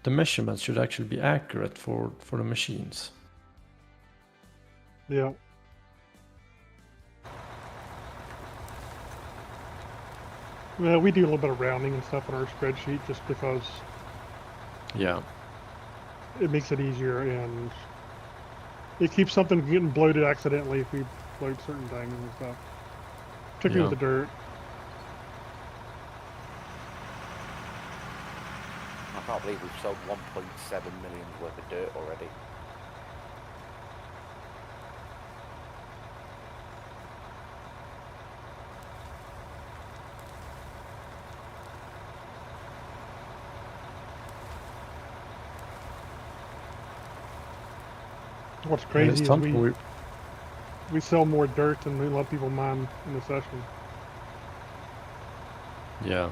the measurements should actually be accurate for the machines. Yeah. Well, we do a little bit of rounding and stuff on our spreadsheet just because Yeah. it makes it easier, and it keeps something from getting bloated accidentally if we bloat certain things and stuff, particularly with the dirt. I can't believe we've sold 1.7 million worth of dirt already. What's crazy is we sell more dirt than a lot of people mine in the session. Yeah.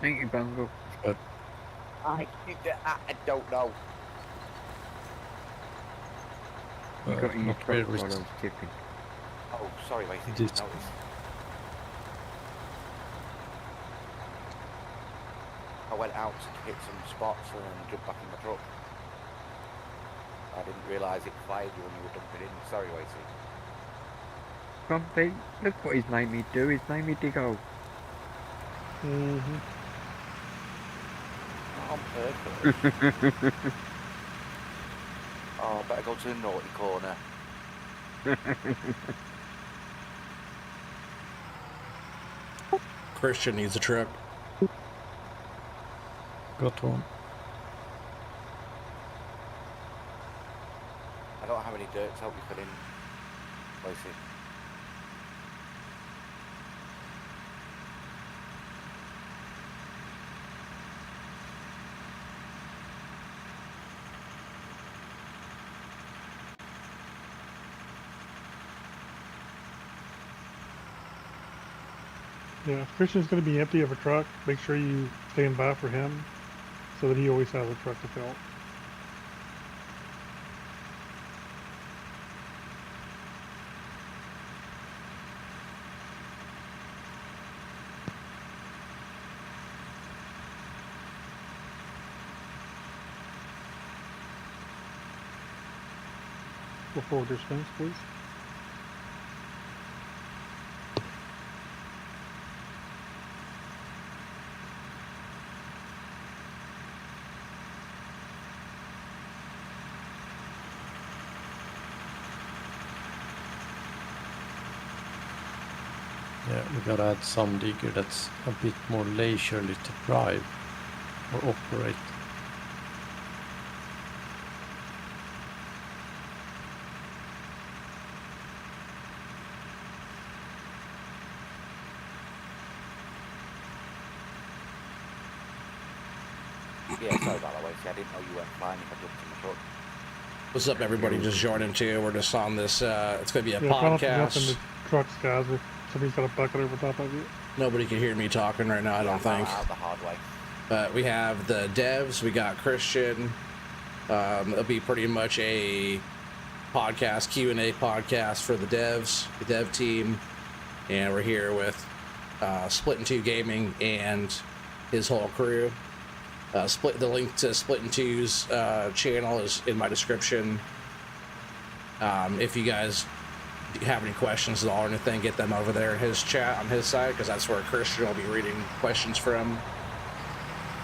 Thank you, Bungle. But I don't know. You got in your not really. truck while I was tipping. Oh, sorry, mate. I Did- didn't notice. I went out to hit some spots and then jumped back in my truck. I didn't realise it fired you when you were dumping in. Sorry, Wasey. Grumpy, look what he's made me do. He's made me dig hole. Mm-hmm. On purpose. Oh, better go to the naughty corner. Christian needs a truck. Got one. I don't have any dirt to help you put in, Wasey. Yeah, if Christian's going to be empty of a truck, make sure you stand by for him so that he always has a truck to fill. Go forward your spins, please. Yeah, we gotta add some digger that's a bit more leisurely to drive or operate. Yeah, sorry about that, Wasey. I didn't know you weren't flying if I jumped in the truck. What's up, everybody? Just joining too. We're just on this. It's going to be a Yeah, try not to jump in podcast. the trucks, guys, if somebody's got a bucket over top of you. Nobody can hear me talking right now, I don't think. Out the hard way. But we have the devs. We got Christian. It'll be pretty much a podcast, Q&A podcast for the devs, the dev team. And we're here with Splitintwo Gaming and his whole crew. The link to Splitintwo's channel is in my description. If you guys have any questions at all or anything, get them over there in his chat on his side, because that's where Christian will be reading questions from.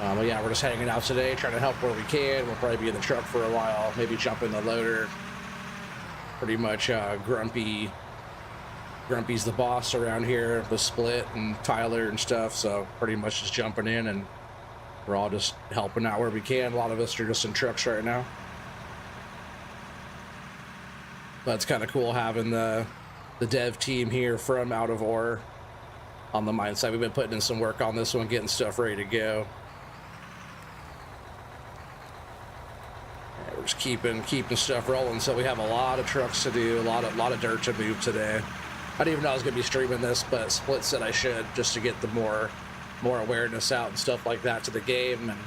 But yeah, we're just hanging out today, trying to help where we can. We'll probably be in the truck for a while, maybe jump in the loader. Pretty much Grumpy's the boss around here, the Split and Tyler and stuff, so pretty much just jumping in, and we're all just helping out where we can. A lot of us are just in trucks right now. But it's kind of cool having the dev team here from out of Ore on the mine side. We've been putting in some work on this one, getting stuff ready to go. Yeah, we're just keeping stuff rolling. So we have a lot of trucks to do, a lot of dirt to move today. I didn't even know I was going to be streaming this, but Split said I should, just to get the more awareness out and stuff like that to the game, and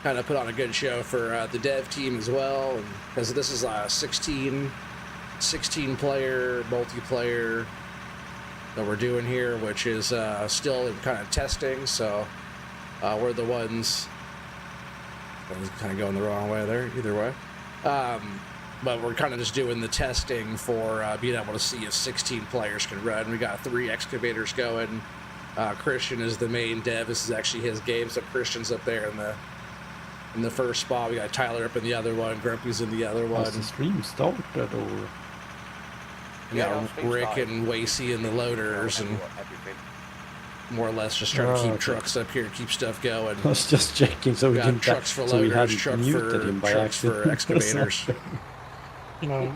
kind of put on a good show for the dev team as well. Because this is a 16 player multiplayer that we're doing here, which is still kind of testing. So we're the ones. I was kind of going the wrong way there. Either way. But we're kind of just doing the testing for being able to see if 16 players can run. We got 3 excavators going. Christian is the main dev. This is actually his game, so Christian's up there in the first spot. We got Tyler up in the other one. Grumpy's in the other one. Has the stream started or? We got Rick and Wasey in the loaders, and Everything. more or less just trying to keep okay. trucks up here, keep stuff going. I was just checking, so we Got didn't trucks for so we loaders, hadn't trucks muted him by for accident. excavators. You know,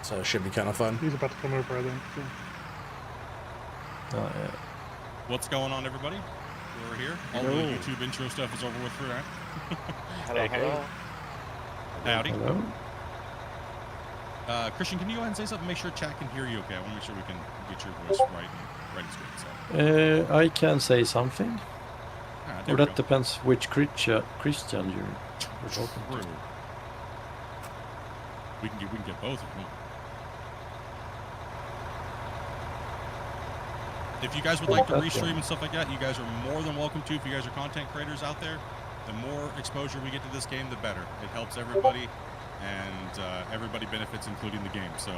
So it should be kind of fun. he's about to come over, I think. So. Oh, yeah. What's going on, everybody? We're here. All the YouTube intro stuff is over with for that. Hello, hello. Howdy. Hello. Christian, can you go ahead and say something? Make sure chat can hear you okay. I want to make sure we can get your voice right and straight. So. I can say something. There Or we that go. depends which Christian you're talking True. to. We can get both if you want. If you guys would like to Okay. restream and stuff like that, you guys are more than welcome to. If you guys are content creators out there, the more exposure we get to this game, the better. It helps everybody, and everybody benefits, including the game. So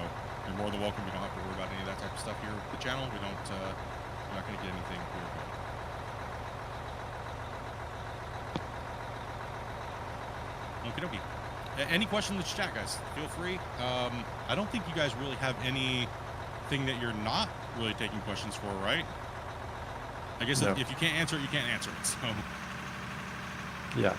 you're more than welcome. You don't have to worry about any of that type of stuff here with the channel. We don't. We're not going to get anything here. Okie dokie. Any question in the chat, guys? Feel free. I don't think you guys really have anything that you're not really taking questions for, right? I guess No. if you can't answer it, you can't answer it. So Yeah.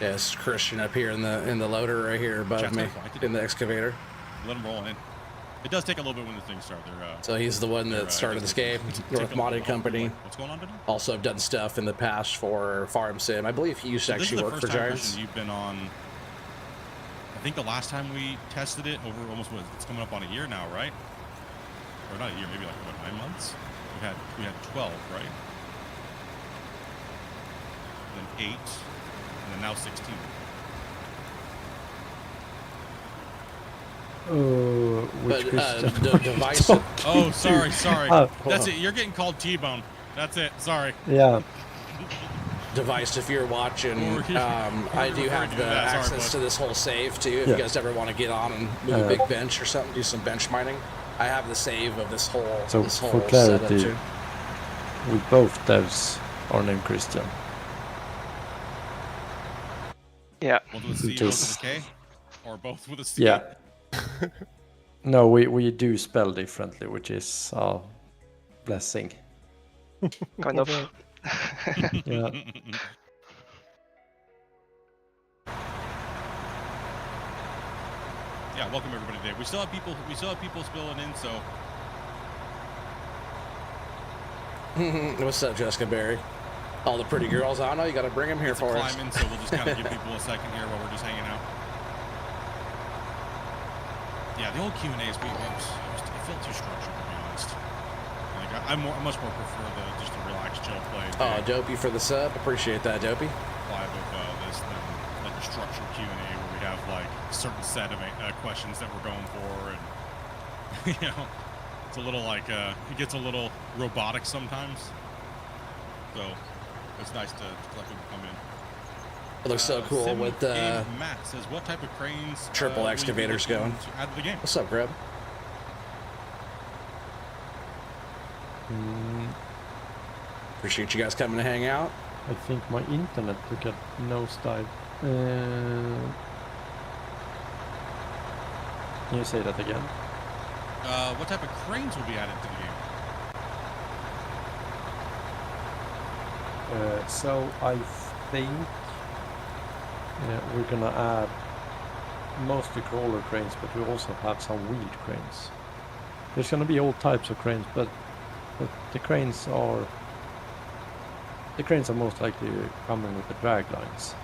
Yes, Christian up here in the loader right here above Chat's me gonna fly. in the excavator. let them roll in. It does take a little bit when the things start. So he's the one that started this game, North Modding Company. What's going on, Benny? Also, I've done stuff in the past for Farm Sim. I believe he used to So this is actually the work first for time, Giants. Christian, you've been on. I think the last time we tested it over almost it's coming up on a year now, right? Or not a year, maybe like what, 9 months? We had 12, right? Then 8, and then now 16. Which But Christian? the device. Oh, sorry. Oh, That's it. You're getting called T-Bone. That's it. Sorry. Yeah. Device, if you're watching, I do have the that. Sorry, access bud. to this whole save too. If Yeah. you guys ever want to get on and move a big bench or something, do some bench mining, I have the save of this whole So this for whole setup clarity, too. we both devs are named Christian. Yeah. Both with a C, both with a K, or both with a C. Yeah. No, we do spell differently, which is a blessing. Kind of. Yeah. Yeah. Welcome everybody today. We still have people spilling in. So What's up, Jessica Berry? All the pretty girls. I know you got to bring them here it's a for us. climb in, so we'll just kind of give people a second here while we're just hanging out. Yeah, the old Q&As, it felt too structured, to be honest. Like, I much more prefer just a relaxed, chill play. Oh, Dopey for the sub. Appreciate that, Dopey. Vibe of this than like a structured Q&A where we have like a certain set of questions that we're going for, and you know, it's a little like it gets a little robotic sometimes. So it's nice to let people come in. It looks so cool Sim with Game Matt says, what type of cranes triple will you be excavators looking going. to add to the game? What's up, Grub? Appreciate you guys coming to hang out. I think my internet took a nosedive. Can you say that again? What type of cranes will be added to the game? So I think we're gonna add mostly crawler cranes, but we also have some wheeled cranes. There's gonna be all types of cranes, but the cranes are most likely coming with the drag lines.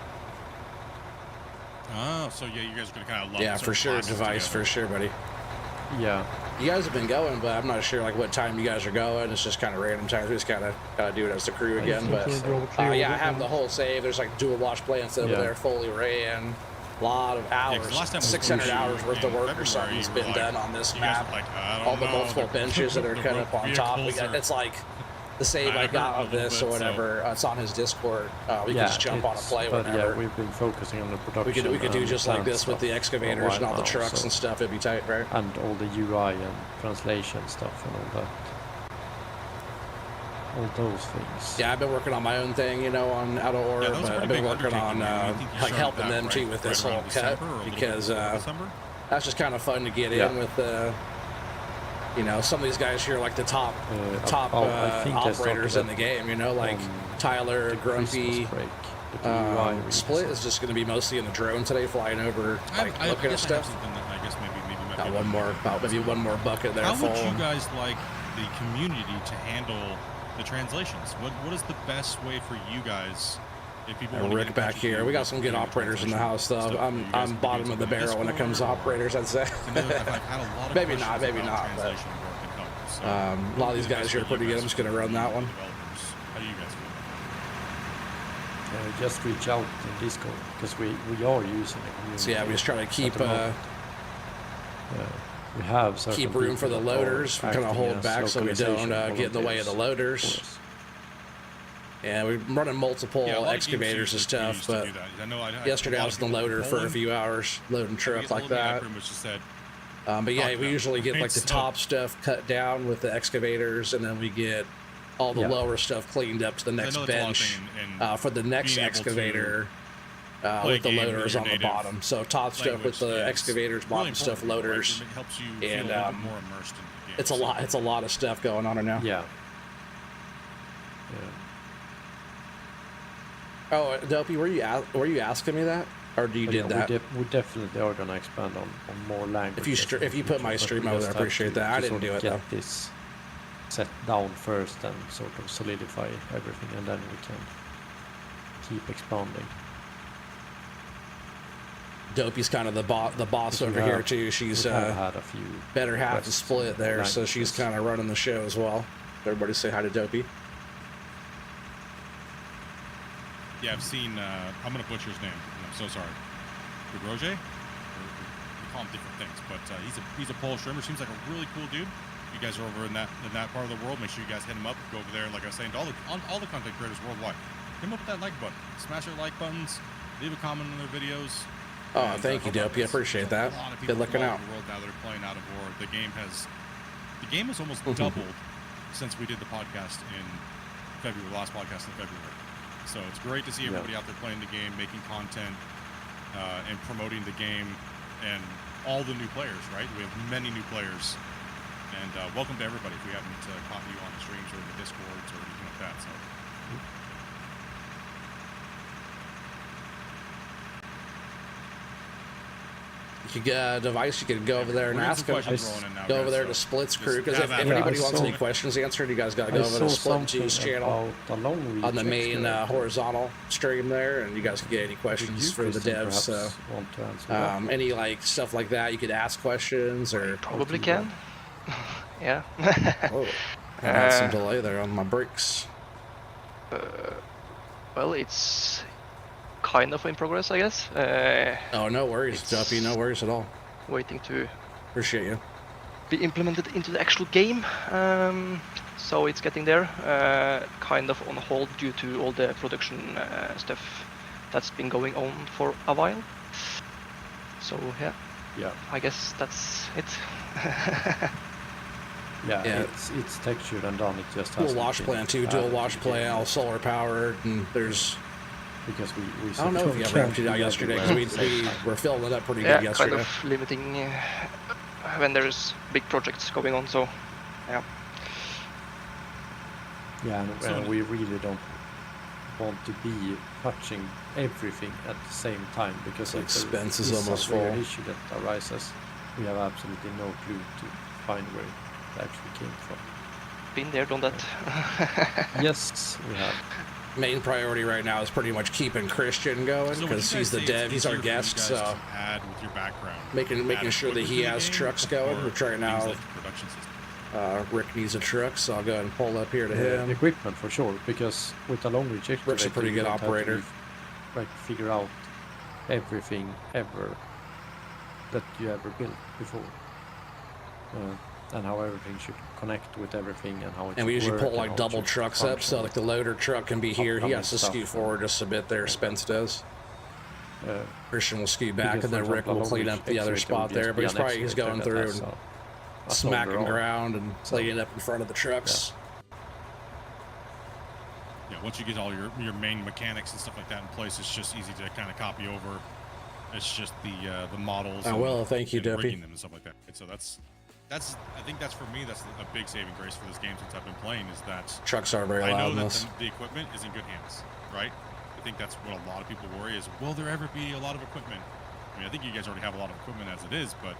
Oh, so yeah, you guys are gonna kind of lump Yeah, for certain sure. classes Device, together. for sure, buddy. Yeah. You guys have been going, but I'm not sure like what time you guys are going. It's just kind of random times. We just kind of do it as the crew again. But Think we'll be able to yeah, I with have it the and- whole save. There's like dual watch plants over Yeah. there, fully ran. lot of 'cause hours, the last time was 600 Horseshoe hours worth in of work or something has been February, done on this you guys map. were like, I don't All the know, multiple benches that are the kind of rope on top. vehicles are- It's like the save I kinda got hurting a of little this bit, or whatever. It's on his Discord. We can just jump on and play but whenever. yeah, we've been focusing on the production. We could do and just like plant this with stuff the for a excavators while and all the now, trucks so- and stuff. It'd be tight, right? and all the UI and translation stuff and all that. All those things. Yeah, I've been working on my own thing, you know, on Out of Order, Yeah, that was a but I've pretty been big working on undertaking. I think you like started helping that, them too right? with this Right whole around cut December or a little bit because before December? that's just kind of fun to get Yeah. in with you know, some of these guys here are like the top I think I operators started in the game, you know, like on Tyler, the Grumpy. Christmas break, but the UI really Split isn't. is just going to be mostly in the drone today, flying over, like I looking at guess I have stuff. something that I guess maybe might Got be one more, about maybe one more bucket there How full. would you guys like the community to handle the translations? What is the best way for you guys if people want to Rick get in back touch with here. you We got with some good your operators in the house, though. translation stuff? You guys I'm could do bottom of something the in barrel when it comes to Discord or- operators, I'd say. I know I've had a lot of Maybe questions not, maybe about not, but translation work and help. So a lot of what these would be the guys best here are way pretty you good. guys I'm just going to run that one. developers? How do you guys feel? Just reach out in Discord because we are using it. So yeah, we just try to keep we have certain keep room for the people that are loaders. We kind of acting hold as back so we don't localization get in the way of the volunteers, loaders. of course. Yeah, we're running multiple Yeah, a lot of excavators and games stuff, used to but do that. I know yesterday a I lot was of in the people loader from for a Poland, few hours, loading trucks like that. Pretty much just said, But yeah, Fuck we them. usually get like the So- top stuff cut down with the excavators, and then we get all the Yeah. lower stuff cleaned up to the I next know that's a lot of bench thing in for the next being able to excavator play with the a game in loaders your on the native bottom. So top stuff language with the is excavators, bottom really stuff important, right? loaders. It helps you feel And, a little bit more immersed in the game. It's a lot. It's a lot of stuff going on right now. Yeah. Oh, Dopey, were you asking me that, or you But did yeah, that? we definitely are gonna expand on more languages. If you put my stream over there, I appreciate that. I didn't do it though. Get this set down first and sort of solidify everything, and then we can keep expanding. Dopey's kind of the boss Because over we here have- too. She's we have had a few better half to requests split for there, so she's languages. kind of running the show as well. Everybody say hi to Dopey. Yeah, I've seen. I'm gonna butcher his name. And I'm so sorry. Roger? We call him different things, but he's a Polish streamer. Seems like a really cool dude. You guys are over in that part of the world. Make sure you guys hit him up. Go over there, like I was saying, to all the content creators worldwide. Hit him up with that like button. Smash their like buttons. Leave a comment on their videos. Oh, And, thank you, help out Dopey. I this. appreciate There's that. a lot of Good people looking from all out. over the world now that are playing Out of War. The game has almost Mm-hmm. doubled since we did the podcast in February. Last podcast in February. So it's great to see everybody out there playing the game, making content, and promoting the game, and all the new players. Right? We have many new players, and welcome to everybody. If we haven't caught you on the streams or the Discords or anything like that, so. You could get a device. You could go over there and We're getting ask some them. questions rolling in now, Go over guys, there so to Split's just crew, because have if at it. anybody I wants saw- any questions answered, you guys got to I go over saw to Split Two's something channel about the long reach on the main excavator. horizontal stream there, and you guys can get any Would questions you, for the Christian, devs. perhaps So want to answer that? any like stuff like that, you could ask questions or. Probably you can. Yeah. Oh, I had some delay there on my brakes. Well, it's kind of in progress, I guess. Oh, no worries, Duffy. No worries at all. Waiting to Appreciate you. be implemented into the actual game. So it's getting there. Kind of on hold due to all the production stuff that's been going on for a while. So yeah, Yeah, I guess that's it. Yeah. it's textured and done. It just Dual has wash plan too. Dual wash plan, all solar powered, and there's. because we I don't know if you ever emptied out yesterday because we were filling it up pretty Yeah, good kind yesterday. of limiting when there's big projects going on. So yeah. Yeah, and So- we really don't want to be touching everything at the same time because The if there expense is a almost weird full. issue that arises, we have absolutely no clue to find where it actually came from. Been there, done that. Yes, we have. Main priority right now is pretty much keeping Christian going So would you because guys he's the say dev. it's He's our easier for you guest, guys so to add with your background, making add sure that equipment he to the has game, trucks going. or Which right things now, like the production system? Rick needs a truck, so I'll go ahead and pull up here to him. Equipment for sure, because with a long reach Rick's a pretty you good don't have to operator. like figure out everything ever that you ever built before. And how everything should connect with everything and how it And we usually work pull and like how it double should trucks up, function. so like the loader truck can be here. He Upcoming has to stuff scoot and- forward just a bit there. Spence does. Uh, Christian will scoot back, because, and then for Rick example, will a clean long up the other excavator would spot there. just But be he's an probably excavator going that through has and a smacking shoulder on. ground and So- laying up in front of the trucks. Yeah, once you get all your main mechanics and stuff like that in place, it's just easy to kind of copy over. It's just the models. Oh, well, thank you, and Deputy. rigging them and stuff like that. And so that's I think that's for me. That's a big saving grace for this game since I've been playing. Is that Trucks are very I loud know in that this. the equipment is in good hands, right? I think that's what a lot of people worry is, will there ever be a lot of equipment? I mean, I think you guys already have a lot of equipment as it is, but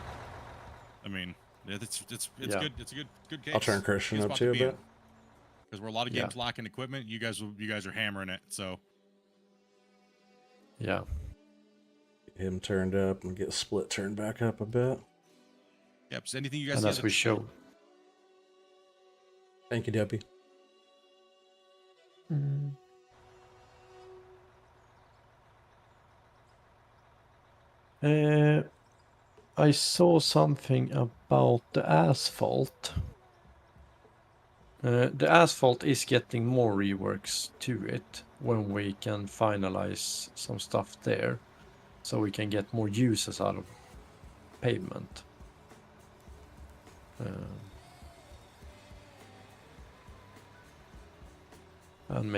I mean, it's Yeah. good. It's a good case. I'll turn Christian up too a bit. because where a lot of games lacking equipment, you guys are hammering it. So Yeah. Get him turned up and get Split turned back up a bit. yep. So anything you guys And see as on we the- showed. Thank you, Deputy. I saw something about the asphalt. The asphalt is getting more reworks to it when we can finalize some stuff there, so we can get more uses out of pavement. And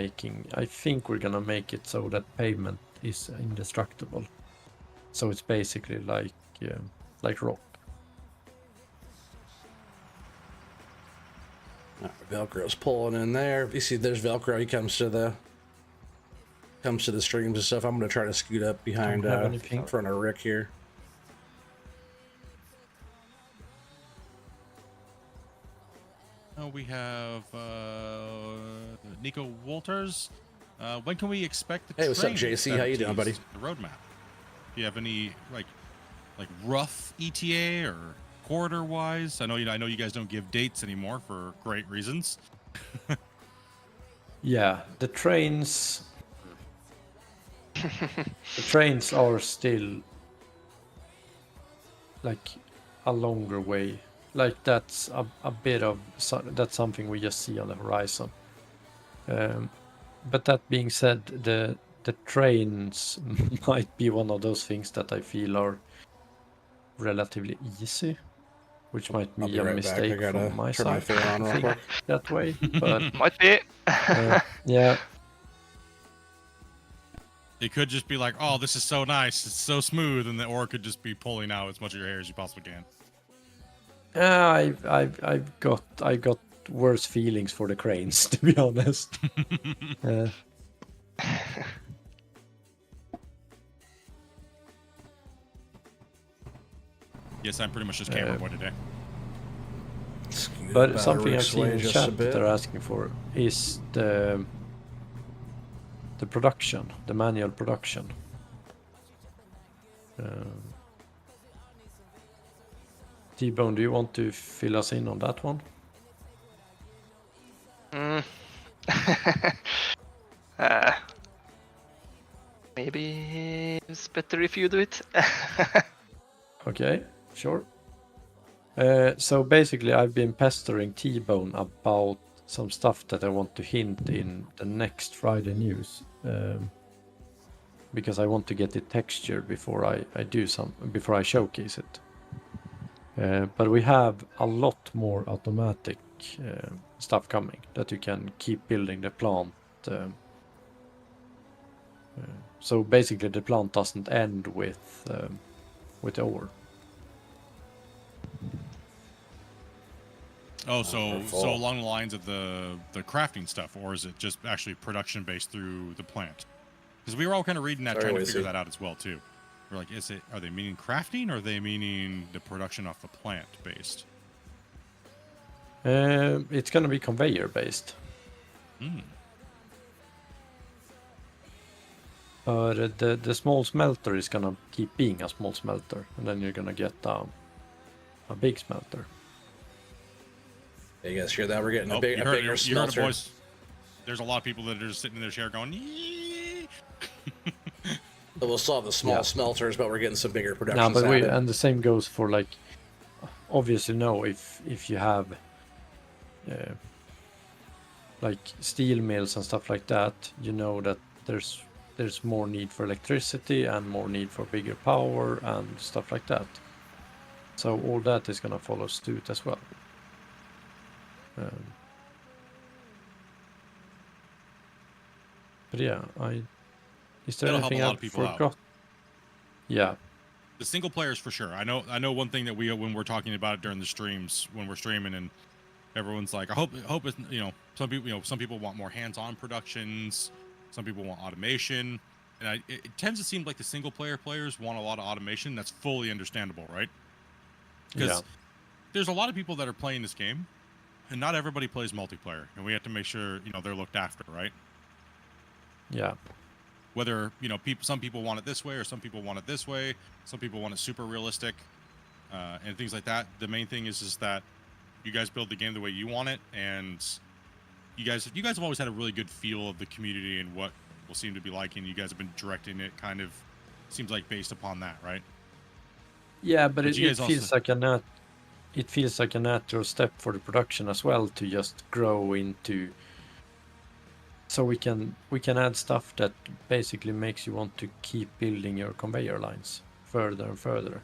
I think we're gonna make it so that pavement is indestructible. So it's basically like rock. Velcro's pulling in there. You see, there's Velcro. He comes to the streams and stuff. I'm gonna try to scoot up behind Don't have anything. in front of Rick here. we have Nico Walters. When can we expect the Hey, what's up, train JC? that How you doing, teased buddy? The roadmap. Do you have any like rough ETA or quarter wise? I know you guys don't give dates anymore for great reasons. Yeah, the trains. The trains are still like a longer way. Like that's a bit of that's something we just see on the horizon. But that being said, the trains might be one of those things that I feel are relatively easy, which might I'll be be a right back. I mistake gotta from my turn my side. fan on real think quick. that way, but Might be. yeah, It could just be like, oh, this is so nice, it's so smooth, or it could just be pulling out as much of your hair as you possibly can. I've got worse feelings for the cranes, to be honest. Yes, I'm pretty much just camera boy today. Scoot up out But of something I've Rick's seen way in just a chat that bit. they're asking for is the production, the manual production. T-Bone, do you want to fill us in on that one? Maybe it's better if you do it. Okay, sure. So basically, I've been pestering T-Bone about some stuff that I want to hint in the next Friday news, because I want to get it textured before I showcase it. But we have a lot more automatic stuff coming that you can keep building the plant. So basically, the plant doesn't end with the ore. Oh, so Wonderful. along the lines of the crafting stuff, or is it just actually production based through the plant? Because we were all kind of reading that, Sorry, trying to Wizzy. figure that out as well too. We're like, are they meaning crafting, or are they meaning the production off the plant based? It's gonna be conveyor based. But the small smelter is gonna keep being a small smelter, and then you're gonna get a big smelter. Hey, you guys hear that? We're getting a bigger you heard it, smelter. boys. There's a lot of people that are just sitting in their chair going, "Yee." So we'll still have the small Yeah. smelters, but we're getting some bigger No, productions but added. and the same goes for like, obviously no, if you have like steel mills and stuff like that, you know that there's more need for electricity and more need for bigger power and stuff like that. So all that is gonna follow suit as well. But yeah, is there That'll help anything a lot I've of people out. forgot? Yeah, The single players for sure. I know one thing that when we're talking about it during the streams, when we're streaming, and everyone's like, I hope it's, some people want more hands-on productions, some people want automation, and it tends to seem like the single player players want a lot of automation. That's fully understandable, right? Because there's a lot of people that are playing this game, and not everybody plays multiplayer, and we have to make sure they're looked after, right? yeah, Whether some people want it this way, or some people want it this way, some people want it super realistic, and things like that. The main thing is that you guys build the game the way you want it, and you guys have always had a really good feel of the community and what will seem to be liking. You guys have been directing it, kind of seems like based upon that, right? yeah. But you it guys feels also- like a natural step for the production as well to just grow into. So we can add stuff that basically makes you want to keep building your conveyor lines further and further.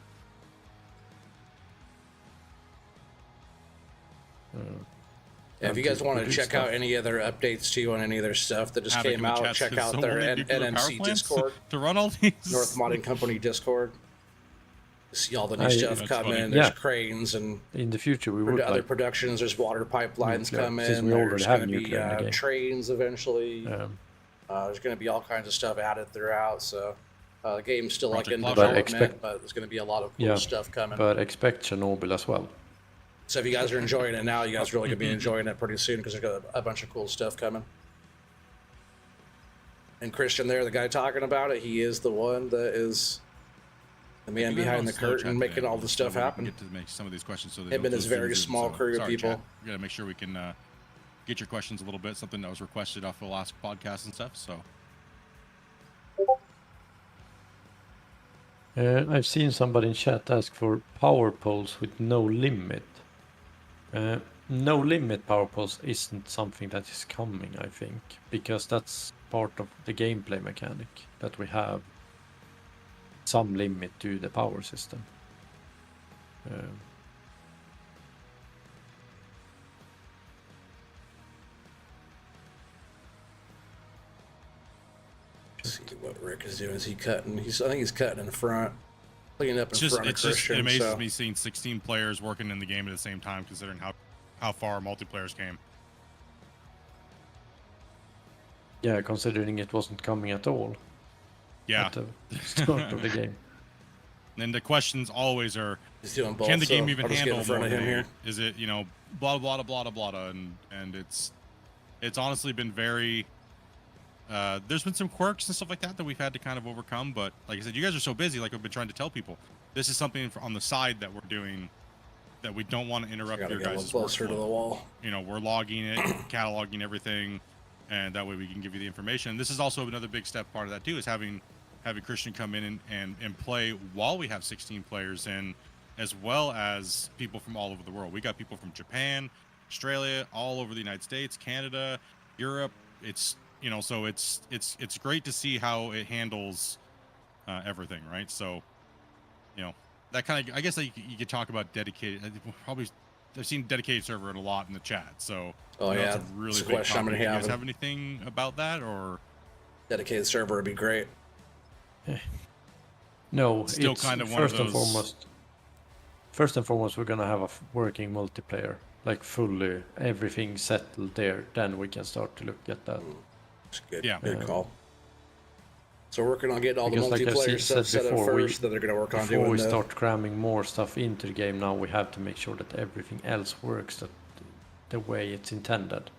If you guys want to check out any other updates too on any other stuff that just Havoc came in the out, chat check says, out "So their what do you do for the power NMC plants Discord, to run all these." North Modding Company Discord. See all the new stuff That's coming. funny. There's Yeah. cranes and In the future, we would other like. productions. There's water pipelines Nuclear, coming. since we already There's have going to be nuclear in the game. trains eventually. There's going to be all kinds of stuff added throughout. So the game's still like in Project development, Cloud. but there's going to be a lot of cool Yeah, stuff coming. But expect Chernobyl as well. So if you guys are enjoying it now, you guys are really going to be enjoying it pretty soon because there's got a bunch of cool stuff coming. And Christian there, the guy talking about it, he is the one that is the man behind the curtain making all the stuff happen. Get to make some of these questions so Him and his very small crew of people. We gotta make sure we can get your questions a little bit. Something that was requested off the last podcast and stuff. So I've seen somebody in chat ask for power poles with no limit. No limit power poles isn't something that is coming, I think, because that's part of the gameplay mechanic that we have some limit to the power system. See what Rick is doing. Is he cutting? I think he's cutting in the front, cleaning up in front of Christian. It amazes so. me seeing 16 players working in the game at the same time, considering how far multiplayers came. Yeah, considering it wasn't coming at all Yeah. at the start of the game. And the questions always are, He's doing both. can the game so even I'll just get handle in front of him multiplayer? here. Is it, blah blah blah blah blah, and it's honestly been very. There's been some quirks and stuff like that we've had to kind of overcome, but like I said, you guys are so busy. Like I've been trying to tell people, this is something on the side that we're doing that we don't want to interrupt Gotta your get a guys' little closer to the workflow. wall. We're logging it, cataloging everything, and that way we can give you the information. This is also another big step part of that too, is having Christian come in and play while we have 16 players in, as well as people from all over the world. We got people from Japan, Australia, all over the United States, Canada, Europe. It's so it's great to see how it handles everything, right? So that kind of, I guess you could talk about dedicated. Probably I've seen dedicated server a lot in the chat. So yeah, it's a really it's a big question I'm topic. gonna You guys have. have anything about that, or Dedicated server would be great. No, Still it's kind of one of first and those- foremost. First and foremost, we're gonna have a working multiplayer, like fully everything settled there. Then we can start to look at that. It's good. Yeah. Good call. So we're working on getting all the Because like I've multiplayer stuff said set up before, first. Then they're gonna work on Before doing we the. start cramming more stuff into the game, now we have to make sure that everything else works the way it's intended.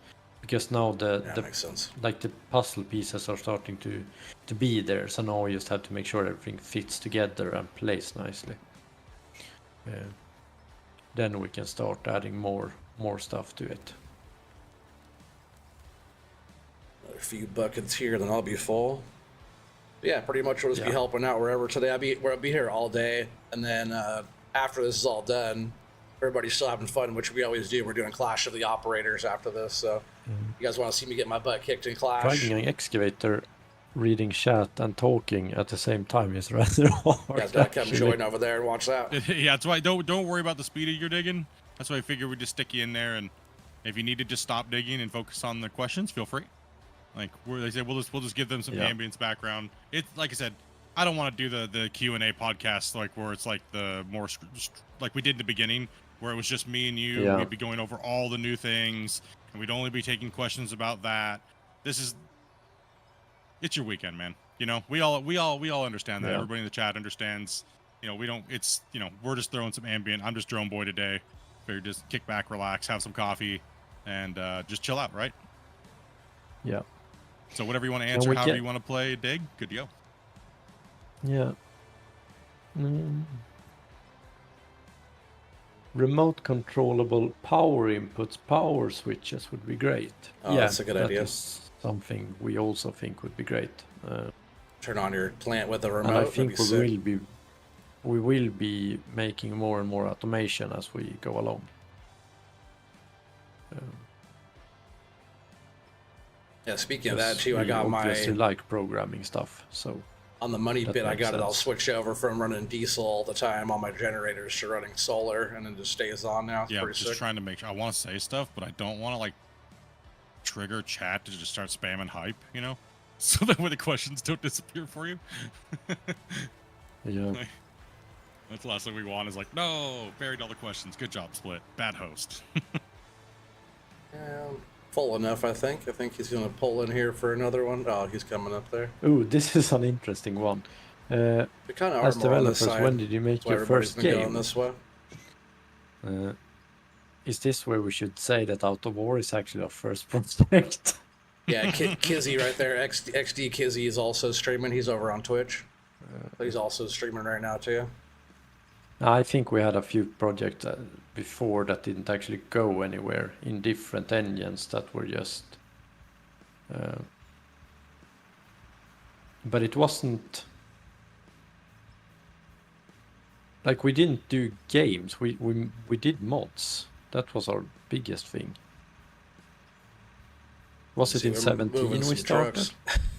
Because now That makes sense. like the puzzle pieces are starting to be there, so now we just have to make sure everything fits together and plays nicely. Then we can start adding more stuff to it. A few buckets here, then I'll be full. Yeah, pretty much we'll just be Yeah. helping out wherever today. I'll be here all day, and then after this is all done, everybody's still having fun, which we always do. We're doing Clash of the Operators after this, so you guys want to see me get my butt kicked in Clash? Driving an excavator, reading chat, and talking at the same time is rather hard. You guys gotta come actually. join over there and watch that. Yeah, that's why don't worry about the speed of your digging. That's why I figured we'd just stick you in there, and if you need to just stop digging and focus on the questions, feel free. Like they said, we'll just give them some ambience background. It's like I said, I don't want to do the Q&A podcast like where it's like the more like we did in the beginning, where it was just me and you. Yeah. We'd be going over all the new things, and we'd only be taking questions about that. It's your weekend, man. You know, we all understand that. Yeah. Everybody in the chat understands. You know, we're just throwing some ambient. I'm just drone boy today. Figure just kick back, relax, have some coffee, and just chill out, right? Yeah. So whatever you want to answer, we however get- you want to play, dig, good to go. Yeah. Remote controllable power inputs, power switches would be great. Oh, that's a good idea. That is something we also think would be great. Turn on your plant with a remote. And I that'd think be sick. we will be making more and more automation as we go along. Yeah, speaking of that Because too, I we got obviously my like programming stuff, so on the money that bit. I makes got it. I'll sense. switch over from running diesel all the time on my generators to running solar, and then just stays on now. It's Yeah, I'm pretty just sick. trying to make sure. I want to say stuff, but I don't want to like trigger chat to just start spamming hype, you know, so that way the questions don't disappear for you. yeah. That's the last thing we want is like, no, buried all the questions. Good job, Split. Bad host. Yeah, full enough, I think. I think he's gonna pull in here for another one. Oh, he's coming up there. Ooh, this is an interesting one. We kind of As are more on this developers, side. when did you make That's why your everybody's first been going game? this way. Is this where we should say that Out of War is actually our first project? Yeah, Kizzy right there. XD Kizzy is also streaming. He's over on Twitch. He's also streaming right now too. I think we had a few projects before that didn't actually go anywhere in different engines that were just. But it wasn't. Like we didn't do games. We did mods. That was our biggest thing. Was it See, in we're 17 moving we some started?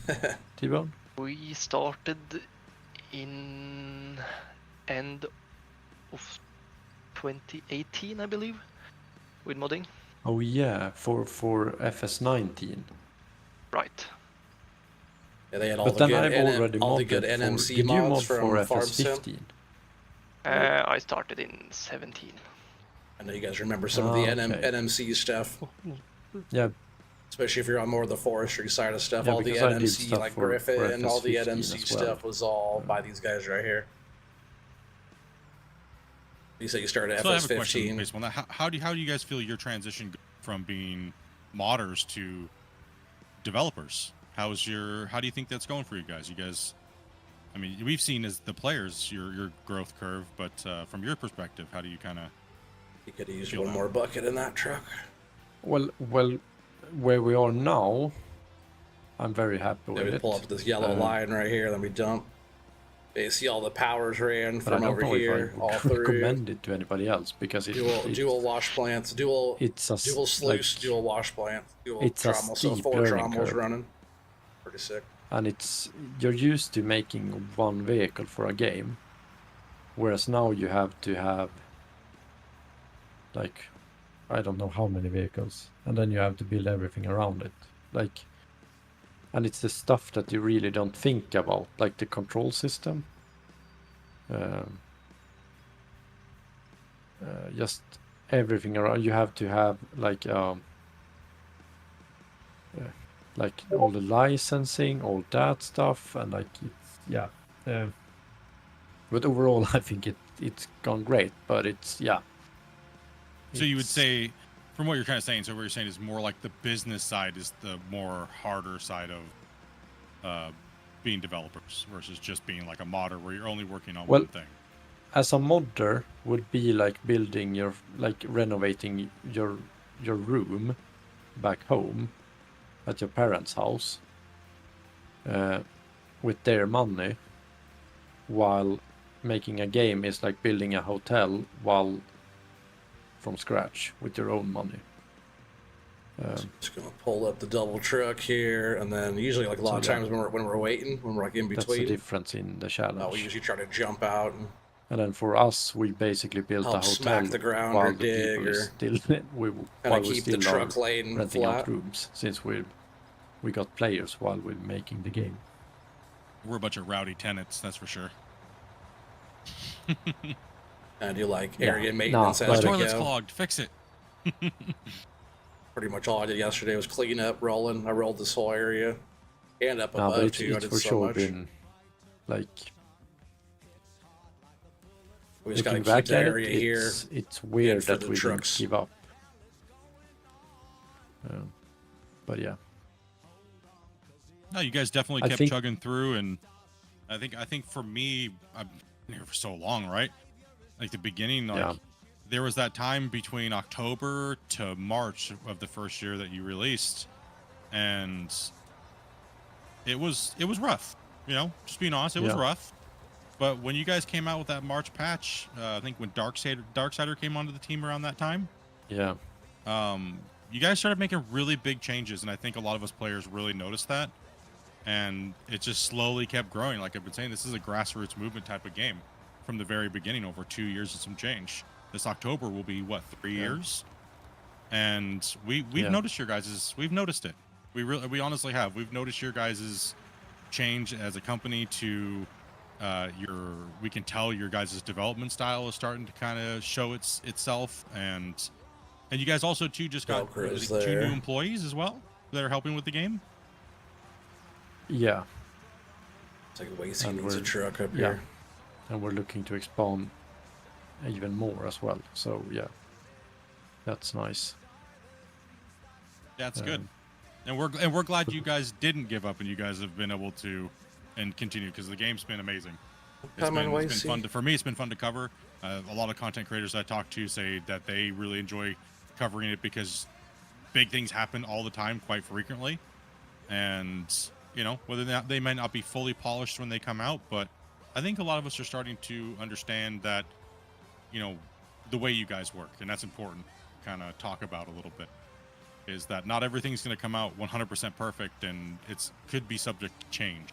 trucks. T-Bone? We started in end of 2018, I believe, with modding. Oh yeah, for FS19. Right. Yeah, they had all But the then good I've already all the good modded for. NMC Did you mods mod from for Farm Sim. FS15? I started in 17. I know you guys remember some of the okay. NMC stuff, Yeah, especially if you're on more of the forestry side of stuff. Yeah, all the because I did NMC stuff like for Griffin and all the FS15 NMC as well. stuff was all by these guys right here. You said you started So I have a question FS15. based on that. How do you guys feel your transition from being modders to developers? How do you think that's going for you guys? You guys, I mean, we've seen as the players your growth curve, but from your perspective, how do you kind of? You could use Feel one that. more bucket in that truck. well, where we are now, I'm very happy Then with we it. pull up this yellow line right here, then we dump. You see all the powers ran But I from don't over know here, if I all would through. recommend it to anybody else because Dual wash plants, dual it's a sluice, like, dual wash plant, dual it's a trommel, so steep 4 learning trommels curve. running. Pretty sick. and you're used to making one vehicle for a game, whereas now you have to have like I don't know how many vehicles, and then you have to build everything around it, like, and it's the stuff that you really don't think about, like the control system, just everything around. You have to have like all the licensing, all that stuff, and like it's but overall I think it's gone great, but it's So you would it's- say, from what you're kind of saying, so what you're saying is more like the business side is the more harder side of being developers versus just being like a modder where you're only working on Well, one thing. as a modder would be like building your like renovating your room back home at your parents' house, with their money, while making a game is like building a hotel while from scratch with your own money. Just gonna pull up the double truck here, and then usually like a lot of times when we're waiting, when we're like in That's between, the difference in the challenge. we usually try to jump out and then for us, we basically built a help hotel smack the ground while or the dig people is or still kind of keep the truck lane renting out flat. rooms, since we got players while we're making the game. We're a bunch of rowdy tenants, that's for sure. And do like Yeah. area maintenance No, My as we toilet's go. clogged. Fix it. Pretty much all I did yesterday was clean up, rolling. I rolled this whole area and up No, but above it's too. I did for so sure much. been like We just gotta looking keep back the at area it. here. It's weird for that the we trucks. didn't give up. But yeah, No, you guys definitely I kept think- chugging through, and I think for me, I've been here for so long, right? Like the beginning, like Yeah. there was that time between October to March of the first year that you released, and it was rough. You know, just being honest, it was Yeah. rough. But when you guys came out with that March patch, I think when Darksider came onto the team around that time, yeah, you guys started making really big changes, and I think a lot of us players really noticed that. And it just slowly kept growing. Like I've been saying, this is a grassroots movement type of game from the very beginning, over 2 years and some change. This October will be, what, 3 years? And we've Yeah. noticed your guys', we've noticed it. We honestly have. We've noticed your guys' change as a company to we can tell your guys' development style is starting to kind of show itself, and you guys also too just got Velcro is 2 there. new employees as well that are helping with the game. yeah. It's like Wasey And needs a we're- truck up yeah. here. And we're looking to expand even more as well. So yeah, that's nice. That's good. Um, And we're glad you guys didn't give up and you guys have been able to and continue, because the game's been amazing. It's Come on, been Wasey. fun for me. It's been fun to cover. A lot of content creators I talk to say that they really enjoy covering it because big things happen all the time, quite frequently. And you know, whether they might not be fully polished when they come out, but I think a lot of us are starting to understand that, you know, the way you guys work, and that's important. Kind of talk about a little bit. Is that not everything's going to come out 100% perfect, and it's could be subject to change.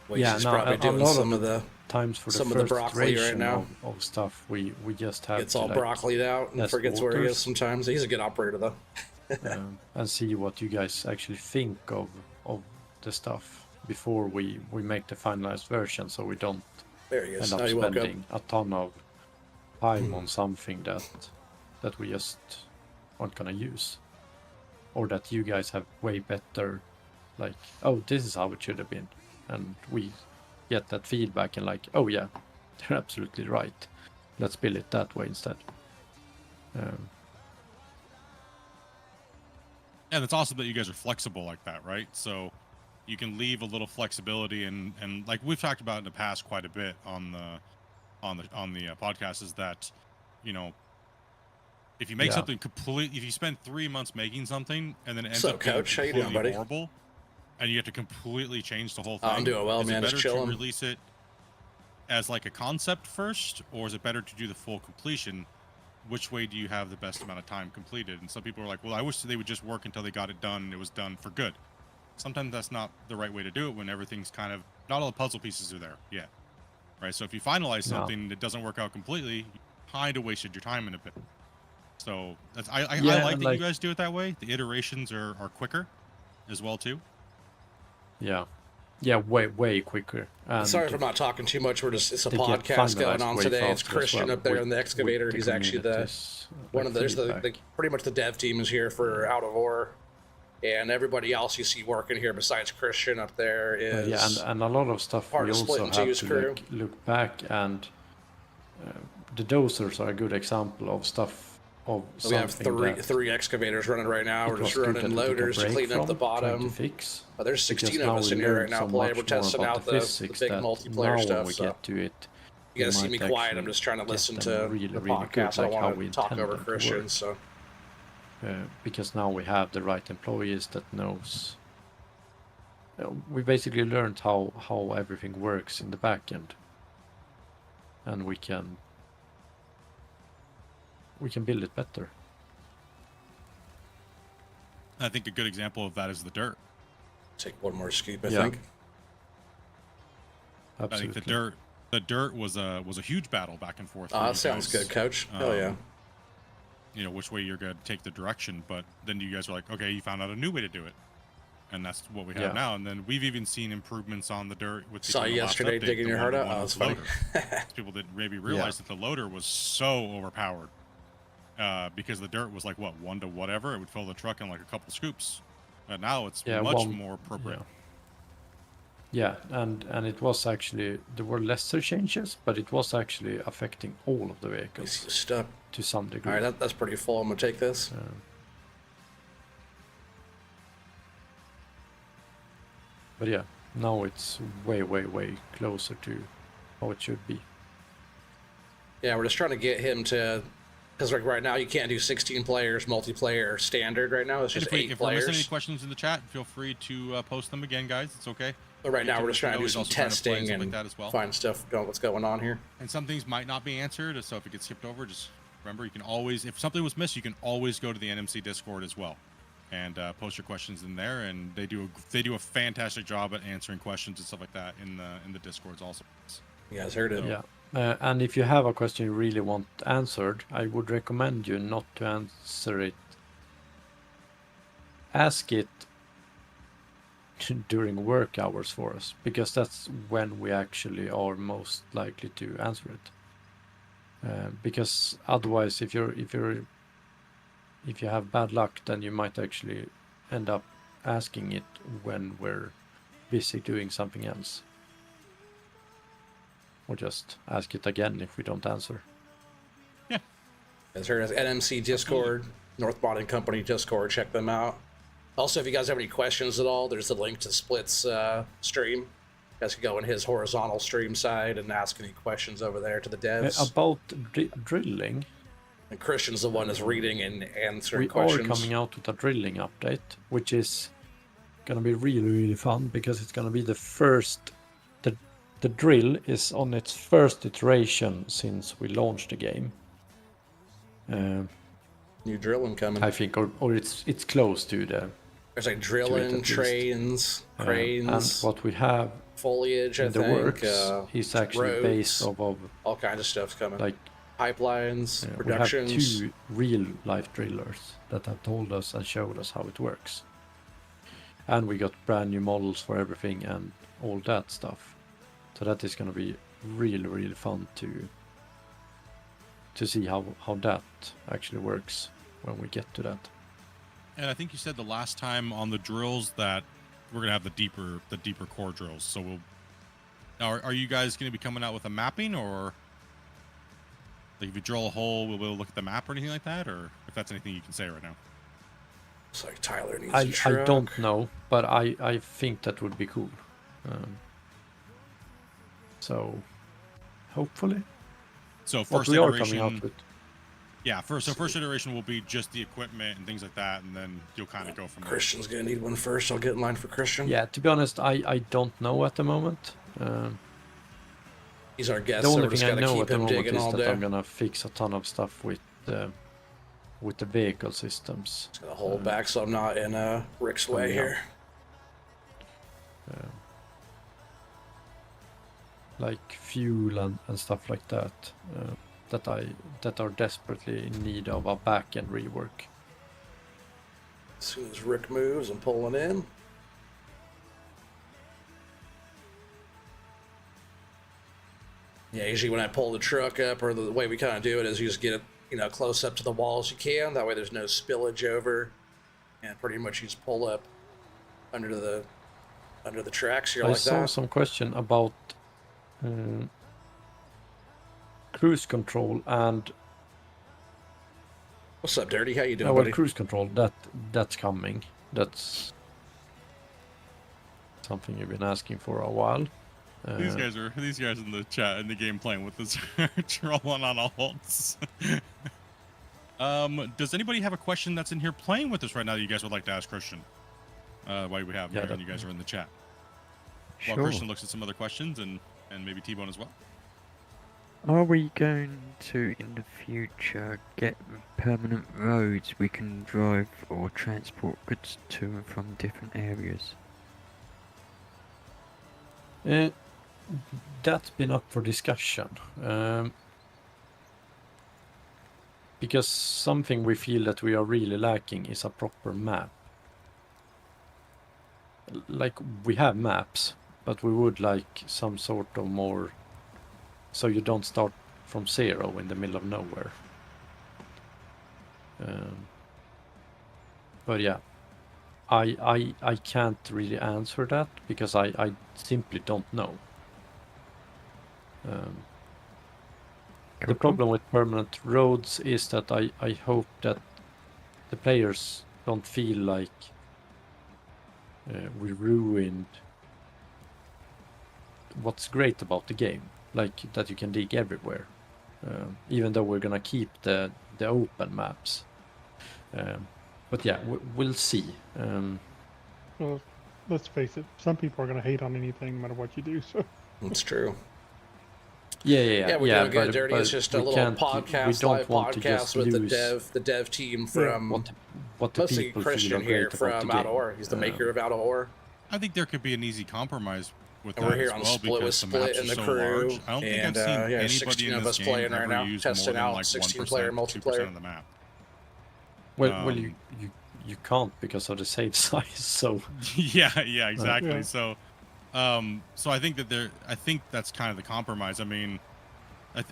Wasey's no, probably a doing lot some of of the Times for some the of the first broccoli right iteration now. of stuff, we just have gets to all like, broccolied out and less forgets where he is waters. sometimes. He's a good operator though. and see what you guys actually think of the stuff before we make the finalized version, so we don't There he is. end Now up he woke up. spending a ton of time on something that we just aren't gonna use, or that you guys have way better, like, oh, this is how it should have been, and we get that feedback and like, oh yeah, they're absolutely right, let's build it that way instead. And it's awesome that you guys are flexible like that, right? So you can leave a little flexibility, and like we've talked about in the past quite a bit on the podcast, is that, you know, if you make Yeah. something if you spend 3 months making something and then it ends What's up up, being Coach? How you doing, completely buddy? horrible, and you have to completely change the whole thing. I'm doing well, is man. it Just better chilling. to release it as like a concept first, or is it better to do the full completion? Which way do you have the best amount of time completed? And some people are like, well, I wish they would just work until they got it done and it was done for good. Sometimes that's not the right way to do it when everything's kind of, not all the puzzle pieces are there yet, right? So if you finalize No. something that doesn't work out completely, you kind of wasted your time in a bit. So that's, I Yeah, like and that like- you guys do it that way. The iterations are quicker as well too. Yeah, way quicker. And Sorry if I'm not talking too much. It's a they get podcast going finalized on way today. It's faster as Christian well up there with- in the excavator. with the He's actually the community's, one of the, there's the feedback. pretty much the dev team is here for Out of Ore, and everybody else you see working here besides Christian up there is Yeah, and a lot of stuff part we of also have Splitintwo's to crew. like, look back, and the dozers are a good example of stuff of we have something three excavators running right now. it We're was just good that running we took a loaders to break clean up the from, trying to bottom. fix. There's Because 16 of now us we in here right learned now so playing. much We're testing more out about the physics big that multiplayer now when stuff. we So get to it, you guys we see me might quiet. I'm actually just trying to get listen them to really, the really podcast. good, I like don't how want we to talk intend over them to Christian. work. So because now we have the right employees that knows we basically learned how everything works in the back end, and we can build it better. I think a good example of that is the dirt. Take one more scoop, I Yeah. think. Absolutely. I think the dirt was a huge battle back and forth. for you That sounds guys. good, Coach. Hell yeah. You know which way you're going to take the direction, but then you guys are like, okay, you found out a new way to do it, and that's what we have Yeah. now. And then we've even seen improvements on the dirt with Saw the you last yesterday update, digging the your heart out. one Oh, with that's the funny. loader. People didn't maybe realize that the loader was so overpowered because the dirt was like what 1 to whatever. It would fill the truck in like a couple scoops. But now it's much more appropriate. Yeah, and it was actually, there were lesser changes, but it was actually affecting all of the vehicles Stuck. to some degree. All right, that's pretty full. I'm gonna take this. But yeah, now it's way closer to how it should be. Yeah, we're just trying to get him to, because like right now you can't do 16 players multiplayer standard right now. It's And just if 8 we're missing any players. questions in the chat, feel free to post them again, guys. It's okay. But right now we're just trying to do He's some also trying to play testing stuff and like that as well. find stuff, what's going on here. And some things might not be answered, so if it gets skipped over, just remember you can always, if something was missed, you can always go to the NMC Discord as well, and post your questions in there. And they do a fantastic job at answering questions and stuff like that in the Discords also. You guys heard it. Yeah. And if you have a question you really want answered, I would recommend you not to answer it. Ask it during work hours for us, because that's when we actually are most likely to answer it. Because otherwise, if you have bad luck, then you might actually end up asking it when we're busy doing something else. Or just ask it again if we don't answer. Yeah. As heard as NMC Discord, North Bond Company Discord, check them out. Also, if you guys have any questions at all, there's the link to Split's stream. You guys can go in his horizontal stream side and ask any questions over there to the devs. About drilling, And Christian's the one that's reading and answering we questions. are coming out with a drilling update, which is gonna be really fun, because it's gonna be the first. The drill is on its first iteration since we launched the game. New drilling coming. I think, or it's close to the. There's like to it drilling, at least. trains, cranes, And what we have foliage, I in the think. works is actually roads, based off of all kinds of stuff's coming. like Pipelines, we have productions. 2 real life drillers that have told us and showed us how it works. And we got brand new models for everything and all that stuff. So that is going to be really fun to see how that actually works when we get to that. And I think you said the last time on the drills that we're gonna have the deeper core drills. So we'll. Now, are you guys gonna be coming out with a mapping, or like if you drill a hole, we'll be able to look at the map or anything like that, or if that's anything you can say right now? It's like Tyler needs I a truck. don't know, but I think that would be cool. So hopefully, So what first we are iteration, coming out with. yeah. First iteration will be just the equipment and things like that, and then you'll kind of go from there. Christian's gonna need one first. I'll get in line for Christian. Yeah, to be honest, I don't know at the moment. He's our guest, The so only we're just thing I gotta know keep at the him moment digging is all that day. I'm gonna fix a ton of stuff with the vehicle systems. Just gonna hold back so I'm not in Rick's way yeah. here. Like fuel and stuff like that, that are desperately in need of a back end rework. As soon as Rick moves, I'm pulling in. Yeah, usually when I pull the truck up, or the way we kind of do it is you just get it, close up to the wall as you can. That way there's no spillage over, and pretty much you just pull up under the tracks here I like saw that. some question about cruise control and What's up, Dirty? How you doing, well, buddy? cruise control that's coming. That's something you've been asking for a while. These guys in the chat in the game playing with this trolling on halts. Does anybody have a question that's in here playing with us right now that you guys would like to ask Christian? While we have him Yeah, here and you guys are in the chat. while Sure. Christian looks at some other questions and maybe T-Bone as well. Are we going to, in the future, get permanent roads we can drive or transport goods to and from different areas? That's been up for discussion. Because something we feel that we are really lacking is a proper map. Like, we have maps, but we would like some sort of more, so you don't start from zero in the middle of nowhere. But yeah, I can't really answer that because I simply don't know. The problem with permanent roads is that I hope that the players don't feel like we ruined what's great about the game, like that you can dig everywhere, even though we're gonna keep the open maps. But yeah, we'll see. Well, let's face it, some people are going to hate on anything no matter what you do. So That's true. Yeah, We're doing good, Dirty. It's just a we little can't- we podcast, don't live want to podcast just with lose the dev team from what the mostly people Christian feel are here great about from the game. Out of Ore. He's the maker of Out of Ore. I think there could be an easy compromise with And that we're here as on well Split with because the Split maps and are the so crew. large. I don't think And I've seen yeah, anybody 16 in of this us game playing right ever now, use testing more than out like 16-player 1%, multiplayer. 2% of the map. Well, you can't because of the save size. So yeah, exactly. Yeah. So I think that I think that's kind of the compromise. I mean,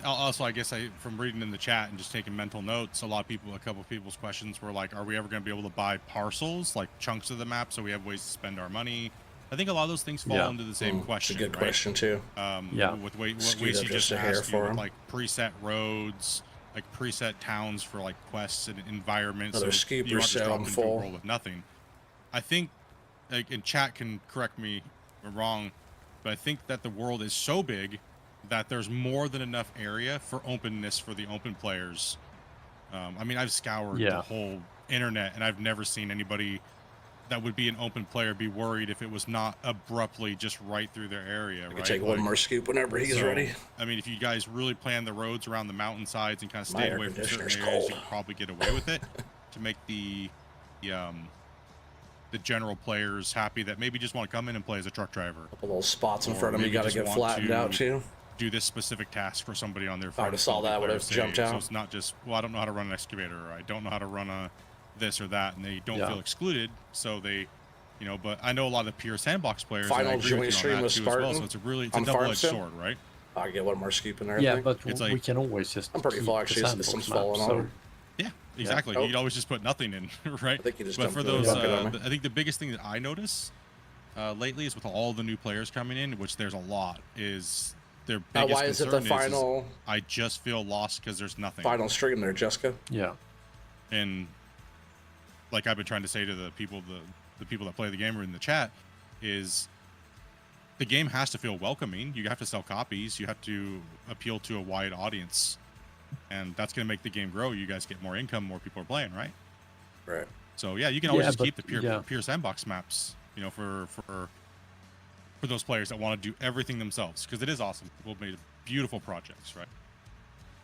also, I guess from reading in the chat and just taking mental notes, a couple of people's questions were like, are we ever going to be able to buy parcels, like chunks of the map, so we have ways to spend our money? I think a lot of those things fall into the same question. It's a good right? question too. With what Scoot Wacy up just just a hair asked you, for with him. like preset roads, like preset towns for like quests and environments. Another so scoop you or aren't just so, dropped I'm into a full. world with nothing. I think, like, and chat can correct me if I'm wrong, but I think that the world is so big that there's more than enough area for openness for the open players. I mean, I've scoured the whole internet, and I've never seen anybody that would be an open player be worried if it was not abruptly just right through their area. I can take one more scoop whenever he's ready. I mean, if you guys really plan the roads around the mountainsides and kind of stay air away from certain areas, conditioner's you could probably get away with it to make the general players happy that maybe just want to come in and play as a truck driver. A couple little spots in Or front of me maybe got to just get want flattened to out too. Do this specific task for somebody on their I would've saw that, would've jumped out. So it's not just, well, I don't know how to run an excavator, or I don't know how to run a this or that, and they don't feel excluded, so they, you know. But I know a lot of the pure sandbox players. Final and I agree with joint you on stream that with too as Spartan well, so it's a on double-edged Farmstead. sword, right? I get one more scoop in there. yeah, but It's we like- can always just. I'm pretty keep full the actually. The sandbox system's map, falling so- on. Yeah, exactly. Oh. You'd always just put nothing in, right? I think you just But dumped for the those, bucket on me. I think the biggest thing that I notice lately is with all the new players coming in, which there's a lot, is their biggest Why is it the concern final I just feel lost because there's nothing. final stream there, Jessica? Yeah. And like I've been trying to say to the people that play the game or in the chat, is the game has to feel welcoming. You have to sell copies. You have to appeal to a wide audience, and that's going to make the game grow. You guys get more income, more people are playing, right? Right. So yeah, you can always just but- keep the pure sandbox maps, you know, for those players that want to do everything themselves, because it is awesome. People made beautiful projects, right?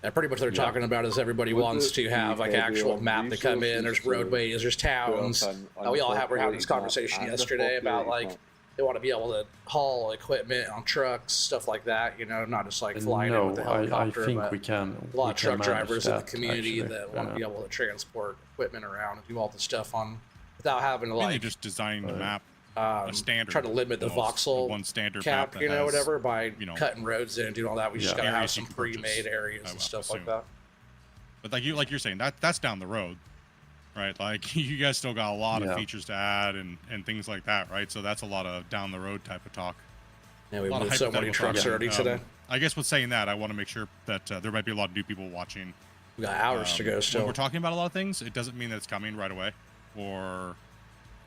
And pretty much what they're talking about is everybody wants to have like actual map to come in. There's roadways, there's towns. We were having this conversation yesterday about like they want to be able to haul equipment on trucks, stuff like that. You know, not just like flying in No, with a I helicopter. think but we can. a lot we of can truck manage drivers in the that, community actually. that want to be able to transport equipment around and do all the stuff on without having to Mainly like just designing the map, a standard. try to limit the almost, voxel one standard cap, map that you know, has, whatever, by you know, cutting roads in and doing all that. We just Yeah. gotta have areas some you can purchase, pre-made areas I and would stuff like assume. that. But like you're saying, that's down the road, right? Like you guys still got a lot of Yeah. features to add and things like that, right? So that's a lot of down the road type of talk. Yeah, we A lot of moved so many hypothetical trucks talk. already today. I guess with saying that, I want to make sure that there might be a lot of new people watching. We got hours to go When still. we're talking about a lot of things, it doesn't mean that it's coming right away or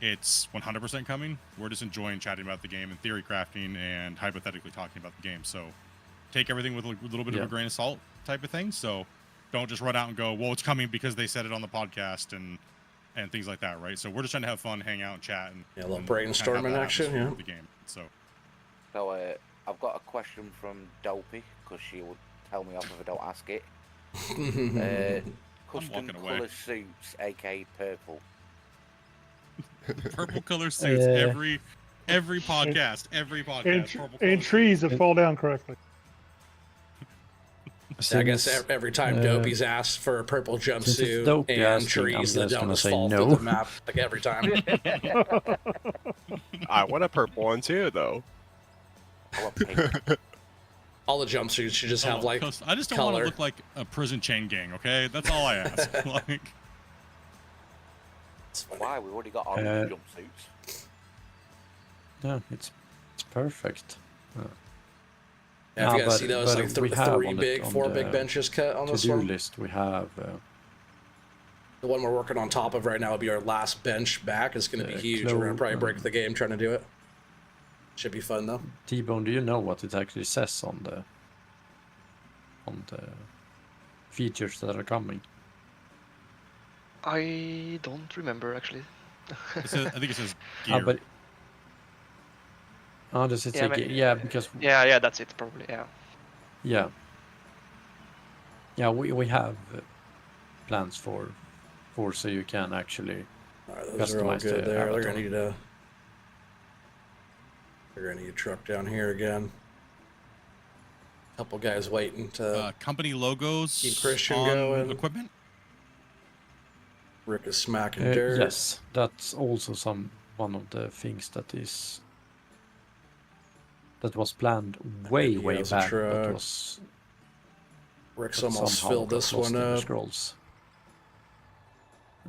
it's 100% coming. We're just enjoying chatting about the game and theory crafting and hypothetically talking about the game. So take everything with a little bit of a grain of salt type of thing. So don't just run out and go, well, it's coming because they said it on the podcast and things like that, right? So we're just trying to have fun, hang out, and chat, and Yeah, a little and brainstorming kind of have that action, atmosphere yeah. of the game. So So I've got a question from Dopey, because she would tell me off if I don't ask it. Custom walking away. colour suits, aka purple. Purple color suits every podcast. And, purple and color trees suits. that fall down correctly. I guess Since, every time Dopey's asked for a purple since it's jumpsuit Dopey and asking, trees I'm that just don't gonna just say fall no. through the map, like every time. I want a purple one too, though. I want pink. All the jumpsuits should just have like I just don't want to color. look like a prison chain gang. Okay, that's all I ask. Like, Why? We already got orange jumpsuits. Yeah, it's perfect. Yeah, if you guys see those, like we have three on big, on 4 the big benches cut on this to-do one. list, we have The one we're working on top of right now will be our last bench back. It's going to be huge. We're going to probably break the game trying to do it. Should be fun though. T-Bone. Do you know what it actually says on the features that are coming? I don't remember actually. I think it says gear. But does it Yeah, say but- yeah, because Yeah, that's it probably. Yeah. yeah, we have plans for so you can actually All right, those are all customize the good there. They're avatar. going to need a. They're going to need a truck down here again. Couple guys waiting to. Company logos Keep Christian on going. equipment. Rick is smacking dirt. yes, that's also one of the things that was planned way He has a back, but truck. was Rick's but almost somehow filled got this lost one in the up. scrolls.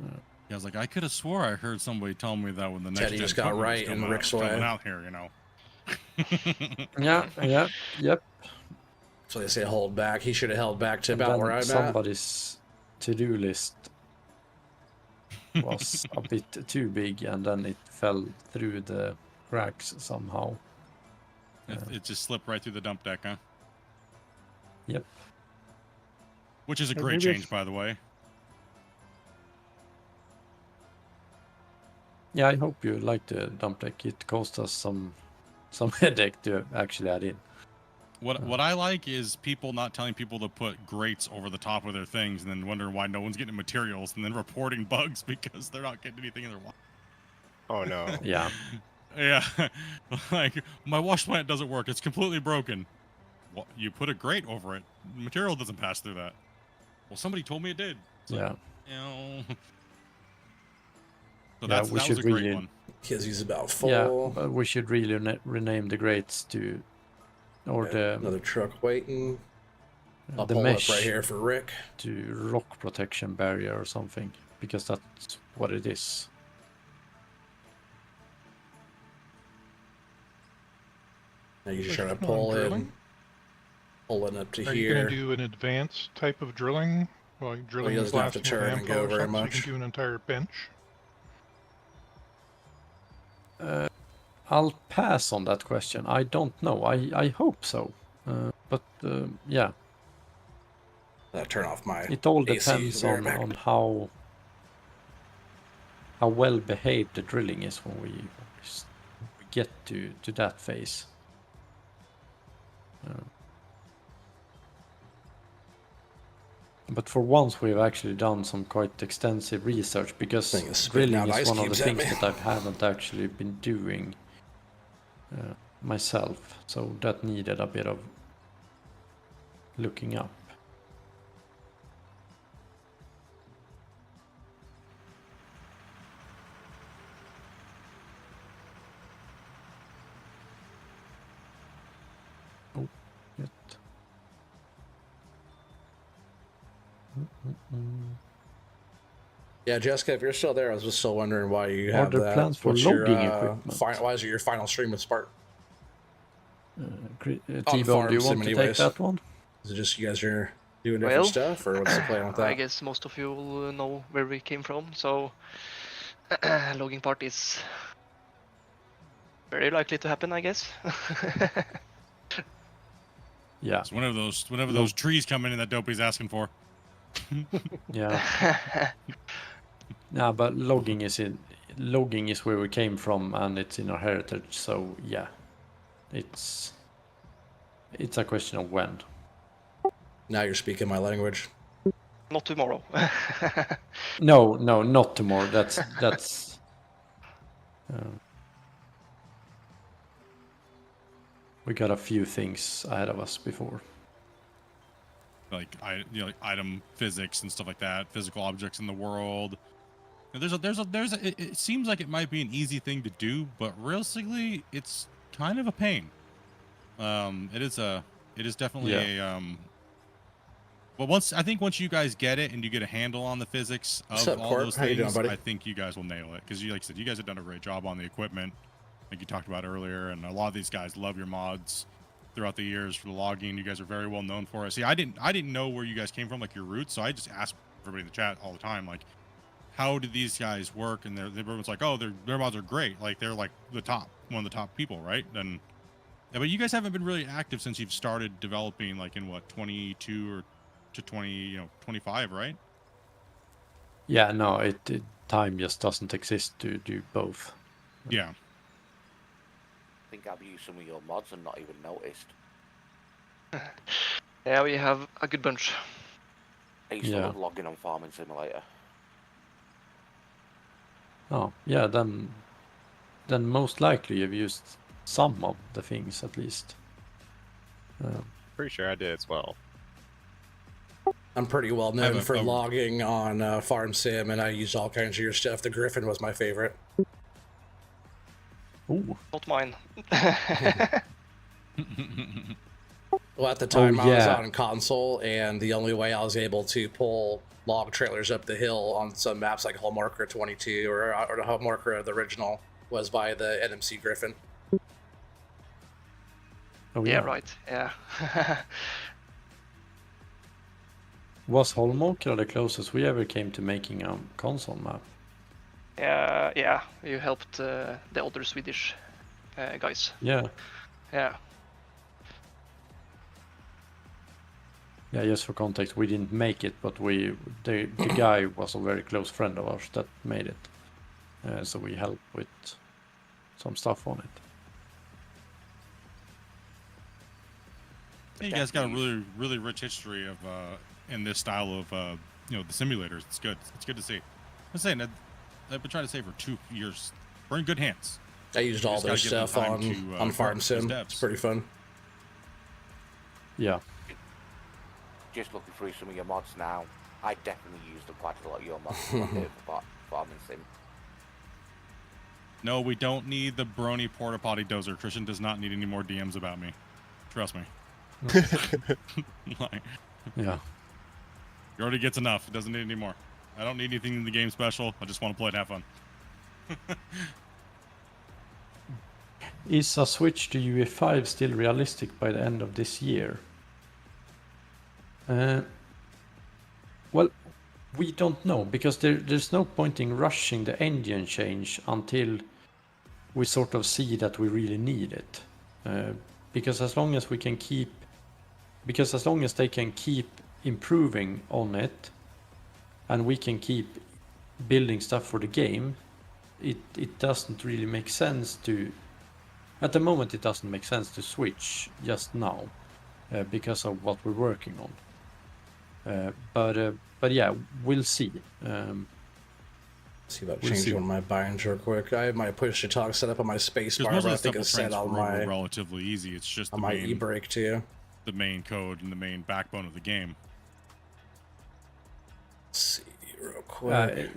Yeah, I was like, I could have swore I heard somebody tell me that when the next Teddy gen just got equipment was right in coming Rick's coming way. out here, you know. Yep. So they say hold back. He should have held back to And about then where I'm at. somebody's to-do list was a bit too big, and then it fell through the cracks somehow. It just slipped right through the dump deck, huh? Yep. Which is a Hey, great maybe change, by the way. Yeah, I hope you like the dump deck. It cost us some headache to actually add in. What I like is people not telling people to put grates over the top of their things and then wondering why no one's getting materials and then reporting bugs because they're not getting anything in their water. Oh no. Yeah. Yeah, like my wash plant doesn't work. It's completely broken. Well, you put a grate over it. Material doesn't pass through that. Well, somebody told me it did. It's like, Yeah. you know. So Yeah, that we was a should great really- one. Because he's about full. Yeah, but we should really rename the grates to, or Another truck waiting. I'll the pull mesh up right here for Rick. to rock protection barrier or something, because that's what it is. Now you just try to Which pull one, in. drilling? Pulling up to Are you going here. to do an advanced type of drilling? Like drilling doesn't have to blasting with turn and AMPO go or very something, so much. you can do an entire bench? I'll pass on that question. I don't know. I hope so. But yeah, Turn off my. it all AC depends very on back. how well behaved the drilling is when we get to that phase. But for once, we've actually done some quite extensive research, because Thing is spitting drilling out is ice one of the cubes at things me. that I haven't actually been doing myself. So that needed a bit of looking up. Oh, shit. Yeah, Jessica, if you're still there, I was just still wondering why you Are have there that. plans for What's your, logging equipment? why is it your final stream with Spark? T-Bone, do you farms want in to many take ways. that one? Is it just you guys are doing different Well, stuff, or what's the plan with that? I guess most of you will know where we came from, so logging part is very likely to happen, I guess. Yeah, So whenever those trees come in that Dopey's asking for. yeah. Yeah, but logging is where we came from, and it's in our heritage. So yeah, It's a question of when. Now you're speaking my language. Not tomorrow. No, not tomorrow. That's. We got a few things ahead of us before. Like like item physics and stuff like that, physical objects in the world. And it seems like it might be an easy thing to do, but realistically, it's kind of a pain. It is definitely a But once you guys get it and you get a handle on the physics What's of up, all Court? those How you doing, things, buddy? I think you guys will nail it. Because like I said, you guys have done a great job on the equipment, like you talked about earlier, and a lot of these guys love your mods throughout the years for the logging. You guys are very well known for it. See, I didn't know where you guys came from, like your roots, so I just asked everybody in the chat all the time, like, how did these guys work? And everyone's like, oh, their mods are great. Like they're like one of the top people, right? And yeah, but you guys haven't been really active since you've started developing, like in what 22 or to 20, 25, right? Yeah, no, time just doesn't exist to do both. Yeah. I think I've used some of your mods and not even noticed. Yeah, we have a good bunch. I used to Yeah. love logging on Farming Simulator. Oh, yeah, then most likely you've used some of the things at least. Pretty sure I did as well. I'm pretty well I have known a- for a- logging on Farm Sim, and I used all kinds of your stuff. The Griffin was my favorite. Ooh. Not mine. Well, at the time I was yeah. on console, and the only way I was able to pull log trailers up the hill on some maps like Hallmarker 22 or Hallmarker the original was by the NMC Griffin. Oh, Yeah, right. Yeah. Was Holmåkra the closest we ever came to making a console map? Yeah. You helped the other Swedish guys. Yeah. Yeah. Yeah, just for context, we didn't make it, but the guy was a very close friend of ours that made it. So we helped with some stuff on it. You guys got a really, really rich history of in this style of the simulators. It's good. It's good to see. I'm saying that I've been trying to say for 2 years. We're in good hands. I used all just their gotta give them stuff time on to, Farm work as Sim. devs. It's pretty fun. Yeah. Just looking through some of your mods now. I definitely used quite a lot of your mods for Farming Sim. No, we don't need the brony porta potty dozer. Christian does not need any more DMs about me. Trust me. Like, Yeah. he already gets enough. He doesn't need any more. I don't need anything in the game special. I just want to play and have fun. Is a switch to UE5 still realistic by the end of this year? Well, we don't know, because there's no point in rushing the engine change until we sort of see that we really need it. Because as long as they can keep improving on it, and we can keep building stuff for the game, it doesn't really make sense to. At the moment, it doesn't make sense to switch just now, because of what we're working on. But yeah, we'll see. See about We'll changing see. one of my binds real quick. I have my push to talk set up on my space Because bar, most but of I the think stuff will it's set transfer on over my relatively easy. It's just e-brake too. the main code and the main backbone of the game. Let's see real quick.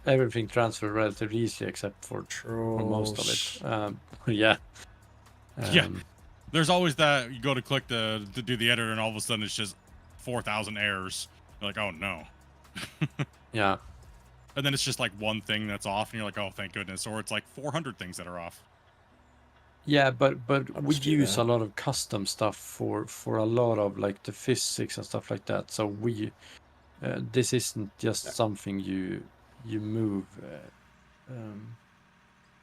Everything transferred relatively easily except for most of it. Yeah. Yeah. There's always that you go to click to do the editor, and all of a sudden it's just 4,000 errors. You're like, oh no. Yeah. And then it's just like one thing that's off, and you're like, oh, thank goodness. Or it's like 400 things that are off. Yeah, but we just do use that. a lot of custom stuff for a lot of like the physics and stuff like that. So this isn't just something you move.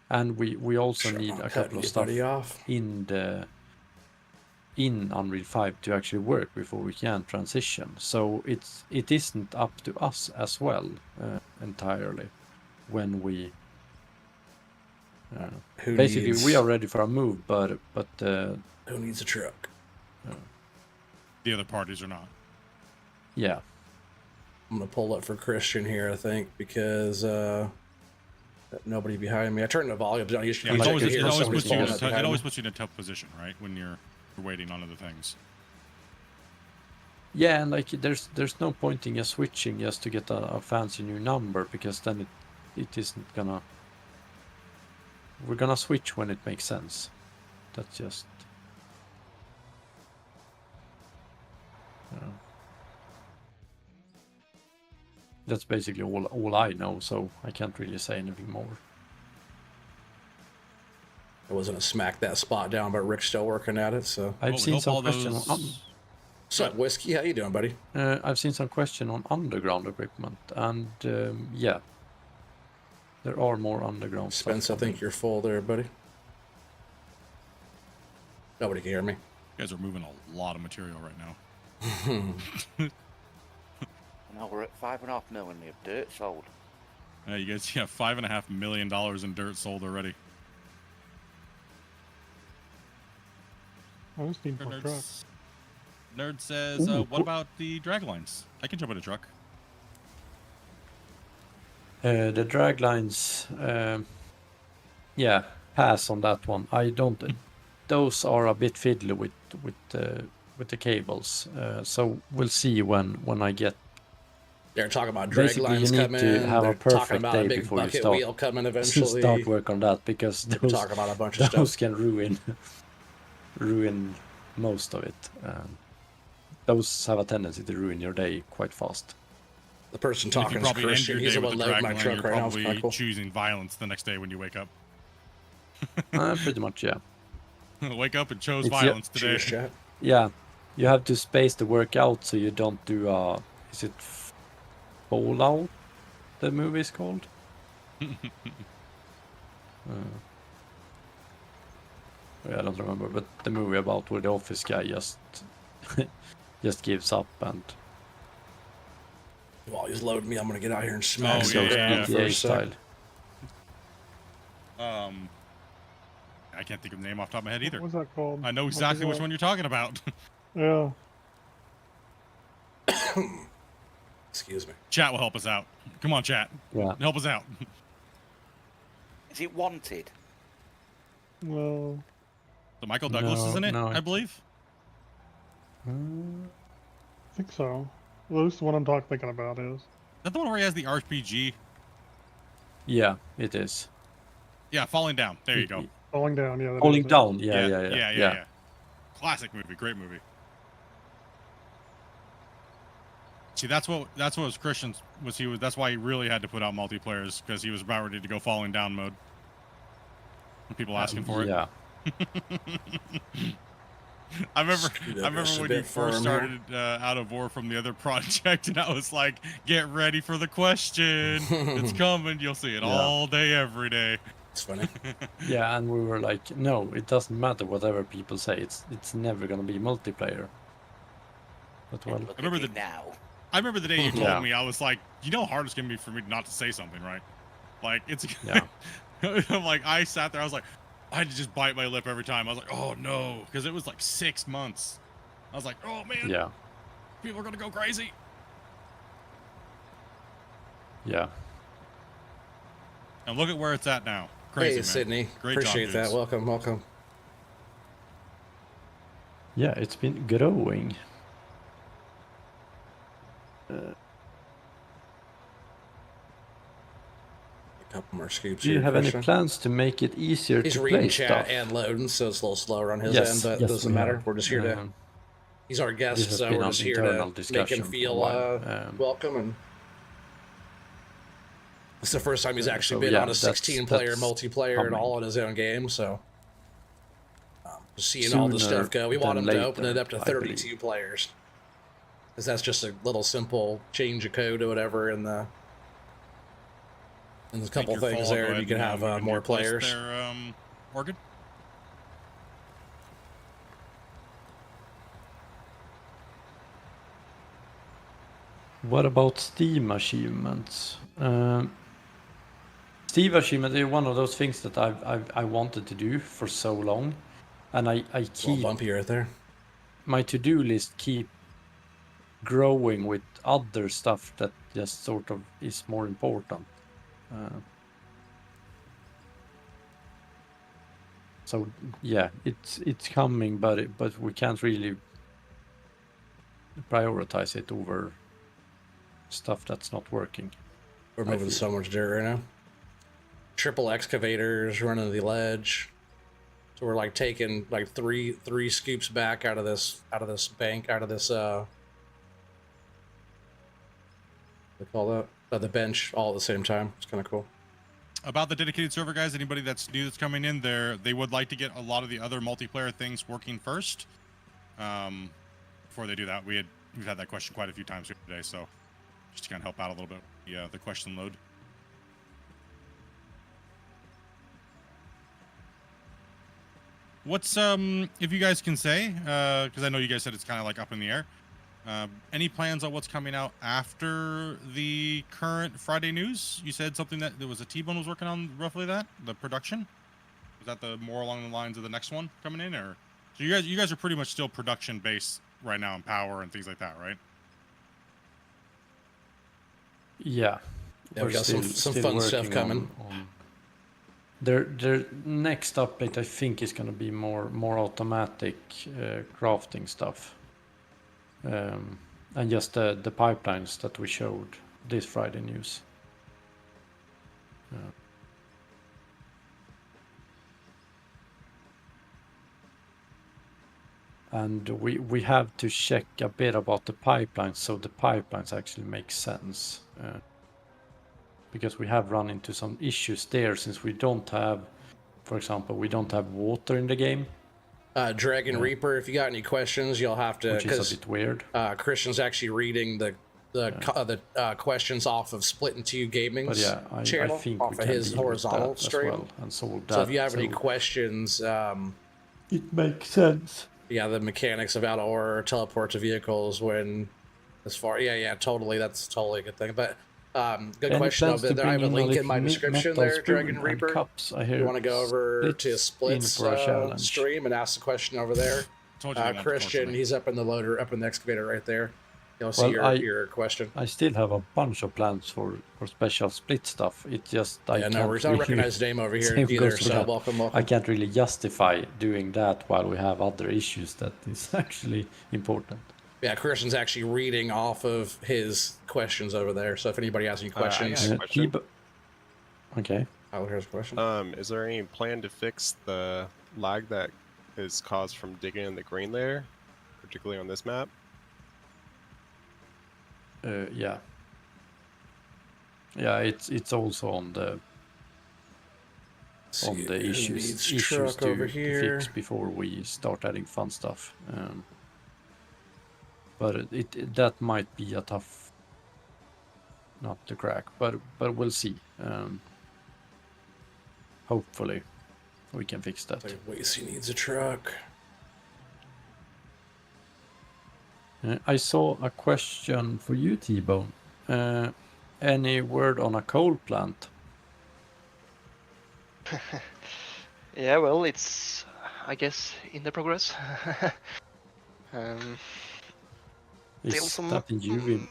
And we also Sure, need I'll a cut couple of you, stuff buddy, off. in Unreal 5 to actually work before we can transition. So it isn't up to us as well entirely when we Who Basically, needs, we are ready for a move, but who needs a truck? The other parties are not. yeah, I'm gonna pull up for Christian here, I think, because nobody behind me. I turned the volume down. Yeah, I it could always, hear somebody puts you in falling a up it behind always me. puts you in a tough position, right? When you're waiting on other things. yeah, and like there's no point in just switching just to get a fancy new number, because then it isn't gonna. We're gonna switch when it makes sense. That's just. That's basically all I know, so I can't really say anything more. I wasn't gonna smack that spot down, but Rick's still working at it. So, I've Well, we seen hope some all question those- on. what's up, Whiskey? How you doing, buddy? I've seen some question on underground equipment, and yeah, there are more underground Spence, I stuff. think you're full there, buddy. Nobody can hear me. You guys are moving a lot of material right now. Now we're at 5.5 million of dirt sold. You guys have $5.5 million in dirt sold already. I just need more trucks. Nerd says, Ooh, what cool. about the draglines? I can jump in a truck. The drag lines, yeah, pass on that one. I don't. Those are a bit fiddly with the cables. So we'll see when I get. They're talking about drag Basically, lines you need coming. to have They're a talking perfect about day a big before you bucket start. wheel coming eventually. Start work on that, because They're those talking about a bunch of those stuff. can ruin most of it. Those have a tendency to ruin your day quite fast. The person And if you talking is probably end Christian. your He's day the with one the loading my dragline, truck you're right now. It's probably kind of cool. choosing violence the next day when you wake up. Pretty much, yeah. Wake up and chose It's- violence today. Cheers, chat. Yeah, you have to space the work out so you don't do is it Fallout? The movie is called. I don't remember, but the movie about where the office guy just gives up and While he's loading me, I'm gonna get out here and smack Oh, some yeah, ground yeah, for a GTA sec. style. I can't think of the name off the top of my head either. What was that called? I know What was exactly which that? one you're talking about. Yeah. Excuse me. Chat will help us out. Come on, chat. Yeah. Help us out. Is it Wanted? Well, So Michael Douglas is in it, No, I believe. I think so. Well, at least the one I'm thinking about is. Is that the one where he has the RPG? Yeah, it is. Yeah, Falling Down. There you go. Falling Down, yeah. that Falling is it. Down. Yeah. Classic movie, great movie. See, that's what was Christian's that's why he really had to put out multiplayers, because he was about ready to go Falling Down mode. And people asking for it. Yeah. I remember Screwed up when just a you bit for first him started out of war from the other project, and I was like, "Get ready for the question. It's coming. You'll see it Yeah. all day, every day." It's funny. Yeah, and we were like, no, it doesn't matter whatever people say. It's never gonna be multiplayer. But well, Look remember at it now. I remember the day you told Yeah. me, I was like, "You know how hard it's gonna be for me not to say something, right?" Like it's. Yeah. I'm like, I sat there. I was like, I had to just bite my lip every time. I was like, "Oh no," because it was like 6 months. I was like, "Oh man, yeah, people are gonna go crazy." yeah. And look at where it's at now. Crazy, Hey, man. Sydney. Great Appreciate job, that. dudes. Welcome. Yeah, it's been growing. A couple more scoops Do you here, have any Christian. plans to make it easier He's to reading play chat stuff? and loading, so it's a little slower on his Yes, end, but yes, doesn't we matter. have. We're just here to. He's our This guest, has so been we're an just here internal to make discussion him for a feel while. welcome. And it's the first time he's actually so been yeah, on a 16-player that's multiplayer and coming. all in his own game. So just seeing all the Sooner stuff go, we want him than to open it later, up to I 32 players, because that's just a little simple change of code or whatever in the. And there's a Think couple your things fall, there, go and you ahead can have move more into place players. there, Morgan? What about Steam achievements? Steam Steve Achievement is one of those things that I wanted to do for so long, and I Well, keep bumpy right there. my to-do list keep growing with other stuff that just sort of is more important. So yeah, it's coming, but we can't really prioritize it over stuff that's not working. We're I moving feel. so much dirt right now. Triple excavators running the ledge. So we're like taking like three scoops back out of this bank, out of this what do they call that? The bench all at the same time. It's kind of cool. About the dedicated server, guys, anybody that's new that's coming in there, they would like to get a lot of the other multiplayer things working first. Before they do that, we've had that question quite a few times here today, so just to kind of help out a little bit. Yeah, the question load. What's if you guys can say, because I know you guys said it's kind of like up in the air. Any plans on what's coming out after the current Friday news? You said something that there was a T-Bone was working on roughly that the production. Was that the more along the lines of the next one coming in, or so you guys are pretty much still production based right now in power and things like that, right? Yeah, we got some fun stuff coming. On their next update, I think, is going to be more automatic crafting stuff. And just the pipelines that we showed this Friday news. And we have to check a bit about the pipelines, so the pipelines actually make sense. Because we have run into some issues there, since we don't have, for example, we don't have water in the game. Dragon Reaper, if you got any questions, you'll have to, which is a bit weird. Christian's actually reading the questions off of Splitintwo Gaming's channel, I think off of his horizontal stream. Well, and so if you have any questions, it makes sense. Yeah, the mechanics of how to order teleport to vehicles when, as far, totally, that's totally a good thing. But good question. I have a link in my description there, Dragon Reaper. Cups, you want to go over to Split's stream and ask the question over there. Christian, he's up in the loader, up in the excavator right there. You'll see your question. I still have a bunch of plans for special Split stuff. It's just we don't recognize the name over here either, so welcome. I can't really justify doing that while we have other issues that is actually important. Yeah, Christian's actually reading off of his questions over there. So if anybody has any questions, okay. Oh, here's a question. Is there any plan to fix the lag that is caused from digging in the green layer, particularly on this map? Yeah, it's also on the issues to fix before we start adding fun stuff. But that might be a tough nut to crack, but we'll see. Hopefully we can fix that. Wacy needs a truck. I saw a question for you, T-Bone. Any word on a coal plant? Yeah, well, it's, I guess, in the progress. Is that in you?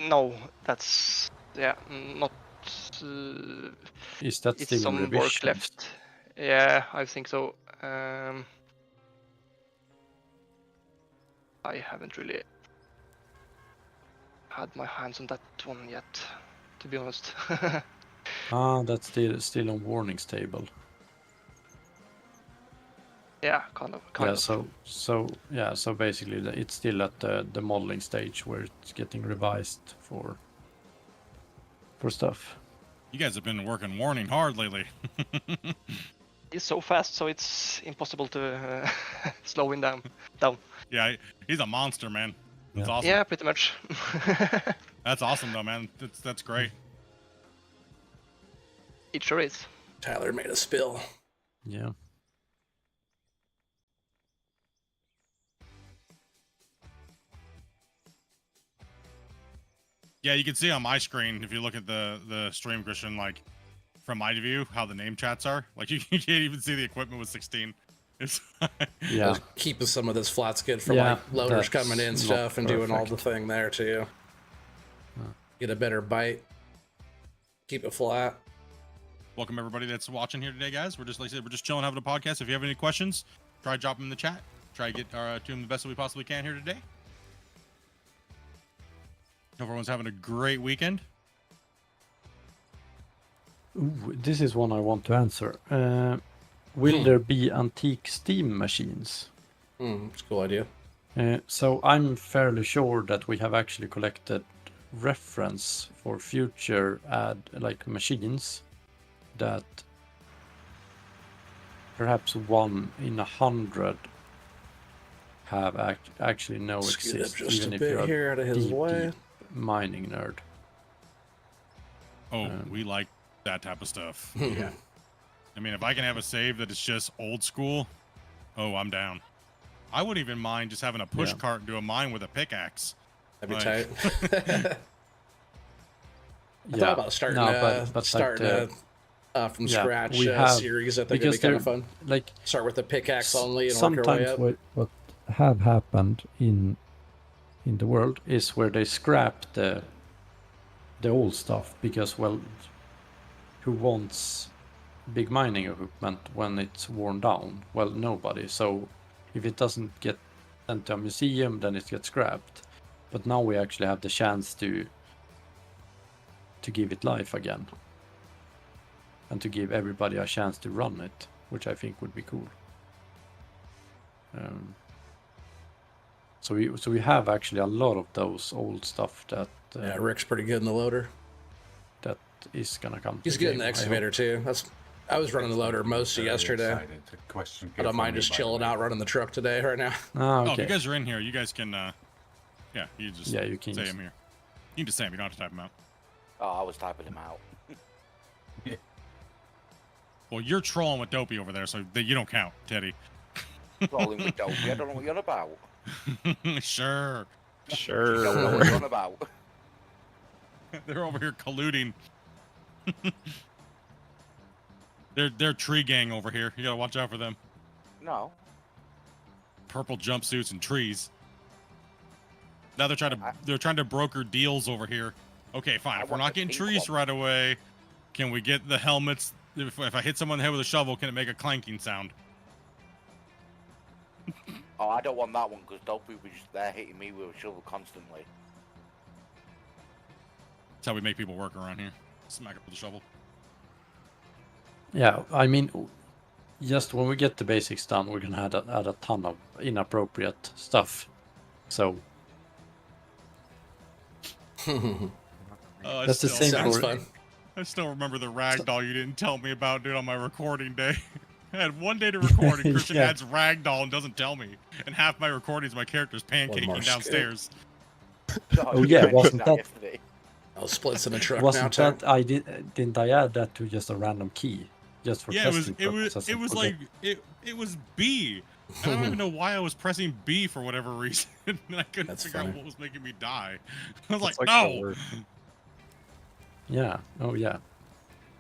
No, that's, not... Is that it's still some in work left. Yeah, I think so. I haven't really had my hands on that one yet, to be honest. That's still on warnings table. Yeah, kind of. So basically it's still at the modeling stage where it's getting revised for stuff. You guys have been working warning hard lately. He's so fast, so it's impossible to slow him down. Yeah, he's a monster, man. That's awesome. Yeah, pretty much. That's awesome, though, man. That's great. It sure is. Tyler made a spill. Yeah. Yeah, you can see on my screen, if you look at the stream, Christian, like, from my view, how the name chats are. Like you can't even see the equipment with 16. It's Yeah. Keeping some of this flat skid for Yeah, like loaders that's coming in not stuff and doing all the perfect. thing there too. Get a better bite. Keep it flat. welcome everybody that's watching here today, guys. We're just like I said, we're just chilling, having a podcast. If you have any questions, try drop them in the chat. Try to get to them the best that we possibly can here today. Hope everyone's having a great weekend. Ooh, this is one I want to answer. Will there be antique Steam machines? It's a cool idea. So I'm fairly sure that we have actually collected reference for future machines that perhaps 1 in 100 have actually no Scoot up exist, just even a if bit you're here out of a his deep way. mining nerd. Oh, we like that type of stuff. Yeah. I mean, if I can have a save that is just old school, oh, I'm down. I wouldn't even mind just having a push cart and do a mine with a pickaxe. That'd be Like- tight. I thought about starting from scratch we have, series. I think it'd because be kind of they're- fun. Like Start with the pickaxe only and work our way sometimes up. what have happened in the world is where they scrap the old stuff because, well, who wants big mining equipment when it's worn down? Well, nobody. So if it doesn't get sent to a museum, then it gets scrapped. But now we actually have the chance to give it life again, and to give everybody a chance to run it, which I think would be cool. So we have actually a lot of those old stuff that Yeah, Rick's pretty good in the loader. that is gonna come. He's to good in game, the I hope. excavator too. I was running the loader most of yesterday. I don't mind just chilling out running the truck today right now. Ah, Oh, if okay. you guys are in here, you guys can, you just Yeah, you can say just- them here. You can just say them. You don't have to type them out. Oh, I was typing them out. Well, you're trolling with Dopey over there, so you don't count, Teddy. Rolling with Dopey. I don't know what you're on about. Sure. You don't know what you're on about. They're over here colluding. They're tree gang over here. You gotta watch out for them. No. Purple jumpsuits and trees. Now they're trying to broker deals over here. Okay, fine. I If we're want not the getting pink trees one. right away, can we get the helmets? If I hit someone in the head with a shovel, can it make a clanking sound? Oh, I don't want that one because Dopey was just there hitting me with a shovel constantly. That's how we make people work around here. Smack it with a shovel. Yeah, I mean, just when we get the basics done, we're gonna add a ton of inappropriate stuff. So Oh, that's the same Sounds for fun. I still remember the ragdoll you didn't tell me about, dude, on my recording day. I had one day to record, and Christian Yeah. adds ragdoll and doesn't tell me. And half my recordings, my character's more pancaking downstairs. Oh, yeah, wasn't that- yesterday? I'll splits in a truck wasn't now. that didn't I add that to just a random key just for Yeah, it was testing it was purposes? it was Okay. like it was B. I don't even know why I was pressing B for whatever reason. And I couldn't That's figure out funny. what was making me die. I was like, It's no. the worst. Yeah. Oh yeah.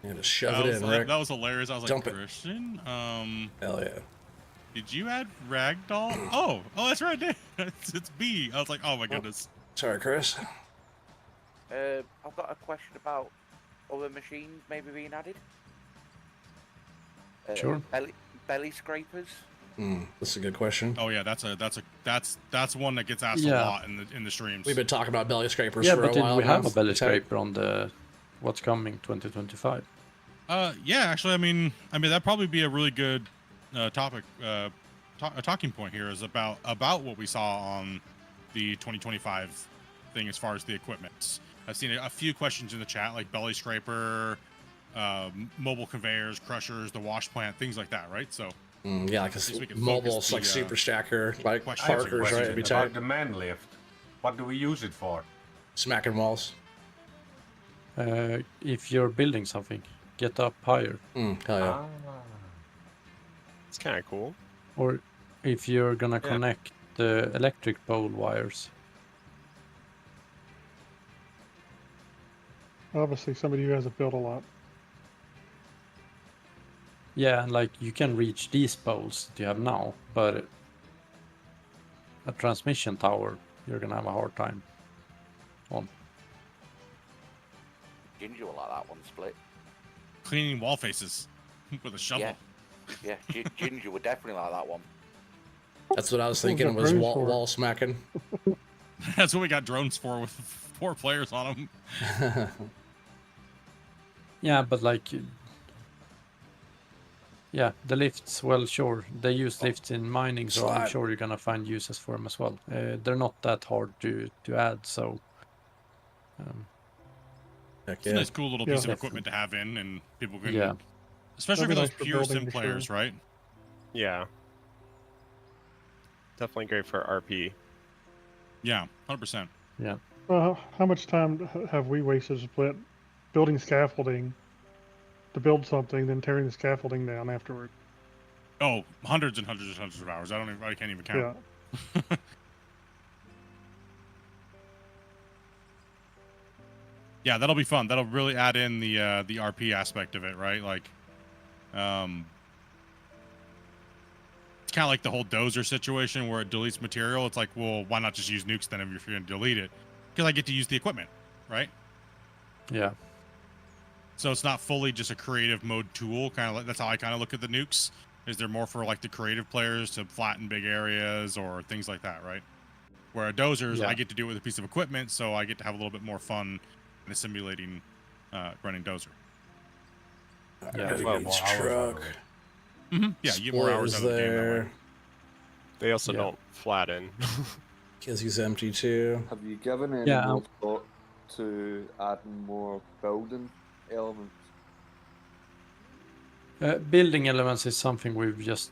Yeah, just shove That it was, in, Rick. that was hilarious. I was Dump like, it. Christian, Hell yeah. did you add ragdoll? Oh, that's right there. It's B. I was like, oh my goodness. Sorry, Chris. I've got a question about other machines maybe being added. Sure. Belly scrapers. That's a good question. Oh yeah, that's one that gets asked Yeah. a lot in the streams. We've been talking about belly scrapers Yeah, for but a did while we now. have a belly It's had- scraper on the what's coming 2025? Yeah, actually, I mean that'd probably be a really good topic, a talking point here is about what we saw on the 2025 thing as far as the equipment. I've seen a few questions in the chat like belly scraper, mobile conveyors, crushers, the wash plant, things like that, right? So yeah, like least we a can mobile, focus like the, super stacker, like questions and Parker's, right? It'd be about tight. the man lift. What do we use it for? Smacking walls. If you're building something, get up higher. Hell yeah. Ah, It's kind of cool. Or if you're gonna connect the electric pole wires. Obviously, somebody who hasn't built a lot. Yeah, and like you can reach these poles that you have now, but a transmission tower, you're gonna have a hard time on. Ginger will like that one, Split. Cleaning wall faces with a shovel. Yeah, Ginger would definitely like that one. That's what I was What was thinking that was praise wall, for? wall smacking. That's what we got drones for, with 4 players on them. Yeah, but like, yeah, the lifts. Well, sure, they use lifts in mining, so I'm Slide. sure you're gonna find uses for them as well. They're not that hard to add, so. Heck It's a yeah. nice, cool little Yeah. piece of equipment to have in, and people can, Yeah. especially for That'd be those nice for pure building, sim for players, sure. right? Yeah. Definitely great for RP. Yeah, 100%. Yeah. How much time have we wasted, Split, building scaffolding to build something, then tearing the scaffolding down afterward? Oh, hundreds and hundreds and hundreds of hours. I can't even count. Yeah. Yeah, that'll be fun. That'll really add in the RP aspect of it, right? Like, it's kind of like the whole dozer situation where it deletes material. It's like, well, why not just use nukes then if you're going to delete it? Because I get to use the equipment, right? Yeah. So it's not fully just a creative mode tool. Kind of like, that's how I kind of look at the nukes. Is there more for like the creative players to flatten big areas or things like that, right? Where dozers, Yeah. I get to do it with a piece of equipment, so I get to have a little bit more fun in simulating running dozer. Yeah. As well, more hours out of Truck. Mm-hmm. Yeah, you get more hours out of the game that way. They also Yeah. don't flatten. Kizzy's empty too. Have you given any Yeah, more thought to adding more building elements? Building elements is something we've just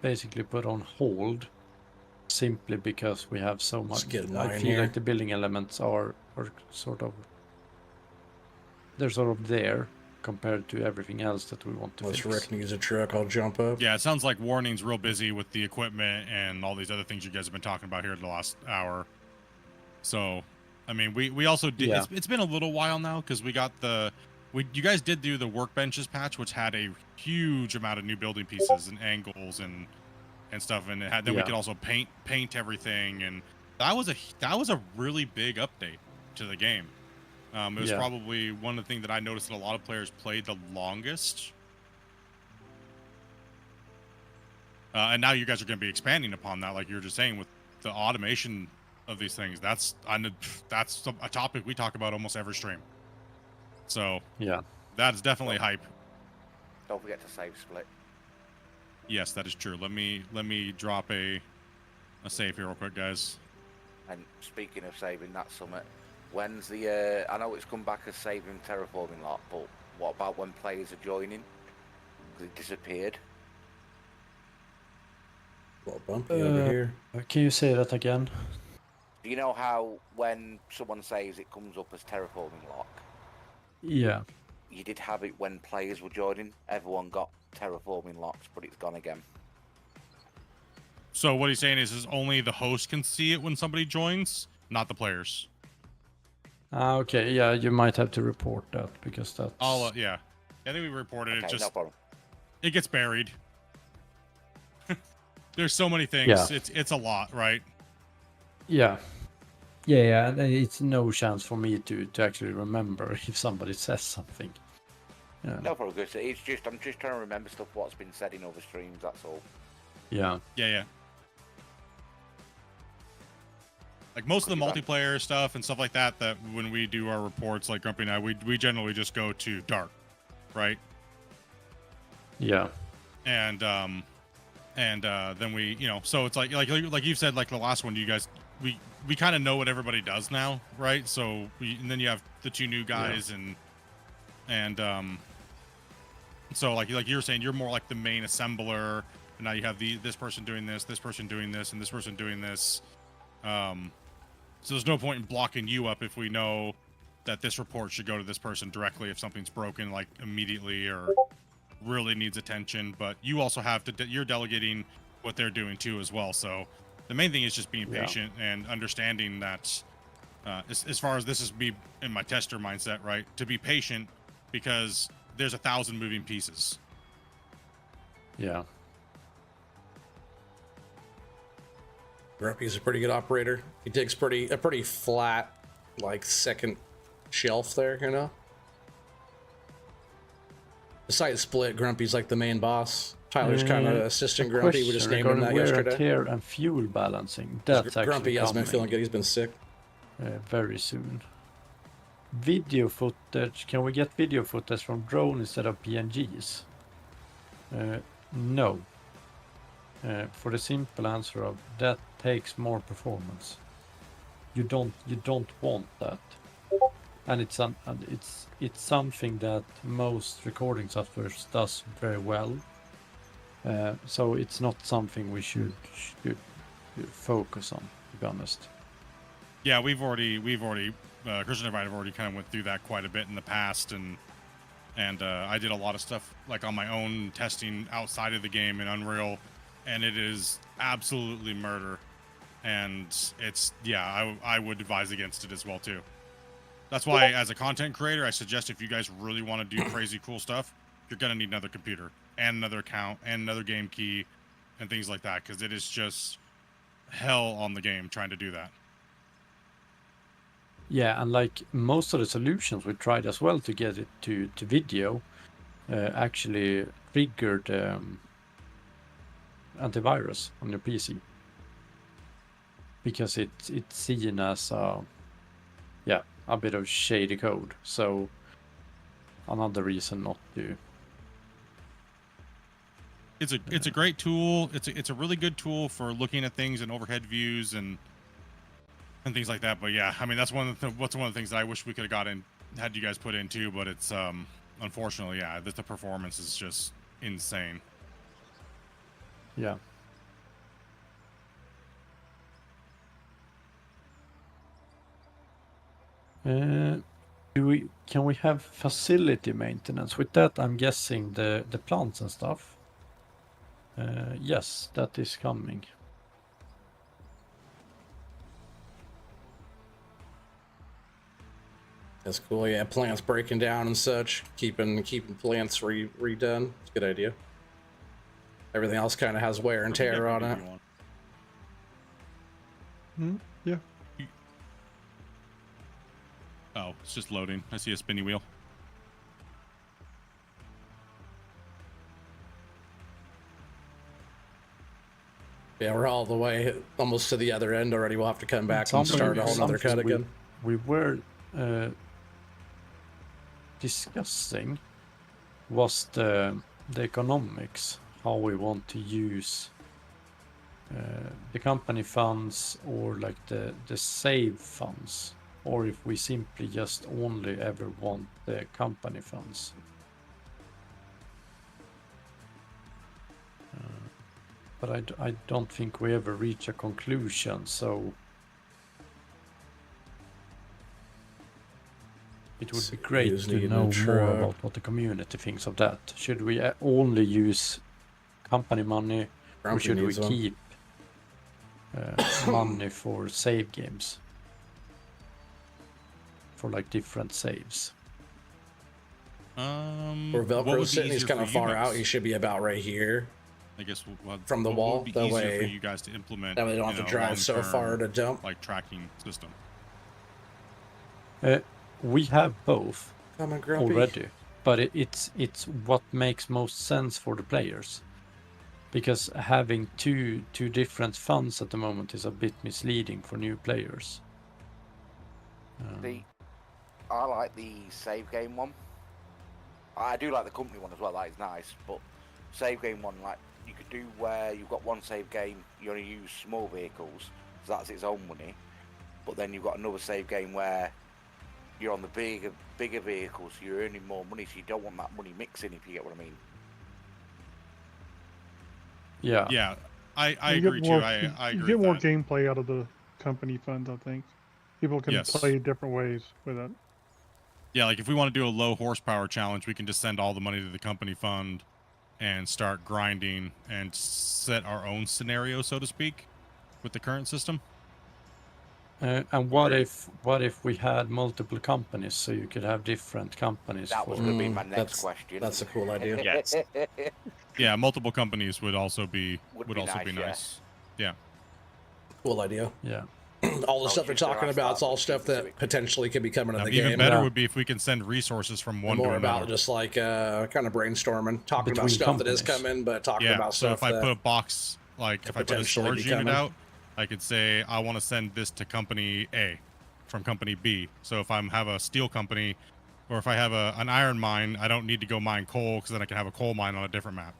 basically put on hold, simply because we have so much. Let's get I mine feel here. like the building elements are sort of, they're sort of there compared to everything else that we want to Unless fix. Rick needs a truck, I'll jump up. Yeah, it sounds like Warning's real busy with the equipment and all these other things you guys have been talking about here the last hour. So, I mean, we also did. Yeah. It's been a little while now because we got you guys did do the workbenches patch, which had a huge amount of new building pieces and angles and stuff, and it had, then we Yeah. could also paint everything, and that was a really big update to the game. It was Yeah. probably one of the things that I noticed that a lot of players played the longest. And now you guys are going to be expanding upon that, like you were just saying, with the automation of these things. That's a topic we talk about almost every stream. So Yeah. that's definitely hype. Don't forget to save Split. Yes, that is true. Let me drop a save here real quick, guys. And speaking of saving that summit, when's the I know it's come back as saving terraforming lot, but what about when players are joining? Because it disappeared. Well, bumpy over here. Can you say that again? Do you know how when someone saves it comes up as terraforming lock? Yeah. You did have it when players were joining. Everyone got terraforming locks, but it's gone again. So what he's saying is only the host can see it when somebody joins, not the players. Okay. Yeah, you might have to report that because that's. Yeah. I think we reported it. Okay, Just no problem. it gets buried. There's so many things. Yeah. It's a lot, right? Yeah. Yeah. And it's no chance for me to actually remember if somebody says something. Yeah. No problem, Chris. It's just I'm just trying to remember stuff what's been said in other streams. That's all. Yeah. Yeah. Like most of the multiplayer stuff and stuff like that when we do our reports, like Grumpy and I, we generally just go to dark, right? Yeah. And then we, so it's like you've said, like the last one, you guys, we kind of know what everybody does now, right? So and then you have the 2 new guys and so like you were saying, you're more like the main assembler, and now you have this person doing this person doing this, and this person doing this. So there's no point in blocking you up if we know that this report should go to this person directly if something's broken, like immediately or really needs attention. But you also have to, you're delegating what they're doing too as well. So the main thing is just being patient and understanding that as far as this is me in my tester mindset, right? To be patient because there's 1,000 moving pieces. Yeah. Grumpy's a pretty good operator. He digs a pretty flat, like, second shelf there, you know? Besides Split, Grumpy's like the main boss. Tyler's kind of assistant A Grumpy. We just question named him that regarding wear and yesterday. tear and fuel balancing. That's actually Grumpy hasn't been feeling coming good. He's been sick. very soon. Video footage. Can we get video footage from drone instead of PNGs? No. For the simple answer of that takes more performance. You don't want that, and it's something that most recording software does very well. So it's not something we should focus on, to be honest. Yeah, we've already Christian and I have already kind of went through that quite a bit in the past, and I did a lot of stuff like on my own testing outside of the game in Unreal, and it is absolutely murder. And it's, yeah, I would advise against it as well too. That's why as a content creator, I suggest if you guys really want to do crazy cool stuff, you're gonna need another computer and another account and another game key and things like that, because it is just hell on the game trying to do that. Yeah, and like most of the solutions we tried as well to get it to video actually triggered antivirus on your PC. Because it's seen as a bit of shady code. So another reason not to. It's a great tool. It's a really good tool for looking at things in overhead views and things like that. But yeah, I mean that's one of the things that I wish we could have had you guys put in too. But it's unfortunately, yeah, the performance is just insane. Yeah. Can we have facility maintenance? With that, I'm guessing the plants and stuff. Yes, that is coming. That's cool. Yeah, plants breaking down and such. Keeping plants redone. It's a good idea. Everything else kind of has wear and tear on it. Yeah. Oh, it's just loading. I see a spinny wheel. Yeah, we're all the way almost to the other end already. We'll have to come back and start a whole nother cut again. We were discussing was the economics, how we want to use the company funds or like the save funds, or if we simply just only ever want the company funds. But I don't think we ever reach a conclusion, so it would be great to know more about what the community thinks of that. Should we only use company money, or should we keep money for save games? For like different saves. Where Velcro's sitting, he's kind of far out. He should be about right here. I guess from the wall. Would be that easier way, for you guys to implement. That way, they don't have to drive so far to jump. Like tracking system. We have both already, but it's what makes most sense for the players. Because having two different funds at the moment is a bit misleading for new players. I like the save game one. I do like the company one as well. That is nice, but save game one, like you could do where you've got one save game, you only use small vehicles, so that's its own money. But then you've got another save game where you're on the bigger vehicles, so you're earning more money, so you don't want that money mixing, if you get what I mean. Yeah. Yeah, I agree too. I agree. You get more gameplay out of the company funds, I think. People can play different ways with it. Yeah, like if we want to do a low horsepower challenge, we can just send all the money to the company fund and start grinding and set our own scenario, so to speak, with the current system. And what if we had multiple companies, so you could have different companies? That was going to be my next question. That's a cool idea. Yes. Yeah, multiple companies would also be Would be also nice, be yeah. nice. Yeah. Cool idea. Yeah. All the Oh, stuff they're just to talking ask about that, is all but stuff that specifically. potentially could be coming in the Even game. better Yeah. would be if we can send resources from one And more to another. about just like kind of brainstorming, talking about Between stuff that is companies. coming, but talking Yeah, about so stuff if I that put a box, like if I put a potentially storage be unit coming. out, I could say I want to send this to company A from company B. So if I have a steel company, or if I have an iron mine, I don't need to go mine coal because then I can have a coal mine on a different map.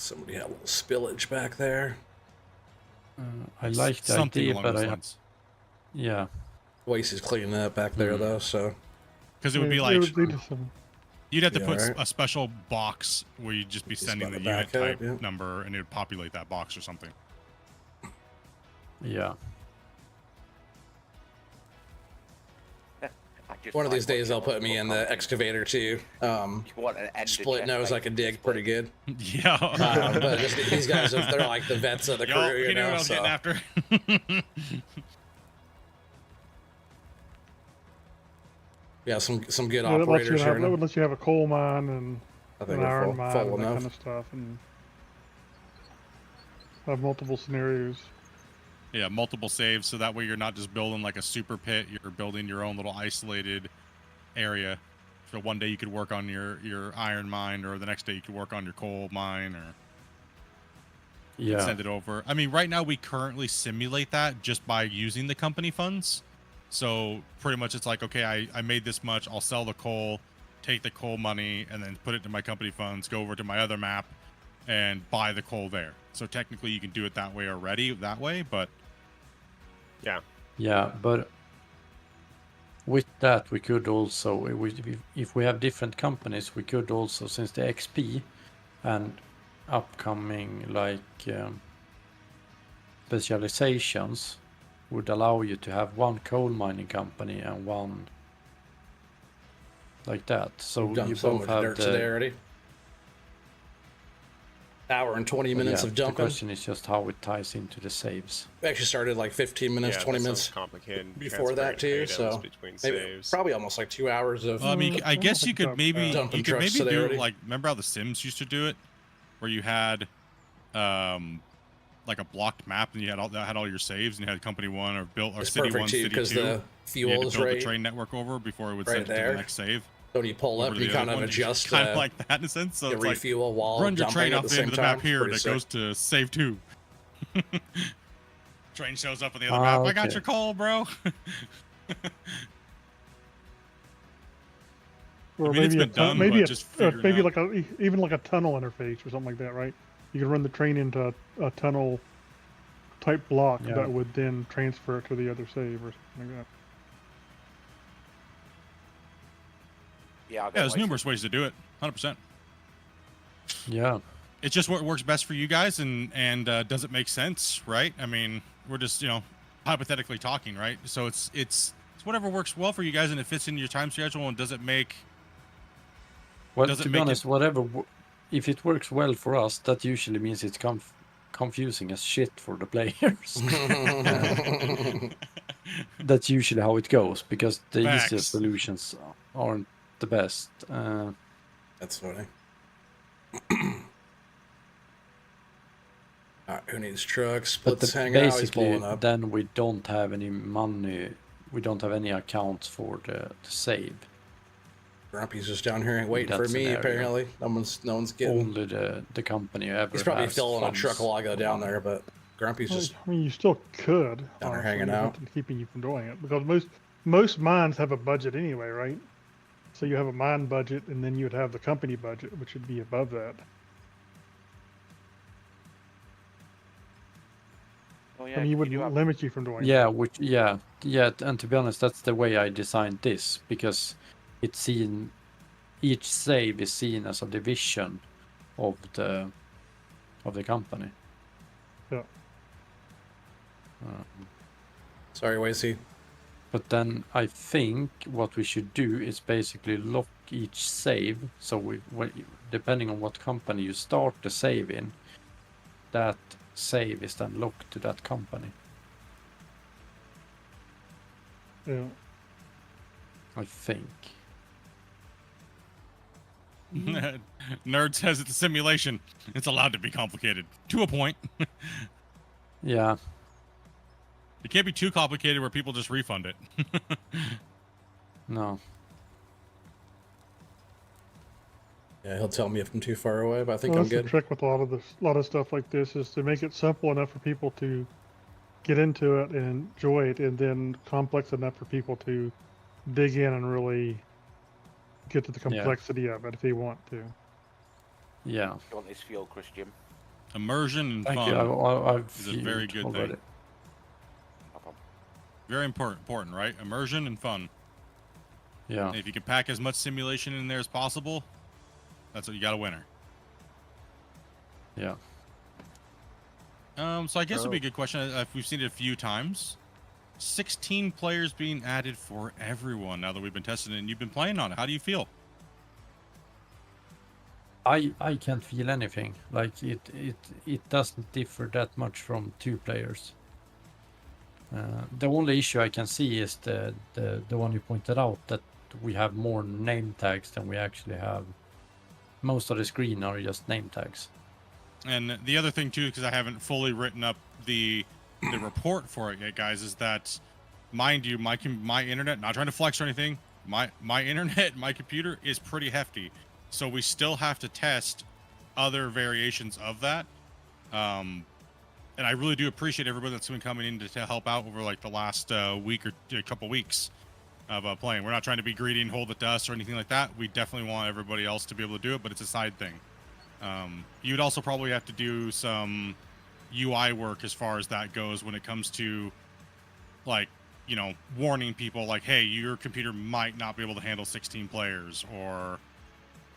Somebody had a little spillage back there. I like the Something idea, along but those I lines. yeah. Waste is cleaning that up back there though, so Because it would be It like would lead to some- you'd have to Yeah, put right. a special box where you'd just be Just sending about the the unit back type up, yeah. number, and it would populate that box or something. Yeah. I just one of like these days they'll watching put me other in the companies. excavator too. You want an ender Split chest knows I plate can to dig split. pretty good. Yeah. But just, these guys, they're like the vets of the Yo, crew, he you knew what know. I was So getting after. yeah, some good Yeah, that lets you operators here. have, that would let you have a coal mine and I an think we're iron full, mine full and that enough. kind of stuff, and have multiple scenarios. Yeah, multiple saves, so that way you're not just building like a super pit. You're building your own little isolated area. So one day you could work on your iron mine, or the next day you could work on your coal mine, or Yeah. send it over. I mean, right now we currently simulate that just by using the company funds. So pretty much it's like, okay, I made this much. I'll sell the coal, take the coal money, and then put it to my company funds, go over to my other map, and buy the coal there. So technically you can do it that way already, but Yeah. Yeah, but with that we could also, if we have different companies, we could also, since the XP and upcoming like specializations would allow you to have one coal mining company and one like that. So We've done you so both much have dirt today already. Hour and 20 minutes yeah, of the dumping. question is just how it ties into the saves. We actually started like 15 minutes, Yeah, 20 that minutes sounds complicated. before that too. Transferring So items between maybe, saves. probably almost like 2 hours of. well, I mean, I guess you could maybe Dumping you could trucks maybe today do already. like, remember how the Sims used to do it, where you had like a blocked map and you had all your saves, and you had company one or built or It's city perfect one, too city because two. the You had fuel to is build right, the train network over before it would right send it to there. the next save. So when you pull Over up, to you the other kind of one, adjust kind of the, like that in a sense. So the it's like, refuel while run your dumping train at off the the same end of the time. map here, Pretty and it sick. goes to save 2. Train shows up on the other Ah, map. I got okay. your call, bro. Or I mean, it's maybe been done, but just figuring maybe out. like even like a tunnel interface or something like that, right? You can run the train into a tunnel type block Yeah. that would then transfer it to the other save or something like that. Yeah, Yeah, there's numerous ways to do it. 100%. Yeah. It's just what works best for you guys, and does it make sense, right? I mean, we're just hypothetically talking, right? So it's whatever works well for you guys, and it fits into your time schedule, and does it make Well, Does it to be make honest, if it works well for us, that usually means it's confusing as shit for the players. That's usually how it goes, because the easiest Facts. solutions aren't the best. That's funny. Alright, who needs trucks? But Split's hanging out, he's basically, pulling up. then we don't have any money. We don't have any accounts for the save. Grumpy's just down here waiting That for me, scenario. apparently. No one's getting... Only the company ever He's probably has filling a funds. truck while I go down there, but Grumpy's Well, just... I mean, you still could. Down there honestly, hanging there's out. nothing keeping you from doing it, because most mines have a budget anyway, right? So you have a mine budget, and then you would have the company budget, which would be above that. Oh, I mean, you wouldn't limit you from doing it. Yeah, and to be honest, that's the way I designed this, because each save is seen as a division of the company. Yeah. Sorry, Wasey. But then I think what we should do is basically lock each save. So depending on what company you start the save in, that save is then locked to that company. Yeah. I think. Nerd says it's a simulation. It's allowed to be complicated to a point. Yeah. It can't be too complicated where people just refund it. No. Yeah, he'll tell me if I'm too far away, but I think Well, I'm that's the good. trick with a lot of stuff like this is to make it simple enough for people to get into it and enjoy it, and then complex enough for people to dig in and really get to the complexity of it if they want to. Yeah. You want this fuel, Christian? Immersion and Thank fun you. I've is a very good already. thing. Very important, right? Immersion and fun. Yeah. And if you can pack as much simulation in there as possible, that's what you got a winner. Yeah. So I guess it'd be a good question. If we've seen it a few times, 16 players being added for everyone now that we've been testing it and you've been playing on it. How do you feel? I can't feel anything. Like it doesn't differ that much from 2 players. The only issue I can see is the one you pointed out, that we have more name tags than we actually have. Most of the screen are just name tags. And the other thing too, because I haven't fully written up the report for it yet, guys, is that, mind you, my internet, not trying to flex or anything, my internet, my computer is pretty hefty, so we still have to test other variations of that. And I really do appreciate everybody that's been coming in to help out over like the last week or a couple weeks of playing. We're not trying to be greedy and hold it to us or anything like that. We definitely want everybody else to be able to do it, but it's a side thing. You'd also probably have to do some UI work as far as that goes when it comes to, like, you know, warning people like, hey, your computer might not be able to handle 16 players or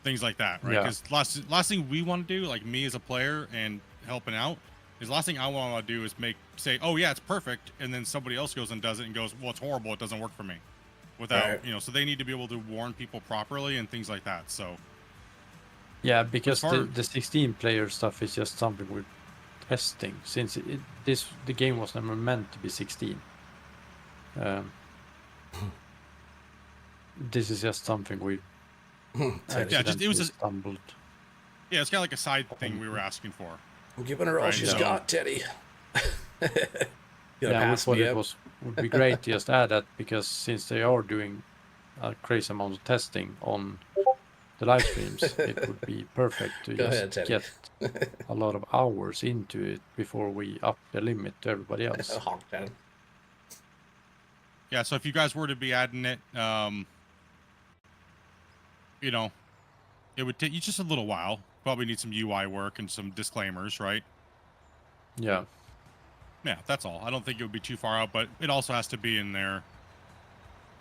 things like that, right? Because last thing we want to do, like me as a player and helping out, is the last thing I want to do is say, oh yeah, it's perfect, and then somebody else goes and does it and goes, well, it's horrible, it doesn't work for me. Without, you know, so they need to be able to warn people properly and things like that. So yeah, because the 16 player stuff is just something we're testing, since the game was never meant to be 16. This is just something we it was stumbled. Yeah, it's kind of like a side thing we were asking for. I'm giving her all she's got, Teddy. Yeah, we thought it would be great to just add that, because since they are doing a crazy amount of testing on the live streams, it would be perfect to get a lot of hours into it before we up the limit to everybody else. Yeah, so if you guys were to be adding it, you know, it would take you just a little while. Probably need some UI work and some disclaimers, right? Yeah. Yeah, that's all. I don't think it would be too far out, but it also has to be in their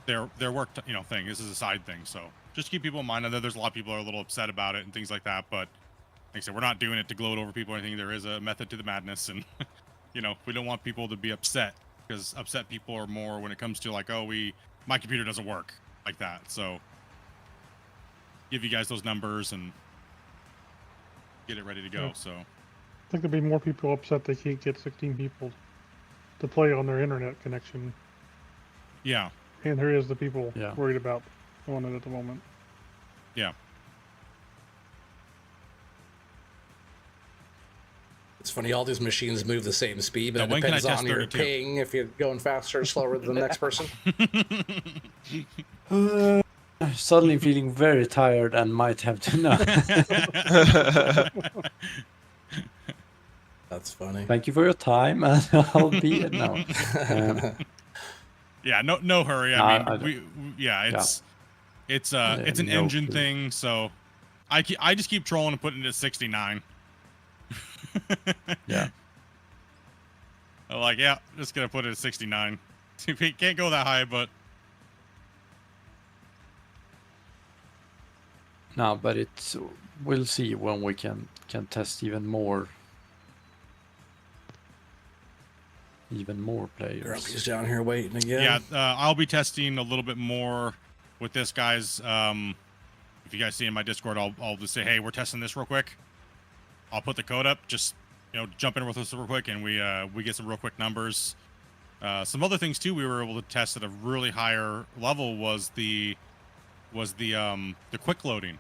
work, thing. This is a side thing, so just keep people in mind. I know there's a lot of people who are a little upset about it and things like that, but like I said, we're not doing it to gloat over people or anything. There is a method to the madness, and we don't want people to be upset, because upset people are more when it comes to like, oh, my computer doesn't work like that. So give you guys those numbers and get it ready to go. Yeah. So I think there'll be more people upset they can't get 16 people to play on their internet connection. Yeah. And there is the people worried about on it at the moment. Yeah. It's funny, all these machines move the same speed, but it depends on your ping, if you're going faster or slower than the next person. Suddenly feeling very tired and might have to know. That's funny. Thank you for your time, and I'll be no. Yeah, no hurry. I mean, it's an engine thing, so I just keep trolling and putting it at 69. Yeah. I'm like, yeah, just gonna put it at 69. Can't go that high, but no, but we'll see when we can test even more players. Grumpy's down here waiting again. Yeah, I'll be testing a little bit more with this, guys. If you guys see in my Discord, I'll just say, hey, we're testing this real quick. I'll put the code up. Just jump in with us real quick, and we get some real quick numbers. Some other things too we were able to test at a really higher level was the quick loading.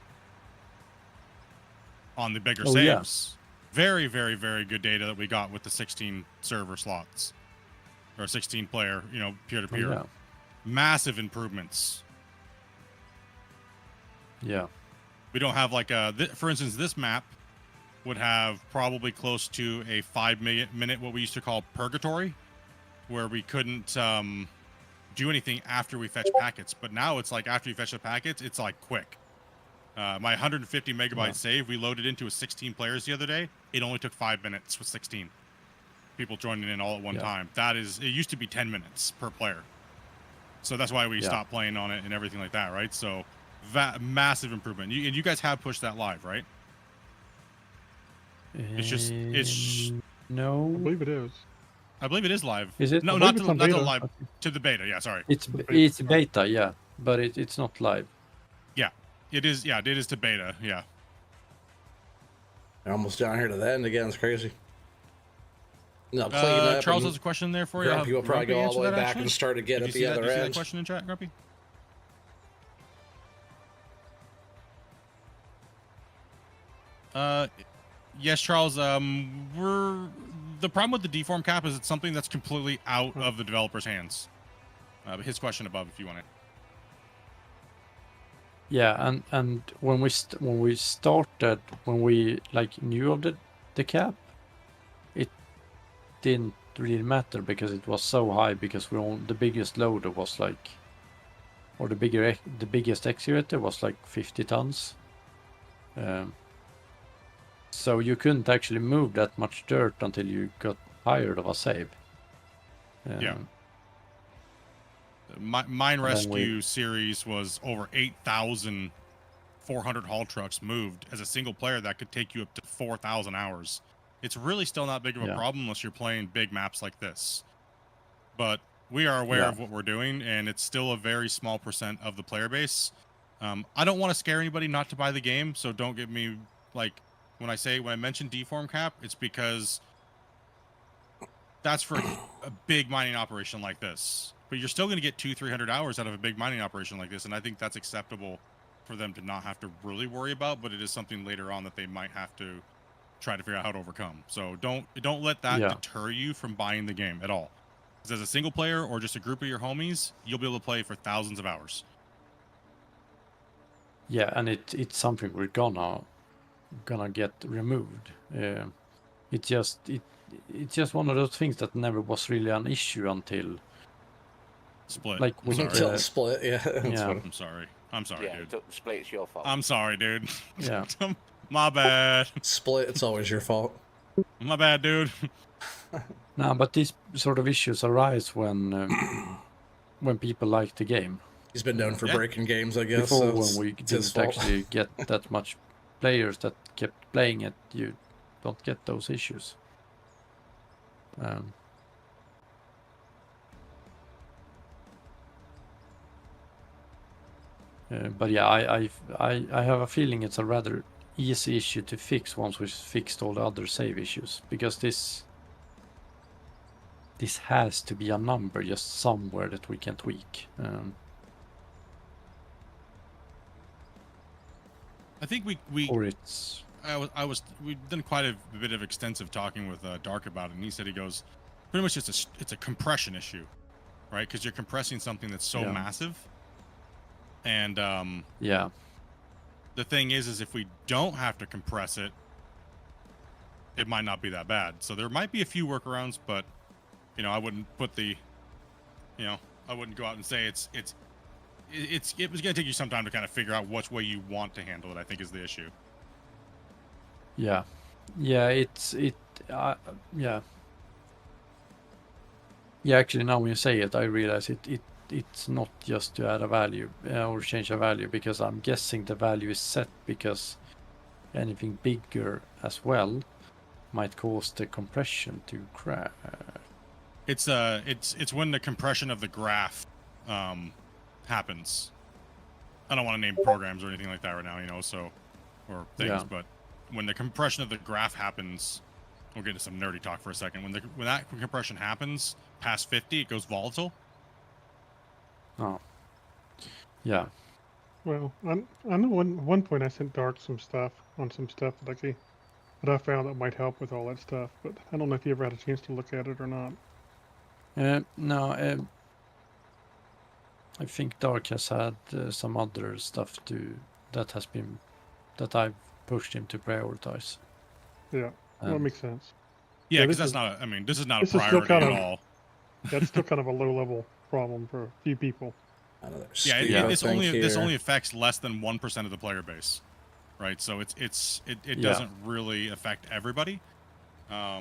on the bigger Oh, yeah. saves. Very, very, very good data that we got with the 16 server slots or 16 player, peer to Oh, peer. yeah. Massive improvements. Yeah. We don't have like for instance, this map would have probably close to a 5-minute what we used to call purgatory, where we couldn't do anything after we fetch packets. But now it's like after you fetch the packets, it's like quick. My 150 megabyte save we loaded into a 16 players the other day. It only took 5 minutes with 16 people joining in all at one time. It used to be 10 minutes per player. So that's why we stopped playing on it and everything like that, right? So massive improvement. And you guys have pushed that live, right? It's no. I believe it is. I believe it is live. Is it? No, I not believe to it's on beta. live. To the beta, yeah, sorry. It's beta, yeah, but it's not live. Yeah, it is. Yeah, it is to beta. Yeah. Almost down here to the end again. It's crazy. No, clean up. Charles has a question there for you. Grumpy will probably go all the way back actually? and start again at the other Did you see that end. question in chat, Grumpy? Yes, Charles. The problem with the deform cap is it's something that's completely out of the developer's hands. But his question above, if you want it. Yeah, and when we started, when we like knew of the cap, it didn't really matter because it was so high, because the biggest loader was like, or the biggest excavator was like 50 tons. So you couldn't actually move that much dirt until you got tired of a save. Yeah. Mine Rescue series was over 8,400 haul trucks moved as a single player. That could take you up to 4,000 hours. It's really still not big of a problem unless you're playing big maps like this. But we are aware of what we're doing, and it's still a very small percent of the player base. I don't want to scare anybody not to buy the game, so don't get me like when I mention deform cap, it's because that's for a big mining operation like this. But you're still going to get 200-300 hours out of a big mining operation like this, and I think that's acceptable for them to not have to really worry about. But it is something later on that they might have to try to figure out how to overcome. So don't let that deter you from buying the game at all. Because as a single player or just a group of your homies, you'll be able to play for thousands of hours. Yeah, and it's something we're gonna get removed. It's just one of those things that never was really an issue until Split. Like until Split, yeah. I'm sorry. Yeah, dude. Split, it's your fault. I'm sorry, dude. Yeah. My bad. Split, it's always your fault. My bad, dude. No, but these sort of issues arise when people like the game. He's been known for breaking games, I guess. Before, so when we didn't actually get that much players that kept playing it, you don't get those issues. But yeah, I have a feeling it's a rather easy issue to fix once we've fixed all the other save issues, because this has to be a number just somewhere that we can tweak. I think we or it's we've done quite a bit of extensive talking with Dark about it, and he said, he goes, pretty much it's a compression issue, right? Because you're compressing something that's so massive. And the thing is if we don't have to compress it, it might not be that bad. So there might be a few workarounds, but I wouldn't put I wouldn't go out and say it was going to take you some time to kind of figure out which way you want to handle it, I think, is the issue. Yeah, actually, now when you say it, I realize it's not just to add a value or change a value, because I'm guessing the value is set because anything bigger as well might cause the compression to crash. It's when the compression of the graph happens. I don't want to name programs or anything like that right now, or things, but when the compression of the graph happens, we'll get into some nerdy talk for a second. When that compression happens past 50, it goes volatile. Oh, yeah. Well, I know one point I sent Dark some stuff on some stuff that I found that might help with all that stuff, but I don't know if you ever had a chance to look at it or not. No, I think Dark has had some other stuff that has been that I've pushed him to prioritize. Yeah, well, it Um, makes sense. Yeah, Yeah, because this that's is not. I mean, this is not a this is still priority kind at of all. that's still kind of a low level problem for a few people. Another Yeah, scoop, Yeah. I it's think, only this here. only affects less than 1% of the player base, right? So it Yeah. doesn't really affect everybody. I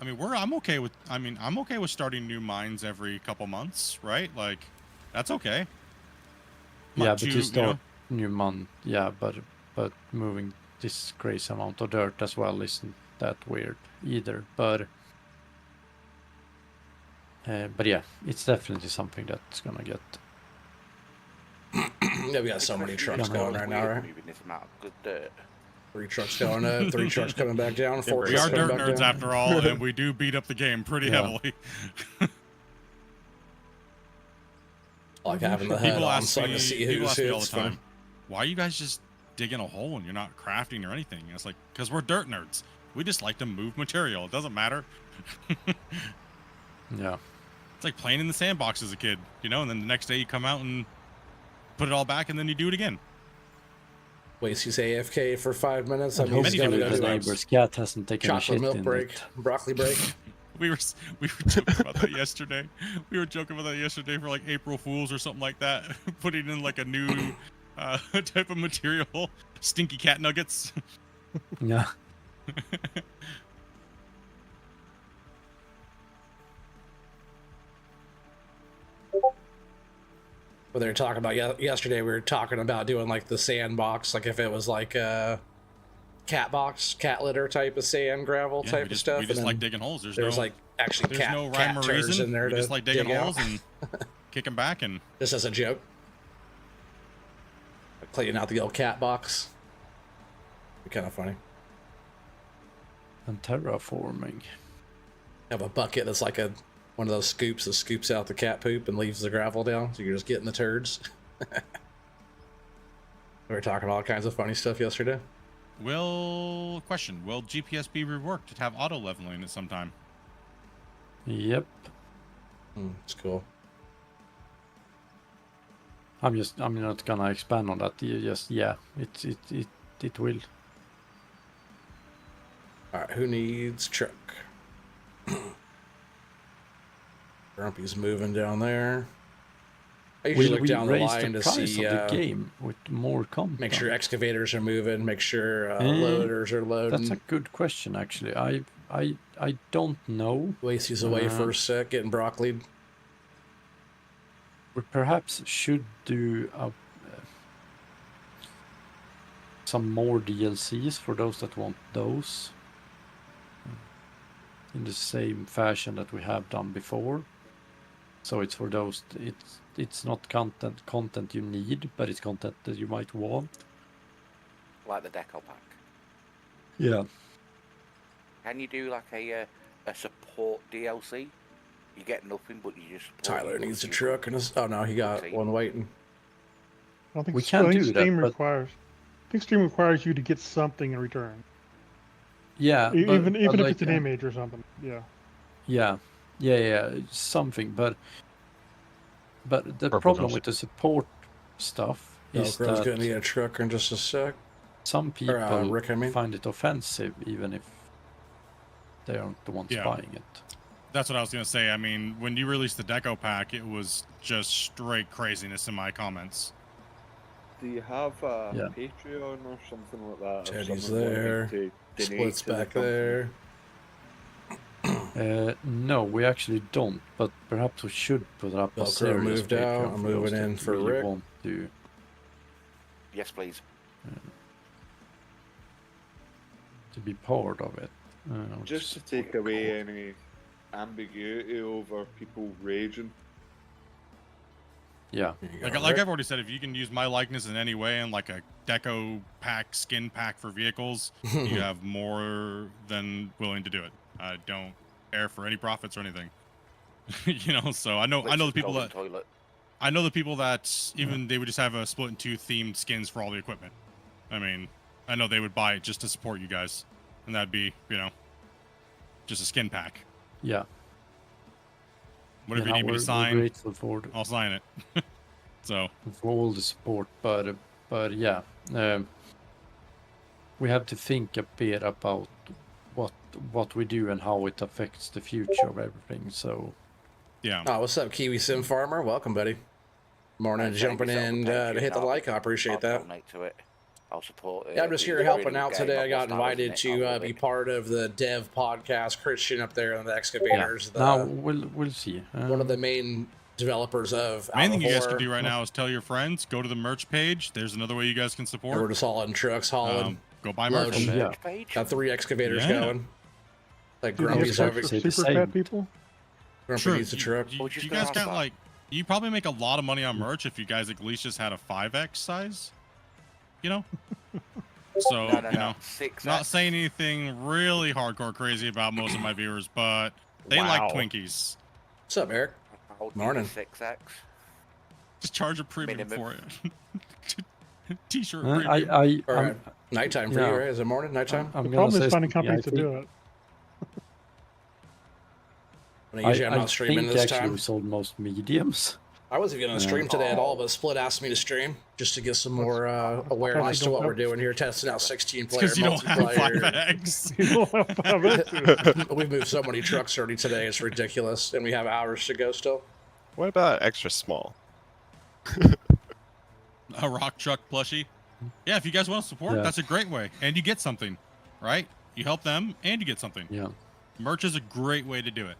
mean, I'm okay with. I mean, I'm okay with starting new mines every couple months, right? Like, that's okay. I'm Yeah, not but too, you start new month. Yeah, but moving this crazy amount of dirt as well isn't that weird either. But yeah, it's definitely something that's gonna get. Yeah, we got so many Especially trucks because going it's right now, weird right? moving this amount of good dirt. 3 trucks going up, 3 trucks coming back down, 4 We trucks are coming dirt back nerds down. after all, and we do beat up the game pretty Yeah. heavily. Like having the HUD on so I can see people who's ask me who. all the It's funny. time, why are you guys just digging a hole and you're not crafting or anything? And it's like, because we're dirt nerds. We just like to move material. It doesn't matter. Yeah. It's like playing in the sandbox as a kid, you know, and then the next day you come out and put it all back and then you do it again. Waste his AFK for 5 minutes. And I mean, he's many got to hopefully go the do neighbor's cat hasn't taken a chocolate shit milk in break, it. broccoli break. We were joking about that yesterday. We were joking about that yesterday for like April Fools or something like that. Putting in like a new type of material, stinky cat nuggets. Yeah. What they were talking about yesterday, we were talking about doing like the sandbox, like if it was like a cat box, cat litter type of sand, gravel Yeah, type of stuff. We just and like then digging holes. there's no, like actually there's cat, no cat rhyme or turds reason. in there We to just like digging dig holes out. and kicking back and Just as a joke. Cleaning out the old cat box. Be kind of funny. And terraforming. Have a bucket that's like one of those scoops that scoops out the cat poop and leaves the gravel down, so you're just getting the turds. We were talking all kinds of funny stuff yesterday. will GPS be reworked to have auto leveling at some time? Yep. It's cool. I'm not gonna expand on that. Yeah, it will. All right, who needs truck? Grumpy's moving down there. I usually Will look we down the raise line the to price see, of the game with more content? make sure excavators are moving, make sure loaders are loading. That's a good question, actually. I don't know. Lacey's away for a sec, getting broccoli. We perhaps should do some more DLCs for those that want those. In the same fashion that we have done before. So it's for those, it's not content you need, but it's content that you might want. Like the deco pack. Yeah. Can you do like a support DLC? You get nothing, but you just support Tyler your needs a people. truck, and oh no, he got one waiting. I think We can I think do that, Steam but- requires. I think Steam requires you to get something in return, Yeah. even but if like, it's an image or something. Yeah. Yeah, something. But the Purple problem Ghost. with the support stuff is Velcro's that gonna need a truck in just a sec. some people Rick, I mean. find it offensive, even if they aren't the ones Yeah. buying it. That's what I was gonna say. I mean, when you released the deco pack, it was just straight craziness in my comments. Do you have a Yeah. Patreon or something like that? if Teddy's someone wanted there. to donate Split's to the back company? there. No, we actually don't. But perhaps we should put up a Velcro serious moved out. Patreon I'm for those moving in that for really Rick. want Yes, please. to be part of it. Just to take away any ambiguity over people raging. Yeah. Here you go, Like Rick. I've already said, if you can use my likeness in any way and like a deco pack, skin pack for vehicles, you have more than willing to do it. I don't care for any profits or anything. You know, so I know the people that Toilet. I know the people that even they would just have a Splitintwo themed skins for all the equipment. I mean, I know they would buy it just to support you guys, and that'd be, just a skin pack. Yeah. Whatever you need me to we're sign, grateful for I'll sign it. So for all the support, but yeah, we have to think a bit about what we do and how it affects the future of everything. So yeah. Oh, what's up, Kiwi Sim Farmer? Welcome, buddy. Morning, jumping in to hit the like. I appreciate that. Donate to it. I'll support it. Yeah, I'm just here helping out today. I got invited to be part of the dev podcast. Christian up there on the excavators. Yeah. Now we'll see. One of the main developers of main thing you guys can do right now is tell your friends, go to the merch page. There's another way you guys can support. And we're just hauling trucks, hauling. Go buy merch. Yeah. Got 3 excavators going. Like Grumpy's over. Super fat people. Grumpy needs a truck. You guys got you probably make a lot of money on merch if you guys at least just had a 5X size. So, no, 6X. Not saying anything really hardcore crazy about most of my viewers, but they like Twinkies. What's up, Eric? Morning. 6X. Just charge a premium for it. T-shirt premium. Nighttime for you, right? Is it morning? Nighttime? The problem is finding companies to do it. Usually I'm not streaming this time. We sold most mediums. I wasn't going to stream today at all, but Split asked me to stream just to get some more awareness to what we're doing here, testing out 16-player because you don't have multiplayer. 5X. You don't have 5X. We've moved so many trucks already today, it's ridiculous, and we have hours to go still. What about extra small? A rock truck plushie. Yeah, if you guys want to support, that's a great way, and you get something, right? You help them, and you get something. Yeah. Merch is a great way to do it.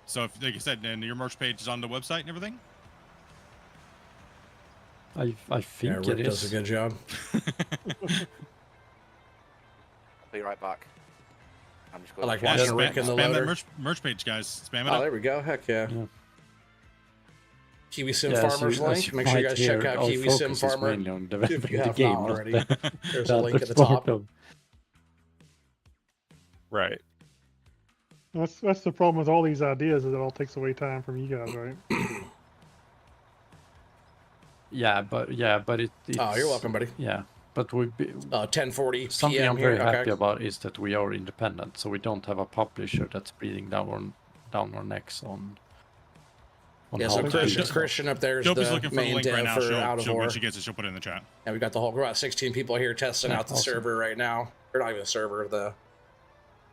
So, if, like I said, and your merch page is on the website and everything. I think Rick it does is. a good job. I'll be right back. I'm just going I like watching Rick in the loader. That merch page, guys. Spam it Oh, up. there we go. Heck yeah. Kiwi Sim Yeah, Farmer's so link. Make sure you guys check out Kiwi Sim Farmer if you have not already. There's a link at the top. Right. That's the problem with all these ideas, is it all takes away time from you guys, right? Yeah, but it's... Oh, you're welcome, buddy. Yeah, but we 10:40 something PM I'm very here. happy about is that we are independent, so we don't have a publisher that's breathing down our necks on Yeah, so Christian up there is Dopey's the looking for the main link right dev now. for Out of War. When she gets it, she'll put it in the chat. And we got the whole, we're about 16 people here testing out the server right now. Or not even a server,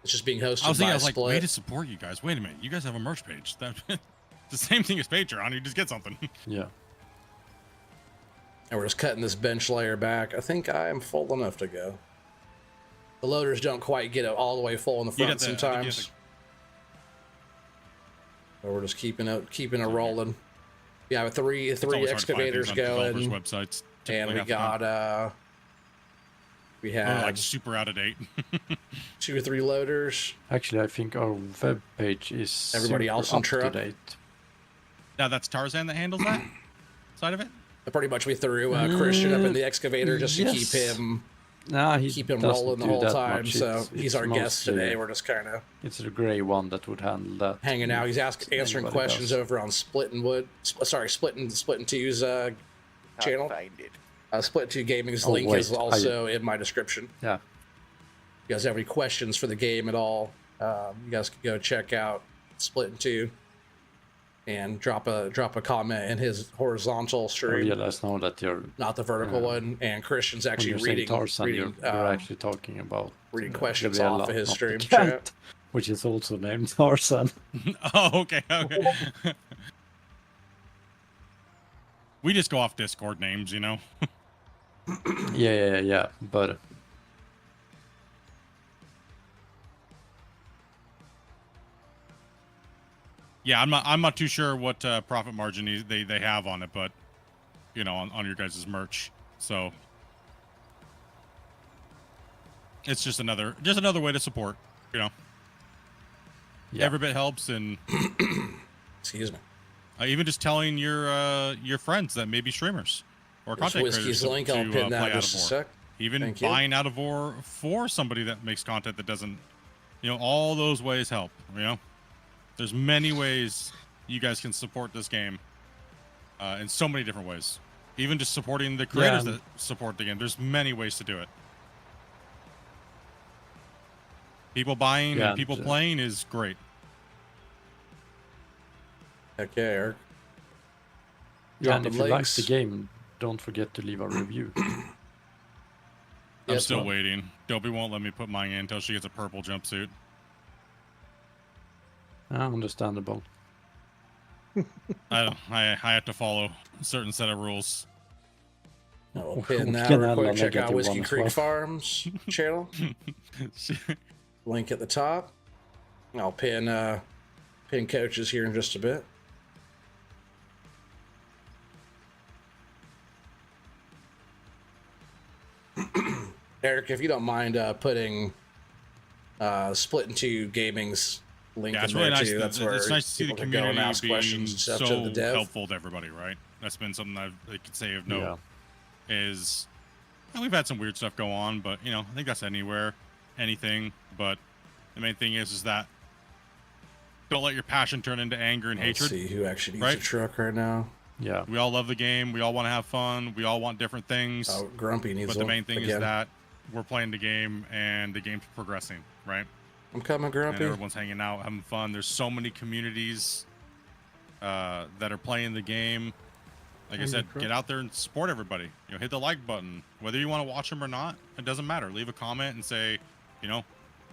it's just being hosted I was Split. like, way to support you guys. Wait a minute, you guys have a merch page. That the same thing as Patreon. You just get something. Yeah. And we're just cutting this bench layer back. I think I am full enough to go. The loaders don't quite get it all the way full in the front sometimes. But we're just keeping it rolling. Yeah, with three excavators going. Websites, and we got we have like super out of date. 2 or 3 loaders. Actually, I think our web page is everybody else on up to date. Now that's Tarzan that handles that side of it. Pretty much we threw Christian up in the excavator just to keep him rolling the whole time. So he's our guest today. We're just kind of it's the gray one that would handle that. Hanging out. He's answering questions over on Splitintwo's channel. Splitintwo Gaming's link is also in my description. Yeah. If you guys have any questions for the game at all, you guys can go check out Splitintwo and drop a comment in his horizontal stream. Yeah, let us know that you're not the vertical one. And Christian's actually reading. Tarzan, you're actually talking about reading questions off of his stream chat, which is also named Tarzan. Oh, okay. We just go off Discord names, Yeah, but. Yeah, I'm not too sure what profit margin they have on it, but on your guys' merch. So it's just another way to support. Yeah. Every bit helps, and excuse me. Even just telling your friends that may be streamers or content creators to link, I'll pin that play just a sec. Even buying Out of War for somebody that makes content that doesn't, all those ways help. There's many ways you guys can support this game. in so many different ways. Even just supporting the creators Yeah. that support the game. There's many ways to do it. People buying Yeah, and people and, playing is great. Heck yeah, Eric. Yeah, and Dropping if you like links. the game, don't forget to leave a review. I'm Yes, still Mom. waiting. Dopey won't let me put mine in until she gets a purple jumpsuit. Understandable. I have to follow a certain set of rules. I'll pin that Vilken real jävla quick. Check out negativ Whiskey one as Creek well. Farms channel. Link at the top. I'll pin coaches here in just a bit. Eric, if you don't mind putting Splitintwo Gaming's link Yeah, in it's there really nice. too. That's where It's nice to see the people can go and community ask being questions and stuff so to the dev. helpful to everybody, right? That's been something I could say of note. Yeah. Is we've had some weird stuff go on, but I think that's anywhere, anything. But the main thing is that don't let your passion turn into anger and Let's hatred. see who actually needs right? a truck right now. Yeah. We all love the game. We all want to have fun. We all want different things. Oh, Grumpy needs But the one main thing is again. that we're playing the game and the game's progressing, right? I'm coming, And Grumpy. everyone's hanging out, having fun. There's so many communities that are playing the game. Like I Angry said, Truck. get out there and support everybody. Hit the like button. Whether you want to watch them or not, it doesn't matter. Leave a comment and say,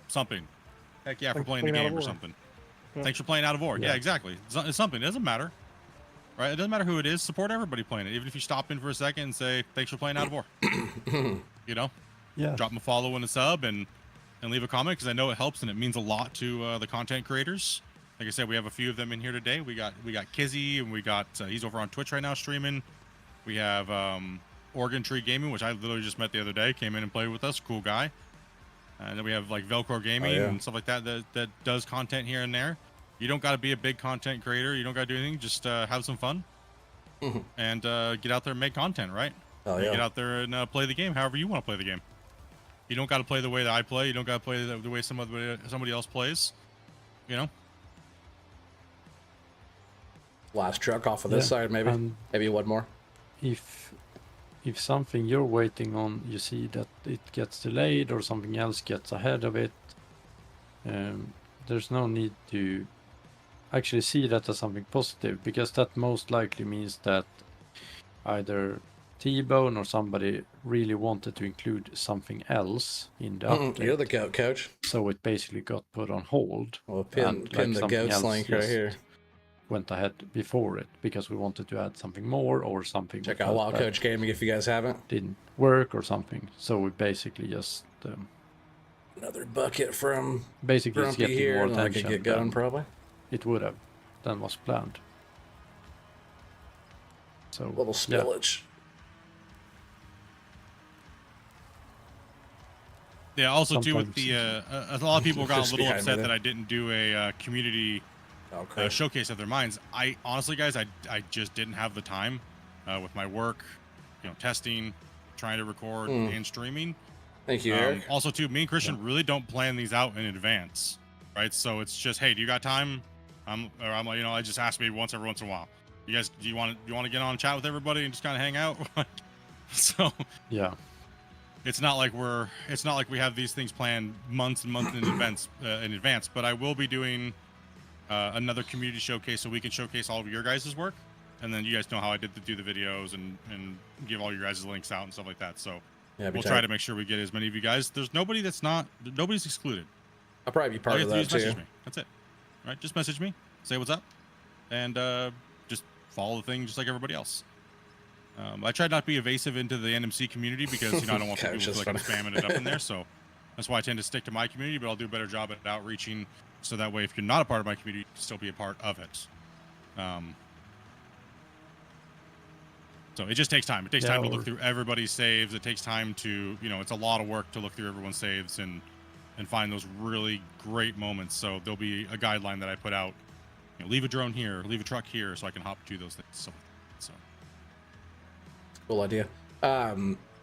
something. Heck yeah, for Like playing the playing Out game of or War. something. Yeah. Thanks for playing Out of War. Yeah, Yeah. exactly. It's something. It doesn't matter. Right? It doesn't matter who it is. Support everybody playing it. Even if you stop in for a second and say, thanks for playing Out of War. Yeah. Drop them a follow and a sub and leave a comment because I know it helps and it means a lot to the content creators. Like I said, we have a few of them in here today. We got Kizzy and we got he's over on Twitch right now streaming. We have Oregon Tree Gaming, which I literally just met the other day. Came in and played with us. Cool guy. And then we have like Velcro Gaming yeah. and stuff like that that does content here and there. You don't got to be a big content creator. You don't got to do anything. Just have some fun and get out there and make content, right? Oh, You yeah. get out there and play the game however you want to play the game. You don't got to play the way that I play. You don't got to play the way somebody else plays. Last truck off of this Yeah, side, maybe. and- Maybe one more. If something you're waiting on, you see that it gets delayed or something else gets ahead of it, there's no need to actually see that as something positive, because that most likely means that either T-Bone or somebody really wanted to include something else in the update, You're the goat, coach. so it basically got put on hold. Well, pin And, the something goat's else link right just here. went ahead before it because we wanted to add something more or something. Check we out felt Wild that Coach Gaming if you guys haven't. didn't work or something. So we basically just Another bucket from it's Grumpy getting here, more and I attention could get going than probably. it would have than was planned. So A little yeah. spillage. Yeah. Also, too, with Sometimes- the a lot of people got a Just little behind me upset there. that I didn't do a community Okay. showcase of their minds. I honestly, guys, I just didn't have the time with my work, testing, trying to record and streaming. Thank you, Eric. Also, too, me and Christian really don't plan these out in advance, right? So it's just, hey, do you got time? I'm like, I just ask me every once in a while. You guys, do you want to get on and chat with everybody and just kind of hang out? So Yeah. it's not like we have these things planned months and months in advance. But I will be doing another community showcase so we can showcase all of your guys' work, and then you guys know how I did do the videos and give all your guys' links out and stuff like that. So Yeah, we'll try to make sure we get as many of you guys. There's nobody's excluded. I'll probably be part All you of have to do that is too. message me. That's it. Right? Just message me, say what's up, and just follow the thing just like everybody else. I tried not to be evasive into the NMC community because I don't want Okay, people to just feel like I'm spamming it up in there. So that's why I tend to stick to my community, but I'll do a better job at outreaching. So that way, if you're not a part of my community, you can still be a part of it. So it just takes time. It takes time to look through everybody's saves. It takes time to, it's a lot of work to look through everyone's saves and find those really great moments. So there'll be a guideline that I put out. Leave a drone here, leave a truck here, so I can hop to those things. So Cool idea.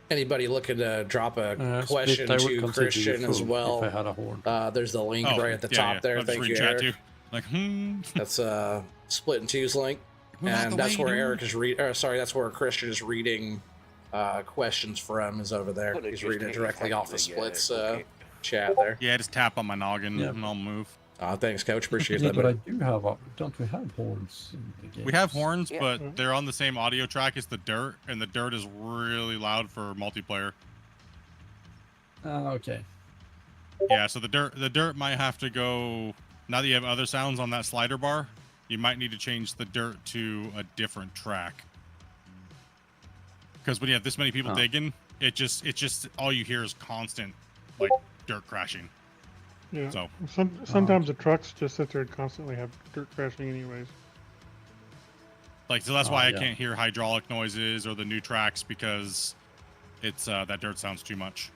Anybody looking to drop a question Split, I would to consider you Christian as full well? if I had a horn. There's the link right at the top there. I'll just Thank read you, chat Eric. too. Like, That's Splitintwo's link. And that's where Eric is that's where Christian is reading questions from, is over there. Could've He's just reading it hit directly off the exactly, Split's bucket. chat there. Yeah, just tap on my noggin Yeah. and I'll move. Thanks, Coach. Appreciate Yeah, that. but I buddy. do have. Don't we have horns in the game? We have horns, Yeah. but they're on the same audio track as the dirt, and the dirt is really loud for multiplayer. Okay. Yeah, so the dirt might have to go. Now that you have other sounds on that slider bar, you might need to change the dirt to a different track. Because when you have this many people digging, it's just all you hear is constant like dirt crashing. Yeah. So Sometimes the trucks just sit there and constantly have dirt crashing anyways. like so that's why I can't hear hydraulic noises or the new tracks, because it's that dirt sounds too much.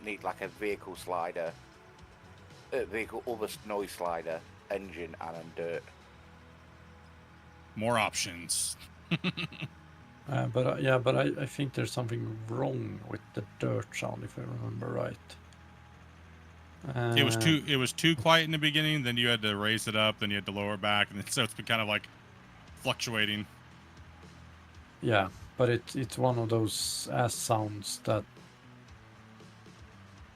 Need like a vehicle slider, other noise slider, engine, and then dirt. More options. But I think there's something wrong with the dirt sound, if I remember right. It was too quiet in the beginning, then you had to raise it up, then you had to lower it back, and so it's been kind of like fluctuating. Yeah, but it's one of those ass sounds that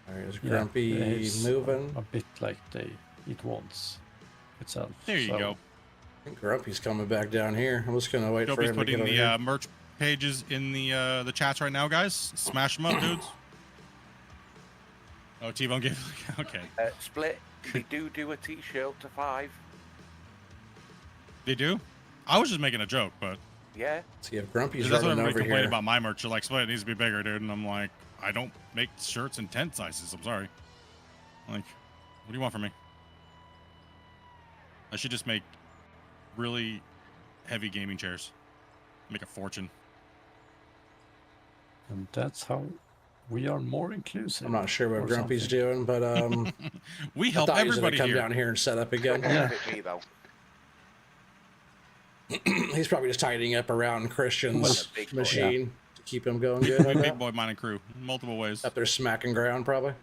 There's Grumpy it's moving. a bit like it wants itself. There you go. I think Grumpy's coming back down here. I'm just gonna wait for Dopey's him to get putting over the here. merch pages in the chats right now, guys. Smash them up, dudes. Oh, T-Bone gave. Okay. Split. They do a T-shirt to 5. They do? I was just making a joke, but Yeah. See if Grumpy's that's what running everybody over complained here. about my merch. They're like, Split, it needs to be bigger, dude. And I'm like, I don't make shirts in tent sizes. I'm sorry. Like, what do you want from me? I should just make really heavy gaming chairs. Make a fortune. And that's how we are more inclusive. I'm not sure what or Grumpy's something. doing, but we I help thought he was gonna everybody come here. down here and set up again. Yeah. Me though. He's probably just tidying up around Christian's Big boy, machine to keep him going good. I Big bet. boy mining crew, multiple ways. Up there smacking ground, probably.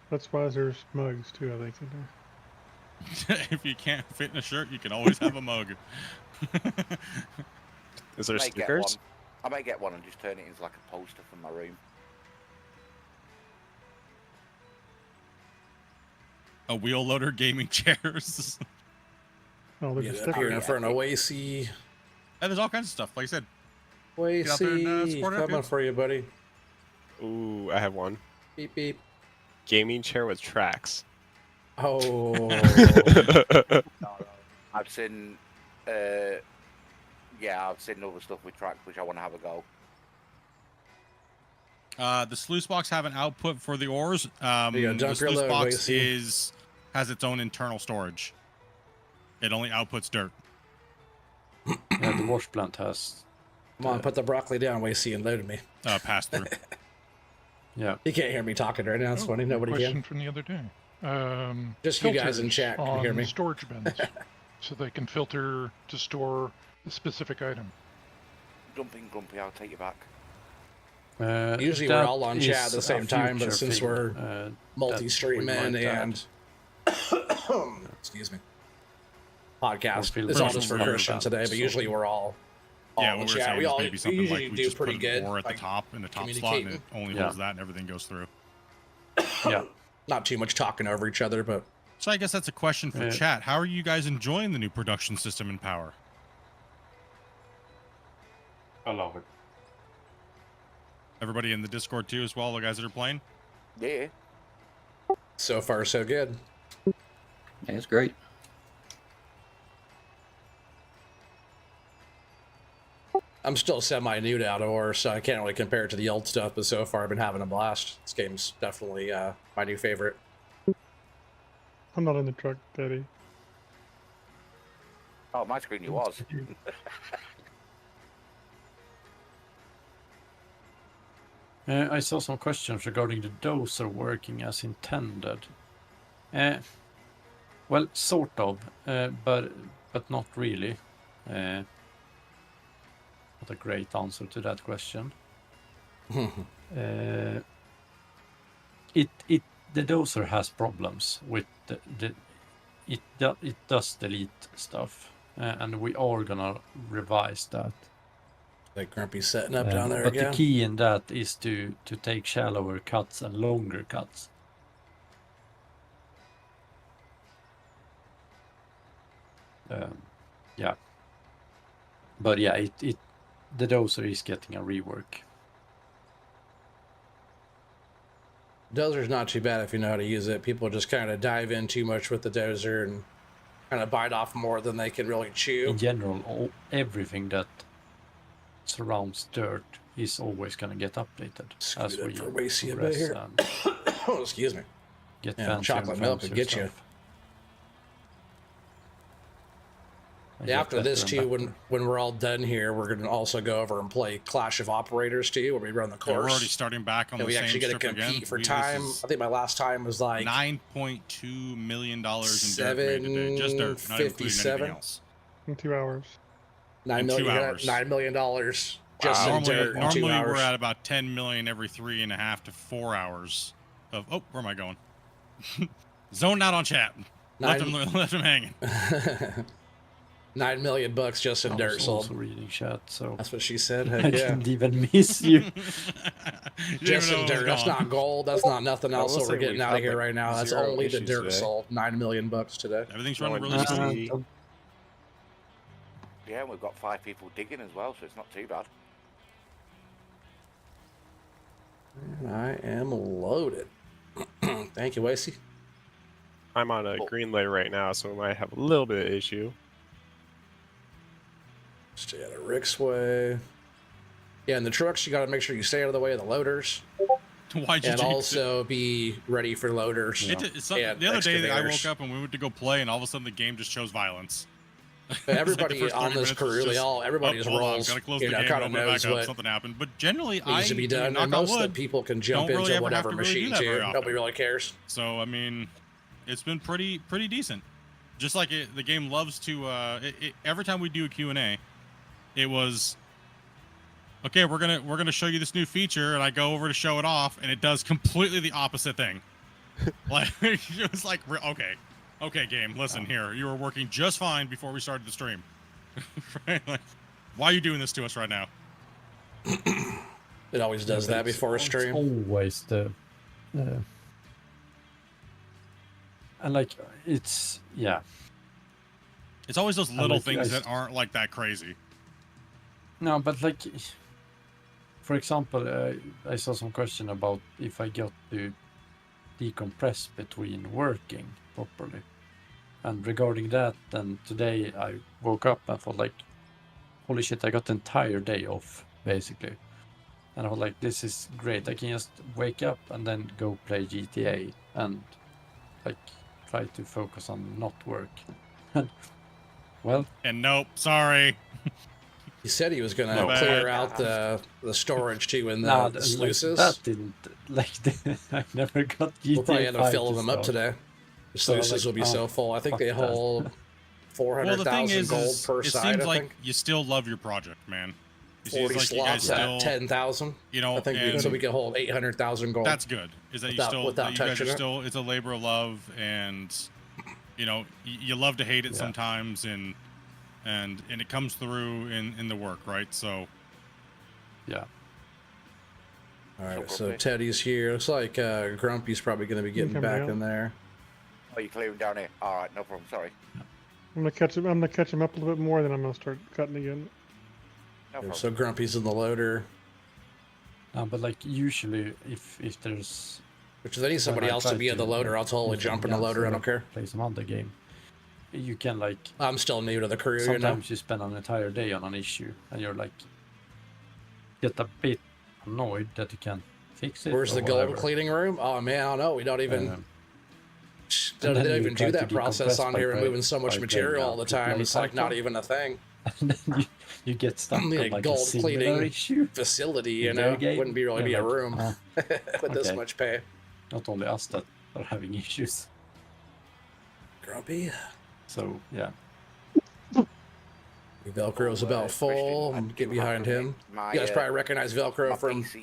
That's why there's mugs too, I think, in there. If you can't fit in a shirt, you can always have a mug. Is there I might get stickers? one. I might get one and just turn it into like a poster from my room. A wheel loader gaming chairs. Oh, there's a Get up here in sticker. front of Wacy. And there's all kinds of stuff. Like I said, Get out there and, Wacy, support it, coming dude. for you, buddy. Ooh, I have one. Beep beep. Gaming chair with tracks. Oh, I've seen, I've seen other stuff with tracks which I want to have a go. the sluice box have an output for the ores. You gotta The dump your sluice load, box Wacy. has its own internal storage. It only outputs dirt. Yeah, the wash plant has. come on, put the broccoli down, Wacy, and load me. Pass through. Yeah. You can't hear me talking right now. It's funny. Nobody Question can. from the other day. Just you guys in filters chat can on hear me. storage bins, so they can filter to store a specific item. Jumping Grumpy, I'll take you back. Usually we're that all on chat at is the a same time, but future since thing, we're that multi-streaming we might add. and excuse me, podcast feel is all personal just for about Christian today. But something. usually we're all Yeah, in what we were chat. saying We was all maybe something usually like we do just pretty put good. ore at like, the top, in the top slot, and it only Yeah. holds that, and everything goes through. Yeah. not too much talking over each other, but So I guess that's a question for Yeah. chat. How are you guys enjoying the new production system in Power? I love it. Everybody in the Discord too, as well. The guys that are playing. Yeah. so far so good. Yeah, it's great. I'm still semi-new to Outdoor, so I can't really compare it to the old stuff, but so far I've been having a blast. This game's definitely my new favorite. I'm not in the truck, Daddy. Oh, my screen you was. I saw some questions regarding the dozer working as intended. Well, sort of, but not really. Not a great answer to that question. The dozer has problems with it does delete stuff, and we are gonna revise that. Like Grumpy setting up down there but again. the key in that is to take shallower cuts and longer cuts. Yeah. But yeah, the dozer is getting a rework. Dozer's not too bad if you know how to use it. People just kind of dive in too much with the dozer and kind of bite off more than they can really chew. In general, everything that surrounds dirt is always going to get updated as we progress here. Oh, excuse me. Get chocolate milk will get you. Yeah, after this too, when we're all done here, we're going to also go over and play Clash of Operators too, where we run the course. We're already starting back on the same strip again. We actually get to compete for time. I think my last time was like $9.2 million in dirt made today. Just dirt, not including anything else. In 2 hours. $9 million just in dirt. Normally we're at about 10 million every 3.5 to 4 hours of. Oh, where am I going? Zoned out on chat. Left him hanging. $9 million just in dirt. I was also reading chat, so that's what she said. I didn't even miss you. Just in dirt. That's not gold. That's not nothing else. So we're getting out of here right now. That's only the dirt sold. $9 million today. Everything's running really easy. Yeah, we've got 5 people digging as well, so it's not too bad. I am loaded. Thank you, Wasey. I'm on a green layer right now, so we might have a little bit of issue. Stay out of Rick's way. Yeah, and the trucks, you got to make sure you stay out of the way of the loaders. And also be ready for loaders. The other day that I woke up and we went to go play, and all of a sudden the game just chose violence. Everybody like on this crew, everybody just rolls. Kind of knows what something happened. But generally, needs to be done. And most of the people can jump into whatever machine too. Nobody really cares. So I mean, it's been pretty decent. Just like the game loves to. Every time we do a Q&A, it was okay. We're gonna show you this new feature, and I go over to show it off, and it does completely the opposite thing. Like it was like okay, game. Listen here. You were working just fine before we started the stream. Right? Like, why are you doing this to us right now? It always does that before a stream. It's always the. And like it's It's always those little things that aren't like that crazy. No, but like, for example, I saw some question about if I got to decompress between working properly. And regarding that, then today I woke up and thought like, holy shit, I got the entire day off, basically. And I was like, this is great. I can just wake up and then go play GTA and like try to focus on not work. Well. And nope, sorry. He said he was going to clear out the storage too in the sluices. That didn't, I never got GTA. We'll probably end up filling them up today. The sluices will be so full. I think they hold 400,000 gold per side. It seems like you still love your project, man. 40 slots at 10,000. You know, I think so we can hold 800,000 gold. That's good. Is that you guys are still, it's a labor of love, and you know, you love to hate it sometimes, and it comes through in the work, right? So, yeah. All right, so Teddy's here. Looks like Grumpy's probably going to be getting back in there. Oh, you clearing down here? All right, no problem. Sorry. I'm gonna catch him up a little bit more, then I'm gonna start cutting again. No so Grumpy's in the loader. But like usually, if there's, which if they need somebody else to be in the loader, I'll totally jump in the loader. I don't care. Play some other game. You can like. I'm still new to the crew. Sometimes you spend an entire day on an issue, and you're like, get a bit annoyed that you can't fix it. Where's the gold cleaning room? Oh man, I don't know. We don't even. They don't even do that process on here, removing so much material all the time. It's like not even a thing. And then you get stuck on like gold a cleaning issue facility, you know, wouldn't be really be a room with this much pay. Not only us that are having issues. Grumpy. So yeah. Velcro's about full. Get behind him. You guys probably recognize Velcro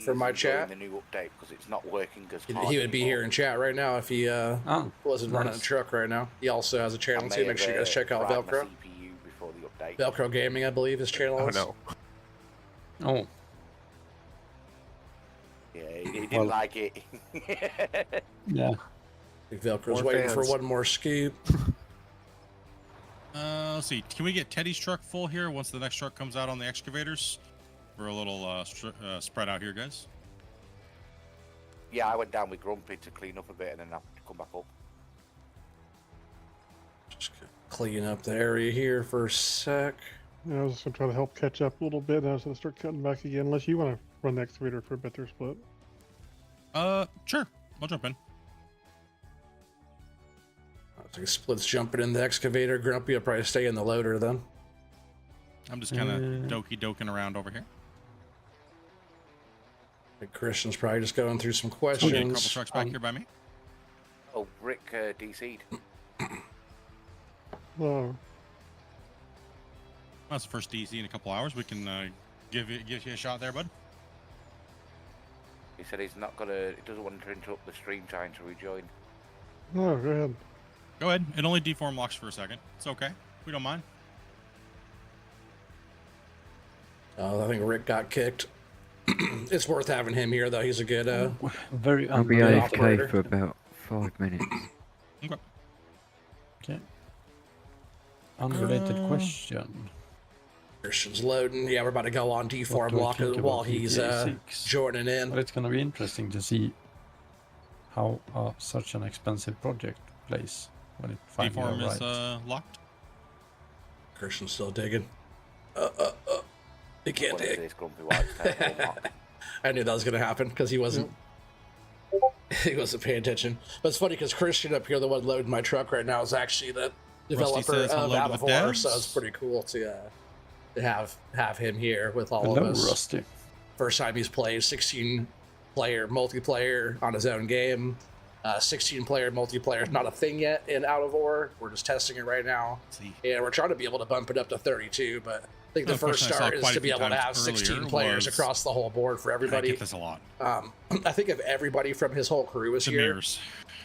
from my chat. The new update because it's not working as He hard would be anymore. here in chat right now if he wasn't running a truck right now. He also has a channel too. Make sure you guys check out fried my Velcro. CPU before the update. Velcro Gaming, I believe his channel is. Oh no. Oh, Yeah, he didn't like it. yeah. I think Velcro's More waiting for fans. one more scoop. Let's see. Can we get Teddy's truck full here once the next truck comes out on the excavators? We're a little spread out here, guys. Yeah, I went down with Grumpy to clean up a bit and then I have to come back up. Just clean up the area here for a sec. Yeah, I was just gonna try to help catch up a little bit, and I was gonna start cutting back again. Unless you want to run the excavator for a bit there, Split. Sure. I'll jump in. I think Split's jumping in the excavator. Grumpy will probably stay in the loader then. I'm just kind of doking around over here. I think Christian's probably just going through some Okay, a couple questions. trucks back here by me. Oh, Rick DC'd. Oh, That's the first DC in a couple hours. We can give you a shot there, bud. He said he's not gonna. He doesn't want to interrupt the stream trying to rejoin. no, go ahead. Go ahead. It only deform locks for a second. It's okay. We don't mind. I think Rick got kicked. It's worth having him here, though. He's a good Very I'll be operator. AFK for about 5 minutes. Okay. Okay. Unrelated question. Christian's loading. Yeah, we're about to go on deform What do I lock think while about he's GTA 6? joining in. But it's gonna be interesting to see how such an expensive project plays when it finally Deform arrives. is locked. Christian's still digging. He can't What is dig. this Grumpy White's terrible mark? I knew that was going to happen because he wasn't. He wasn't paying attention. But it's funny because Christian up here, the one loading my truck right now, is actually the developer says of hello to Out the of War, devs. so it's pretty cool to have him here with all Hello, of us. Rusty. First time he's played 16-player multiplayer on his own game. 16-player multiplayer is not a thing yet in Out of War. We're just testing it right now. See. Yeah, we're trying to be able to bump it up to 32, but I think the The first question I saw start is quite to a be few able to have times 16 earlier players was- across the whole board for I everybody. get this a lot. I think if everybody from his whole crew is The here, mirrors.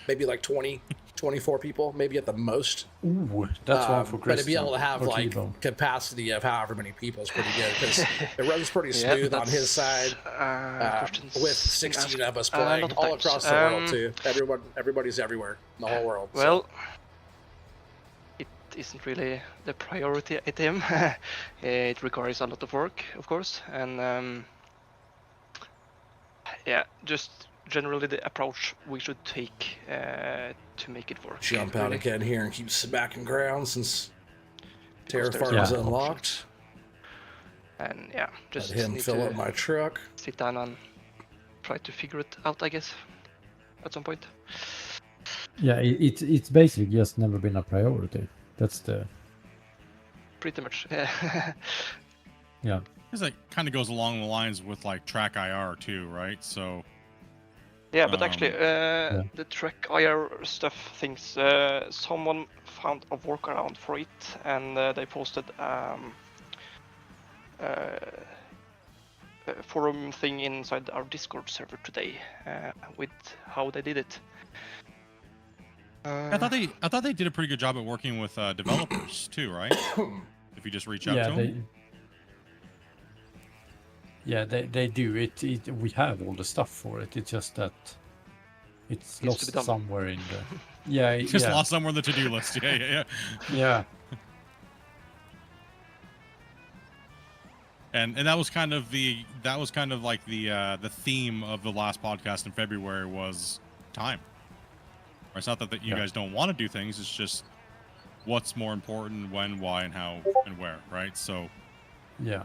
maybe like 20, 24 people, maybe at the most. Ooh, that's one for But Christian. to be able to have or like T-Bone. capacity of however many people is pretty good because it runs pretty smooth on his side. With 16 of us playing all across the world too. Everybody's everywhere in the whole world. so. Well, it isn't really the priority item. It requires a lot of work, of course, and yeah, just generally the approach we should take to make it work. Jump out really. again here and keep smacking ground since Terra Because there's Farm is no unlocked. And yeah, Let just him need fill to up my truck. sit down and try to figure it out, I guess, at some point. Yeah, it's basically just never been a priority. That's the Pretty much. Yeah. yeah. Because it kind of goes along the lines with like track IR too, right? So Yeah, but actually, Yeah. the track IR stuff things, someone found a workaround for it, and they posted a forum thing inside our Discord server today with how they did it. I thought they did a pretty good job at working with developers too, right? If you just reach out to them. They do it. We have all the stuff for it. It's just that it's Needs to be lost done. somewhere in the. Yeah, It's just yeah. lost somewhere on the to-do list. Yeah. Yeah. And that was kind of like the theme of the last podcast in February was time. It's not that you guys don't want to do things. It's just what's more important, when, why, and how, and where, right? So. Yeah.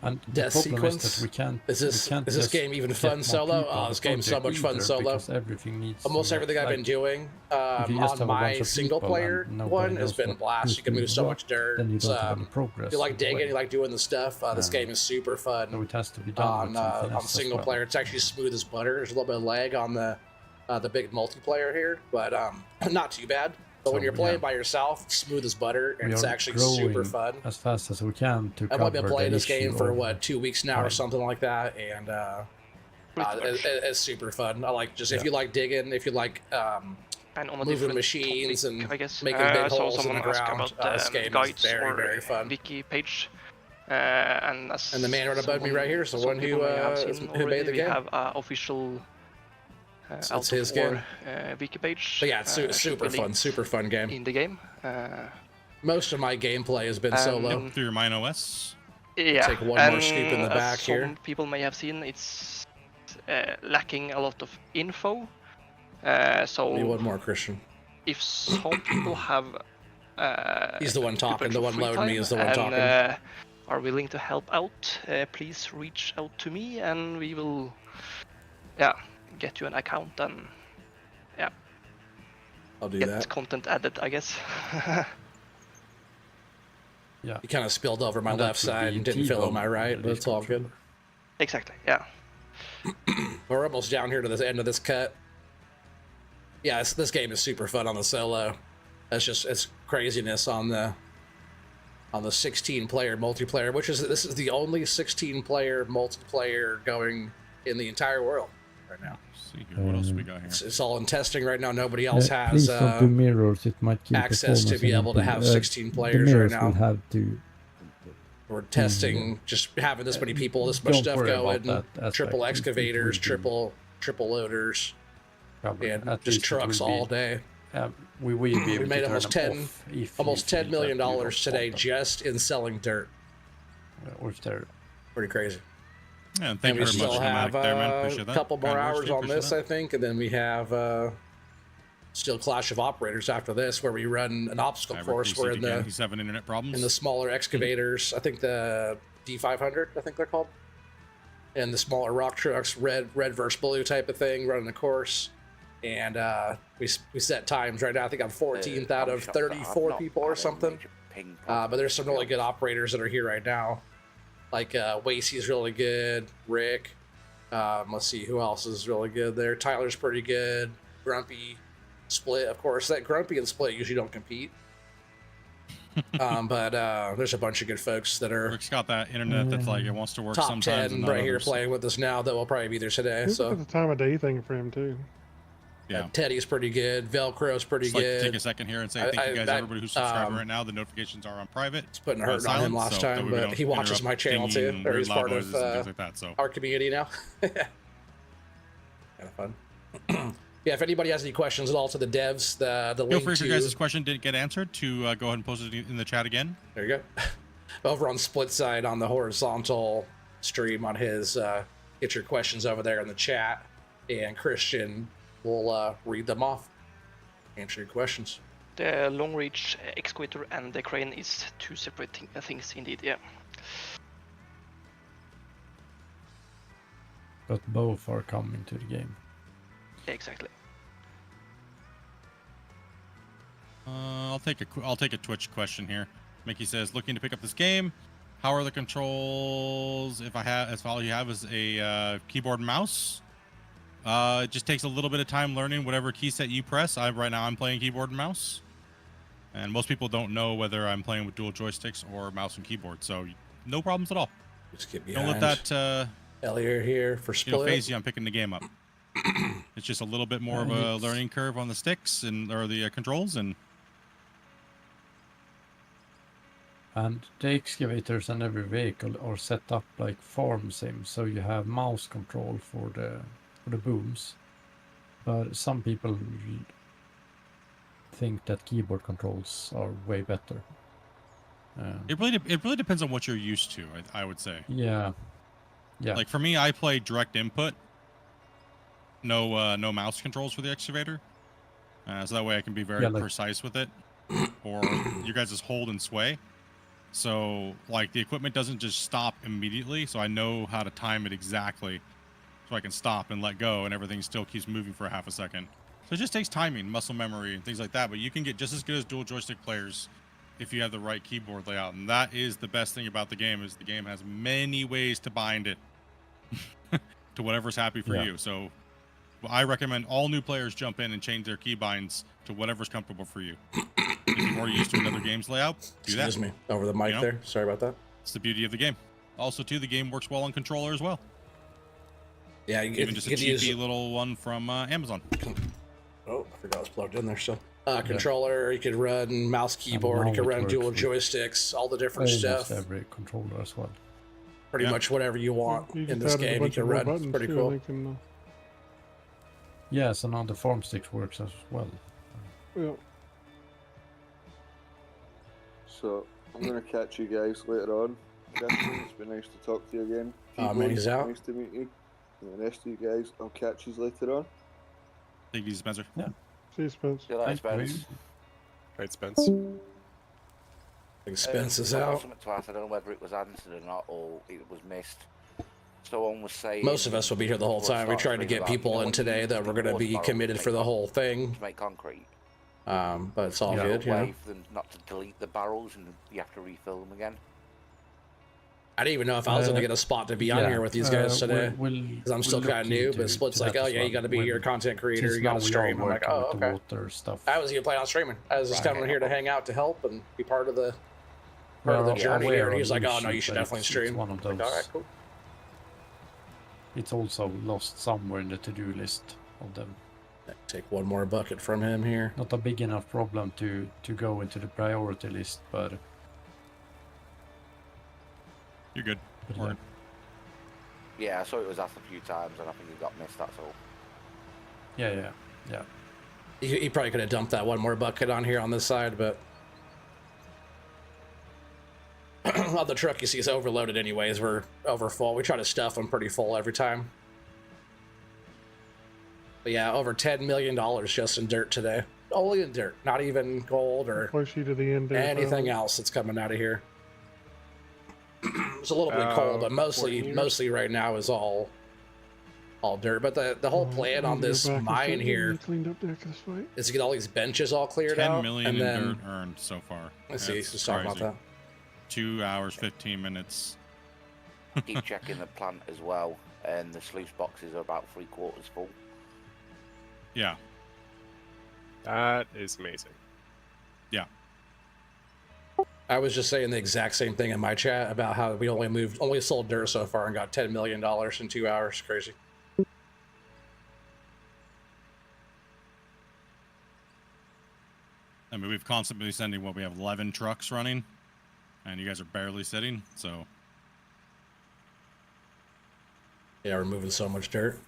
And the Death problem sequence? is that we can't. Is this just game even get fun more solo? people Oh, on this the game's so project much fun either, solo. because everything needs. Almost to, everything I've been doing if you just have on a bunch my of single people player and nobody one has knows been a what- blast. who's You can move doing so what, much dirt. then you don't It's, have any progress. if you like either way. digging, you like doing the stuff, this Yeah. game is super fun. So it has to be done on with some finesse as single well. player. It's actually smooth as butter. There's a little bit of lag on the big multiplayer here, but not too bad. But when So, you're playing yeah. by yourself, smooth as butter, and We it's are actually super growing fun. as fast as we can to I've cover only been playing the this game issue for of what 2 weeks now or time. something like that, and it's super fun. I like just if you like digging, if you like And on a moving different machines topic, and I guess, making big I saw holes in the someone ask ground, about this game is guides very, or very fun. wiki page. And as And the man right above me right here is the some one people who may have seen who made the we game. have an official It's out his of war game. wiki page. But yeah, it's should be super fun game. in the game. Most of my gameplay has been solo. Through your Mine OS. Yeah, Take one more scoop in the back some here. people may have seen, it's lacking a lot of info. So Maybe one more, Christian. if some people have He's the one talking. The one free loading me time is the one and, talking. Are willing to help out, please reach out to me and we will get you an account and I'll do get that. content added, I guess. Yeah. He kind of spilled over my And that left would side be and didn't fill T-bone in my right, but it's all good. Exactly, yeah. We're almost down here to the end of this cut. Yeah, this game is super fun on the solo. It's craziness on the 16-player multiplayer, this is the only 16-player multiplayer going in the entire world right now. Let's see here. What else we got here? It's all in testing right now. Nobody else has Please don't do mirrors. It might kill access to performance be and able to everything. have 16 The players right mirrors now. will have to. We're testing just having this many people, this much Don't stuff worry about going, that aspect. triple It excavators, will be triple loaders, covered. and At just least it trucks will be- all day. we will be able We made to turn almost them 10 off if almost you $10 feel million that you don't today want them. just in selling dirt. Or if they're Pretty crazy. Yeah, and And thank we you very still much, have Nomadic there, man. a Appreciate that. couple more Kind words, hours Steve. on Appreciate this, that. I think, and then we have still Clash of Operators after this, where we run an obstacle course. We're in the He's having internet problems. in the smaller excavators. I think the D500, I think they're called, and the smaller rock trucks, red versus blue type of thing, running the course. And we set times right now. I think I'm 14th out of 34 people or something. But there's some really good operators that are here right now. Like Wasey's really good. Rick. Let's see who else is really good there. Tyler's pretty good. Grumpy, Split, of course. That Grumpy and Split usually don't compete. But there's a bunch of good folks that are Rick's got that internet that's like it wants to work top sometimes 10 and not right here others. playing with us now that will probably be there today. It's So a time of day thing for him too. Yeah. Teddy's pretty good. Velcro's pretty Just like to good. take a second here and say thank you guys, everybody who's subscribing right now. The notifications are on private. It's putting a hurt on him last time, but he watches my channel too, or he's part of like that, so. our community now. Kind of fun. Yeah, if anybody has any questions at all to the devs, the Feel link free if to your guys' question didn't get answered to go ahead and post it in the chat again. there you go. Over on Split Side on the horizontal stream on his, get your questions over there in the chat, and Christian will read them off, answer your questions. The long reach excavator and the crane is two separate things indeed, yeah. but both are coming to the game. Exactly. I'll take a Twitch question here. Mickey says, looking to pick up this game. How are the controls? If all you have is a keyboard and mouse, it just takes a little bit of time learning whatever key set you press. Right now I'm playing keyboard and mouse, and most people don't know whether I'm playing with dual joysticks or mouse and keyboard. So no problems at all. Just get Don't behind. let that Elliot here for Split. phase you on picking the game up. It's just a little bit more of a learning curve on the sticks or the controls, and the excavators and every vehicle are set up like farm sims, so you have mouse control for the booms. But some people think that keyboard controls are way better. it really depends on what you're used to. I would say. Yeah. Like for me, I play direct input. No mouse controls for the excavator, so that way I can be very precise with it, or you guys just hold and sway. So like the equipment doesn't just stop immediately, so I know how to time it exactly, so I can stop and let go, and everything still keeps moving for a half a second. So it just takes timing, muscle memory, and things like that. But you can get just as good as dual joystick players if you have the right keyboard layout, and that is the best thing about the game. Is the game has many ways to bind it to whatever's happy for you. So Well, I recommend all new players jump in and change their keybinds to whatever's comfortable for you. If you're more used to another game's layout, do that. Excuse me, over the mic there. Sorry about that. It's the beauty of the game. Also, too, the game works well on controller as well. Yeah, even just a cheapy little one from Amazon. Oh, I forgot it was plugged in there still. Controller, you could run mouse, keyboard, you could run dual joysticks, all the different stuff. Every controller as well. Pretty much whatever you want in this game, you can run. It's pretty cool. Yes, and on the farm sticks works as well. Yeah. So I'm gonna catch you guys later on. Christian, it's been nice to talk to you again. Man, he's out. Nice to meet you. And the rest of you guys, I'll catch you later on. Take it easy, Spencer. Yeah. See you, Spence. See you later, Spence. Right, Spence. I think Spence is I got out. something to ask. I don't know whether it was answered or not, or it was missed. Someone was saying... Most of us will be here the whole time. We tried to get people in today that were going to be committed for the whole thing. To make concrete. But it's all good, There's you a know. way for them not to delete the barrels and you have to refill them again. I didn't even know if I was going to get a spot to be on here with these guys today. Because I'm still kind of new, but Split's like, oh yeah, you got to be here, content creator, you got to stream. I'm like, oh, okay. I was even planning on streaming. I was just coming here to hang out to help and be part of the journey here. And he's like, oh no, you should definitely stream. One of those. Like, all right, cool. It's also lost somewhere in the to-do list of them. Take one more bucket from him here. Not a big enough problem to go into the priority list, but... You're good. Yeah, I saw it was asked a few times and I think it got missed, that's all. Yeah. He probably could have dumped that one more bucket on here on this side, but... on the truck you see is overloaded anyways. We're over full. We try to stuff them pretty full every time. But yeah, over $10 million just in dirt today. Only in dirt, not even gold or anything else that's coming out of here. It's a little bit cold, but mostly right now is all dirt. But the whole plan on this mine here is to get all these benches all cleared out. 10 million and then, in dirt earned so far. Let's see, let's talk about that. 2 hours, 15 minutes. Keep checking the plant as well, and the sluice boxes are about 3/4 full. Yeah. That is amazing. Yeah. I was just saying the exact same thing in my chat about how we only sold dirt so far and got $10 million in 2 hours. Crazy. I mean, we've constantly sending we have 11 trucks running, and you guys are barely sitting, so. Yeah, we're moving so much dirt.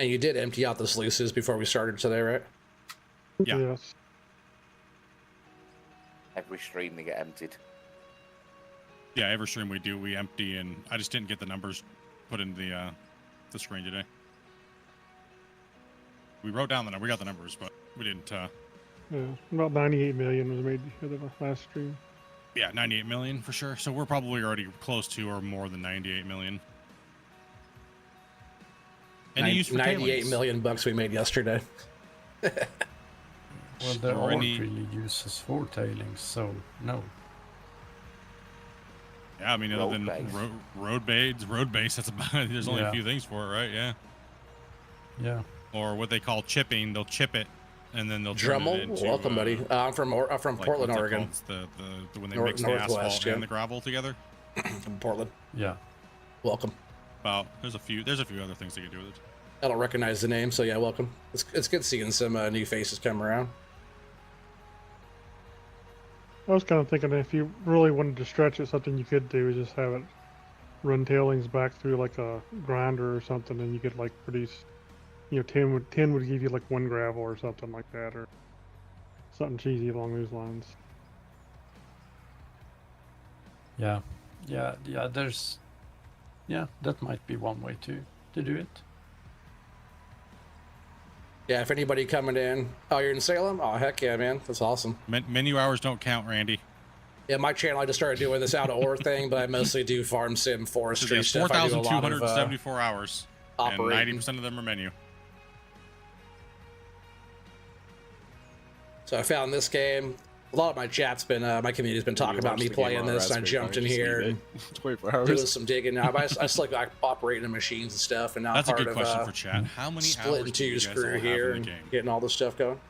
And you did empty out the sluices before we started today, right? Yeah. Yes. Every stream they get emptied. Yeah, every stream we do, we empty, and I just didn't get the numbers put in the screen today. We wrote down the number, we got the numbers, but we didn't. Yeah, about 98 million was made for the last stream. Yeah, 98 million for sure. So we're probably already close to or more than 98 million. Any use for 98 tailings? million bucks we made yesterday. Well, there aren't really uses for tailings, so no. Yeah, I mean, other than road base, that's about it. There's only a few things for it, right? Yeah. Yeah. Or what they call chipping. They'll chip it, and then they'll turn it into, welcome, buddy. I'm from Portland, Oregon. It's the when they mix the asphalt and the gravel together. From Portland. Yeah. Welcome. There's a few other things they can do with it. I don't recognize the name, so yeah, welcome. It's good seeing some new faces come around. I was kind of thinking if you really wanted to stretch it, something you could do is just have it run tailings back through like a grinder or something, and you could like produce, 10 would give you like 1 gravel or something like that, or something cheesy along those lines. Yeah, that might be one way to do it. Yeah, if anybody coming in, oh, you're in Salem? Oh, heck yeah, man, that's awesome. Menu hours don't count, Randy. Yeah, my channel, I just started doing this out of ore thing, but I mostly do farm sim, forestry stuff. 4,274 hours, operating. And 90% of them are menu. So I found this game. A lot of my chat's been, my community's been talking about me playing this, and I jumped in here and 24 hours. doing some digging. Now, I like operating the machines and stuff, and now That's a part good of question for chat. How many hours do you Splitintwo's guys all crew have here in the and game? getting all this stuff going.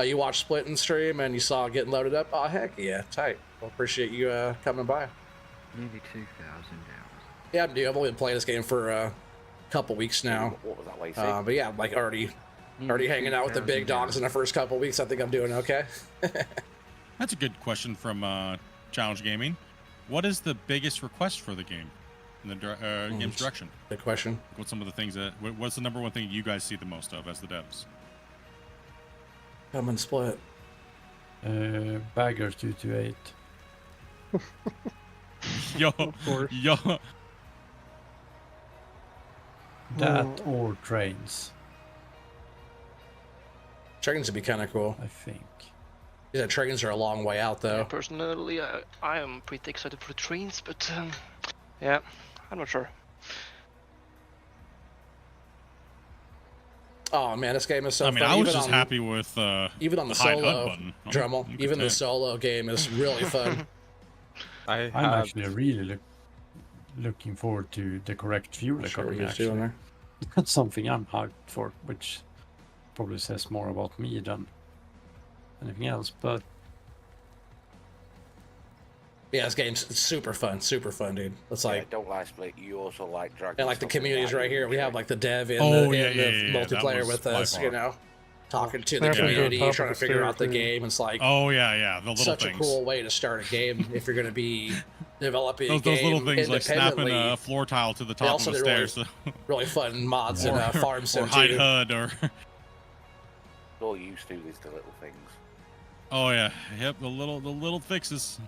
You watched Split and stream and you saw it getting loaded up? Oh, heck yeah, tight. Well, appreciate you coming by. Nearly 2,000 hours. Yeah, dude, I've only been playing this game for a couple weeks now. What was that way? But yeah, like already hanging out with the big dogs in the first couple weeks. I think I'm doing okay. That's a good question from Challenge Gaming. What is the biggest request for the game in the game's direction? Good question. What's some of the things that? What's the number one thing you guys see the most of as the devs? Come and Split. Bagger 228. Yo. That or trains. Trains would be kind of cool. I think. Yeah, trains are a long way out though. Yeah, personally, I am pretty excited for the trains, but yeah, I'm not sure. Oh man, this game is so I mean, fun. I was Even just on, happy with even on the hide HUD solo button. Dremel. You could Even the say. solo game is really fun. I'm actually really looking forward to the correct fuel economy. Actually, that's something I'm hyped for, which probably says more about me than anything else. But yeah, this game's super fun, dude. It's like don't lie, Split. You also like Dragon. and like the community's right here. We have like the dev in Oh, the, yeah, in yeah, the yeah, multiplayer that was with by us, far. you know, talking to They the have to go community, top trying to of the figure out the stairs, too. game. It's like Oh yeah, the little such things. a cool way to start a game if you're going to be developing a Those game little things like snapping independently. a floor tile to the They top of also the did really, stairs. really fun mods in Or- Farm Sim or hide 2. HUD or All you used to is the little things. oh yeah, yep, the little fixes.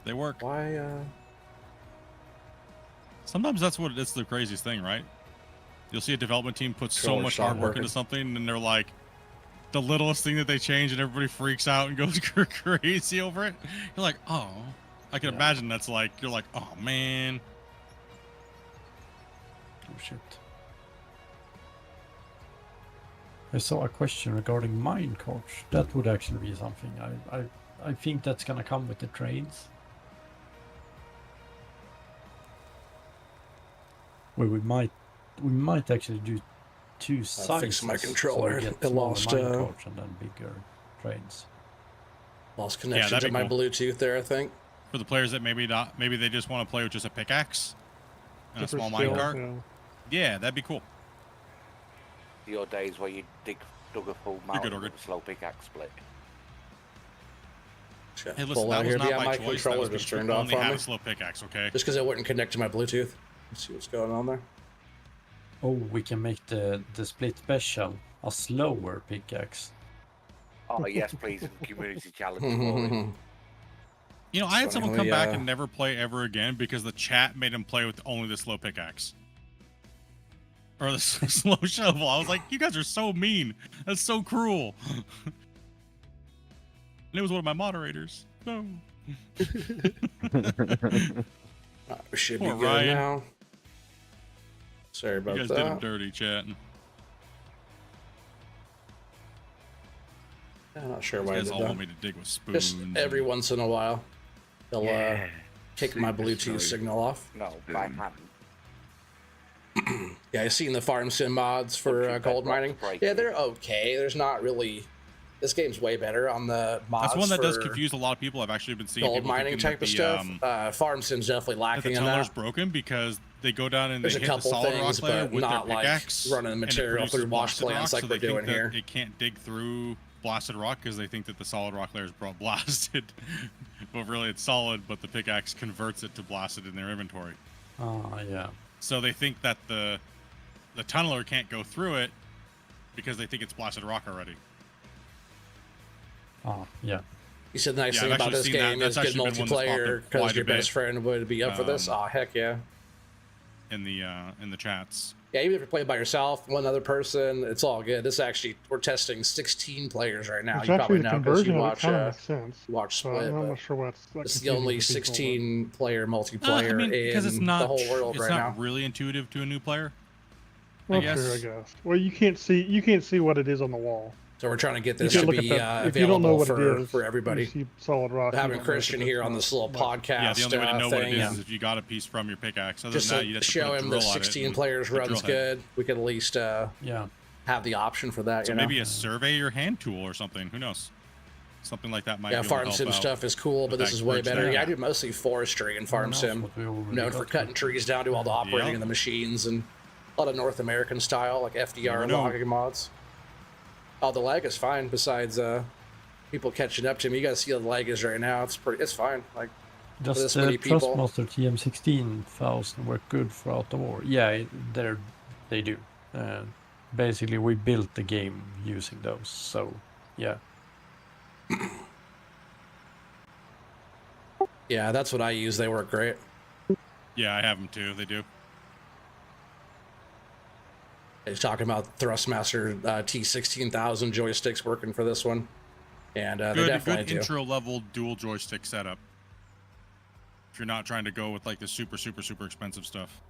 They work. Why Sometimes it's the craziest thing, right? You'll see a development team put so Controller much stop hard work working. into something, and they're like, the littlest thing that they change, and everybody freaks out and goes crazy over it. You're like, oh, I can imagine that's like, you're like, oh man. oh shit. I saw a question regarding minecarts. That would actually be something. I think that's gonna come with the trains. Where we might actually do two sizes. fixed my so controller. we get It smaller lost, minecarts and then bigger trains. lost connection that'd to be my cool. Bluetooth there, I think. For the players that maybe they just want to play with just a pickaxe and a Super small skill, minecart. Yeah, that'd be cool. Your days where you dug a full good, mountain Orchid. with a slow pickaxe Split. Hey, listen, Pull that out was here. not Yeah, my my choice. That controller was just because turned we off only on had me. a slow pickaxe, okay? Just because it wouldn't connect to my Bluetooth. Let's see what's going on there. Oh, we can make the split special a slower pickaxe. Oh yes, please, community challenge. for it. You know, I had someone Funny, come back yeah. and never play ever again because the chat made him play with only the slow pickaxe. Or the slow shovel. I was like, you guys are so mean. That's so cruel. And it was one of my moderators. No. We should Poor be good Ryan. now. Sorry You about guys did him that. dirty, chat. I'm not sure You why I guys did all that. want me to dig with spoons. Just every once in a while, they'll take my Super Bluetooth slow. signal off. No, by hand. Yeah, I've seen the Farm Sim mods for Don't you gold bedrock mining. break Yeah, it. they're okay. There's not really. This game's way better on the mods. That's one that does for confuse a lot of people. I've actually been seeing gold people mining thinking type that of the, stuff. Farm Sim's definitely that the lacking in tunneler's that. broken because they go down and There's they a hit the couple solid rock things, layer but with not their like pickaxe, running and it material produces through wash blasted plants rock, like so we're they think doing that here. It can't dig through blasted rock because they think that the solid rock layer is blasted, but really it's solid. But the pickaxe converts it to blasted in their inventory. Ah, yeah. So they think that the tunneler can't go through it because they think it's blasted rock already. Ah, yeah. You said the nice Yeah, thing I've about actually this seen that. game That's is good actually been one that's popped multiplayer up because quite a your best bit. friend would be up for this. Oh heck yeah! In the chats. Yeah, even if you're playing by yourself, one other person, it's all good. This actually, we're testing 16 players right now. It's You actually probably the know because conversion you of it watch kind of makes sense. watch So Split. I'm but not sure what's like it's the confusing only for people, but- 16 player multiplayer I mean, because it's in not the whole world it's right not now. really intuitive to a new player. Well, I guess. sure, I guess. Well, you can't see what it is on the wall. So we're trying to get You this can to look at be that. If you don't know available what it is, for everybody. You see solid rock. you Having don't know if Christian it's here on not- this little not- podcast Yeah, the only way to know what it thing, is if you got a piece from your pickaxe. Other just than that, to you'd have to show put a him the drill on it 16 and players a drill runs head. good. We could at least Yeah. have the option for that. So you know? maybe a survey or hand tool or something. Who knows? Something like that might. Yeah, be able to farm help sim out stuff is cool, but with this that is way bridge better. there. Yeah, I do mostly forestry and farm that's sim. what we already Known for got. cutting trees down to all the operating Yeah. of the machines and a lot of North American style, like FDR Never know. logging mods. Oh, the lag is fine. Besides people catching up to me, you guys see how the lag is right now. It's fine. Like Does this the many people. Trustmaster TM16000 work good for Out of War? Yeah, they do. Basically, we built the game using those, so yeah. Yeah, that's what I use. They work great. Yeah, I have them too. They do. He's talking about Thrustmaster T16000 joysticks working for this one, and they definitely Good do. intro level dual joystick setup. If you're not trying to go with like the super expensive stuff.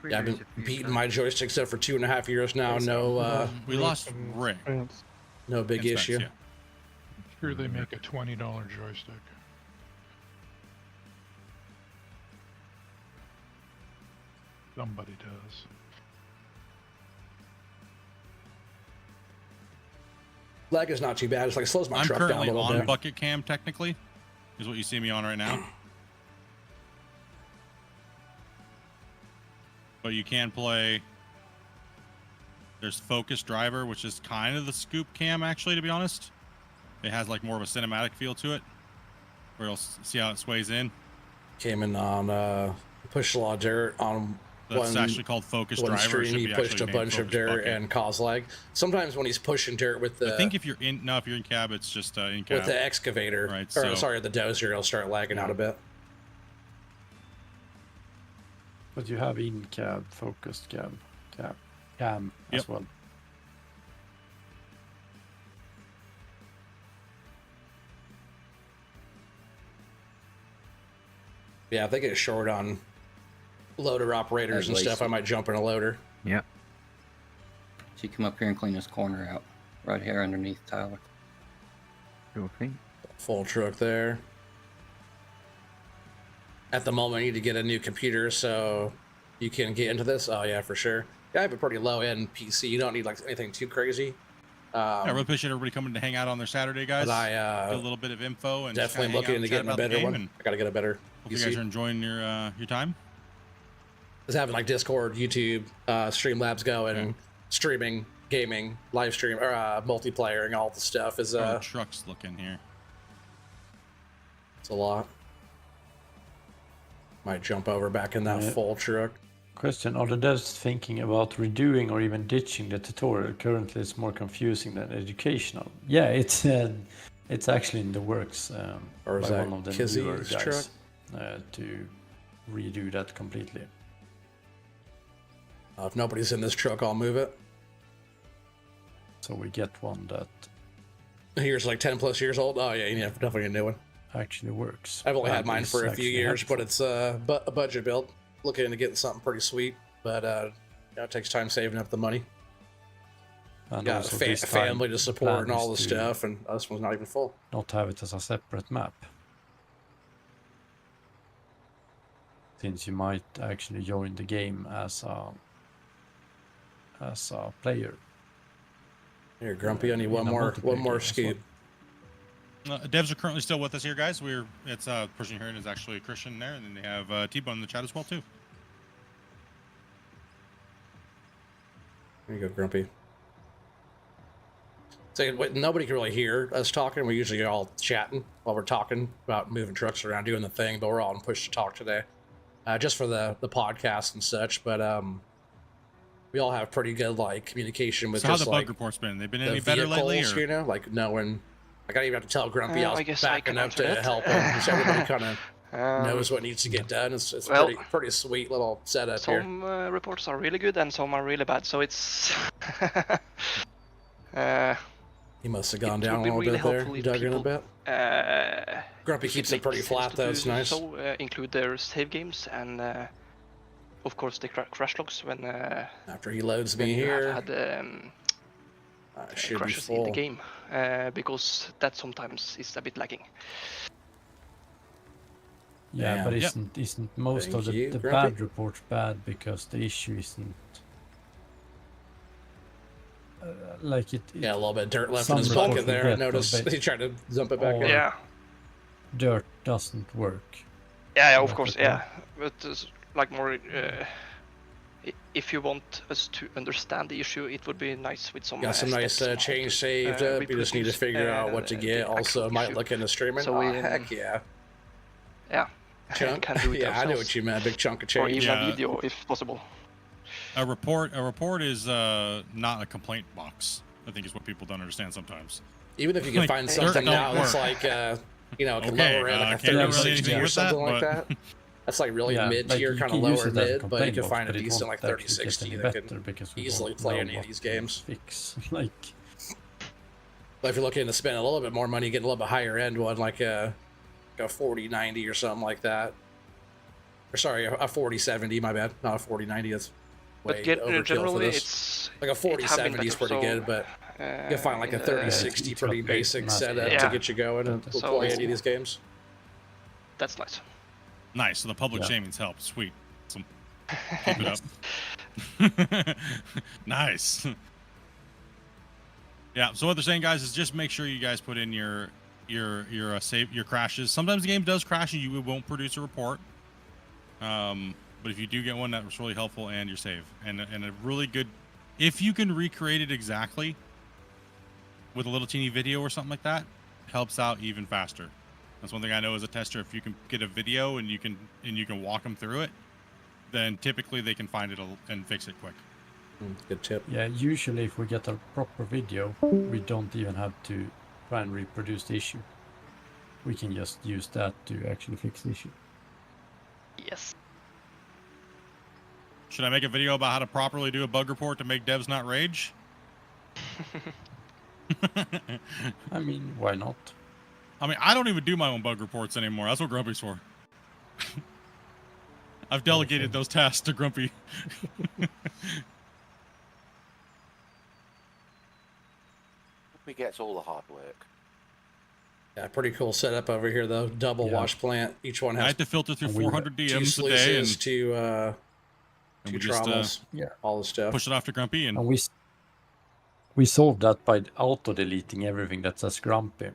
Yeah, I've been beating my joystick set for 2.5 years now. No, We lost Rick. Spence. no big And Spence, issue. yeah. Here they make a $20 joystick. Somebody does. Lag is not too bad. It's like slows my I'm truck down a currently little on bit. bucket cam technically, is what you see me on right now. But you can play. There's focus driver, which is kind of the scoop cam actually, to be honest. It has like more of a cinematic feel to it, where you'll see how it sways in. Came in on push a lot of dirt on That's one, actually called focus one driver. It stream. should He be pushed actually a named bunch of focus dirt bucket. and caused lag. Sometimes when he's pushing dirt with the I think if you're in cab, it's just in cab. with the excavator, Right, or so- sorry, the dozer, it'll start lagging out a bit. But you have in-cab, focused cam Yep. as well. Yeah, if they get short on loader operators and That's stuff, I lazy. might jump in a loader. Yep. So you come up here and clean this corner out. Right here underneath Tyler. Sure thing. Full truck there. At the moment, I need to get a new computer so you can get into this. Oh yeah, for sure. Yeah, I have a pretty low-end PC. You don't need like anything too crazy. I really appreciate everybody coming to hang out on their Saturday, guys. But Get a I little bit of info and just definitely kinda hang looking out into and chat getting a about the better game, one. and I gotta get a better hope you PC. guys are enjoying your time. Just having like Discord, YouTube, Streamlabs going, Okay. streaming, gaming, live stream, or multiplayer, and all the stuff is How are the trucks looking here? it's a lot. Might jump over back in that Yeah. full truck. Question: are the devs thinking about redoing or even ditching the tutorial? Currently, it's more confusing than educational. Yeah, it's actually in the works Or is by that one of the Kizzy's newer truck? guys to redo that completely. If nobody's in this truck, I'll move it. So we get one that Here's like 10 plus years old. Oh yeah, you have definitely a new one. actually works. I've only had and mine is for a few actually years, helpful. but it's a budget build. Looking into getting something pretty sweet, but it takes time saving up the money. And Got also a this time family to support and plan all is the to stuff, and this one's not even full. Not have it as a separate map, since you might actually join the game as a player. Here, Grumpy, I need in one a more multiplayer game as scoop. Devs are currently still with us here, guys. It's the person you're hearing is actually Christian there, and then they have T-Bone in the chat as well too. There you go, Grumpy. So nobody can really hear us talking. We're usually all chatting while we're talking about moving trucks around, doing the thing, but we're all in push to talk today, just for the podcast and such. But we all have pretty good like communication with So how just the like bug reports been? They've been the any better lately? vehicles, Or? you know, like knowing. Like I didn't even have to tell Grumpy I was I guess I backing can up answer to that. help him. So everybody kind of Um, knows what needs to get done. It's well, pretty sweet little setup here. Some reports are really good and some are really bad, so it's He must have gone it down would a be little really bit there, helpful if dug in a people, bit. Grumpy if keeps it it pretty makes flat sense to though, do it's nice. so, include their save games and of course the crash logs when After he loads when me you here, have had should be crashes in the full. game, because that sometimes is a bit lacking. Yeah, Damn. but Yep. isn't most Thank of the, you, the Grumpy. bad reports bad because the issue isn't like it Yeah, a little bit of dirt left in some his reports bucket we there. I get, noticed but he tried to dump it back or- in. Yeah, dirt doesn't work. yeah, of Like course, that, yeah. But like more, if you want us to understand the issue, it would be nice with some. Got some nice steps on how change to, saved up. You just need to reproduce, figure out what to the get. Also, actual might issue. look into streaming. So Oh, we, heck yeah. Yeah, Chunk? can do it Yeah, I knew ourselves. what you meant. Big chunk of Or change. even Yeah. a video if possible. A report is not a complaint box. I think is what people don't understand sometimes. Even if you can Like, find dirt something don't now that's work. like, you know, can Okay, lower it like a can't do really 30, anything 60 or with something that, like but- that. That's like really Yeah, mid-tier, like, kind you of can use lower it as a mid, but you complaint can box, find a but it decent won't like actually 30, get 60 any that better can because we easily won't play know any of what these to games. Fix like But if you're looking to spend a little bit more money, get a little bit higher end one, like a 4090 or something like that. Or sorry, a 4070, my bad. Not a 4090, that's way But overkill for generally, this. it's Like a it have been 4070 is better, pretty so, good, but you'll find like a in the- 3060 it's pretty got great basic master setup to Yeah. get you going and But- we'll So- play any of these games. That's nice. Nice. So the public Yeah. shaming's helped. Sweet. Some, keep it up. Nice. Yeah. So what they're saying, guys, is just make sure you guys put in your save your crashes. Sometimes the game does crash and you won't produce a report. But if you do get one, that was really helpful, and your save and a really good. If you can recreate it exactly with a little teeny video or something like that, helps out even faster. That's one thing I know as a tester. If you can get a video and you can walk them through it, then typically they can find it and fix it quick. Good tip. yeah, usually if we get a proper video, we don't even have to try and reproduce the issue. We can just use that to actually fix the issue. Yes. Should I make a video about how to properly do a bug report to make devs not rage? I mean, why not? I mean, I don't even do my own bug reports anymore. That's what Grumpy's for. I've delegated those tasks to Grumpy. He gets all the hard work. Yeah, pretty cool setup over here though. Double Yeah. wash plant. Each one I has had to filter through And we- 400 two DMs a day sluices, and two and two we just, traumas, Yeah. all the stuff. push it off to Grumpy. And And we solved that by auto deleting everything that says Grumpy.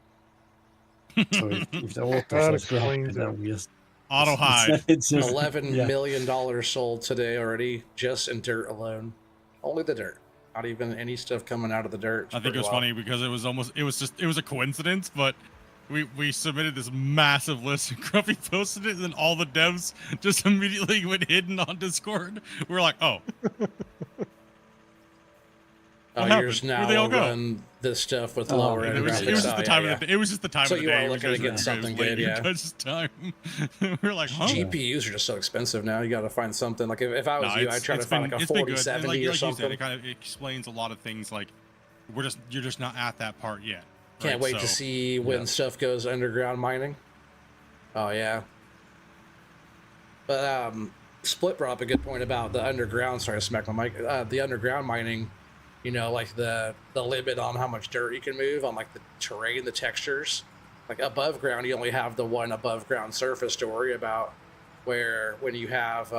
So if the auto That says Grumpy, explains then it. we just auto hide. It's just $11 million yeah. sold today already, just in dirt alone. Only the dirt, not even any stuff coming out of the dirt. It's I think pretty it was wild. funny because it was a coincidence, but we submitted this massive list and Grumpy posted it, and then all the devs just immediately went hidden on Discord. We're like, oh. Oh, What yours happened? now Where'd they all go? run this stuff with Oh, lower It end was, graphics. it was just Oh, the yeah, time yeah. of the day. It was just the time So of the you day. are looking to get something good, yeah. Time. We're like, huh? GPUs are just so expensive now. You got to find something. Like if I was you, I'd try to find like a it's been good. And 4070 like or you said, something. it kind of explains a lot of things. Like you're just not at that part yet. Can't right? wait to So- see when stuff goes underground mining. Oh yeah. But Split brought up a good point about the underground. Sorry, I smacked my mic. The underground mining, you know, like the limit on how much dirt you can move on like the terrain, the textures. Like above ground, you only have the one above ground surface to worry about. Where when you have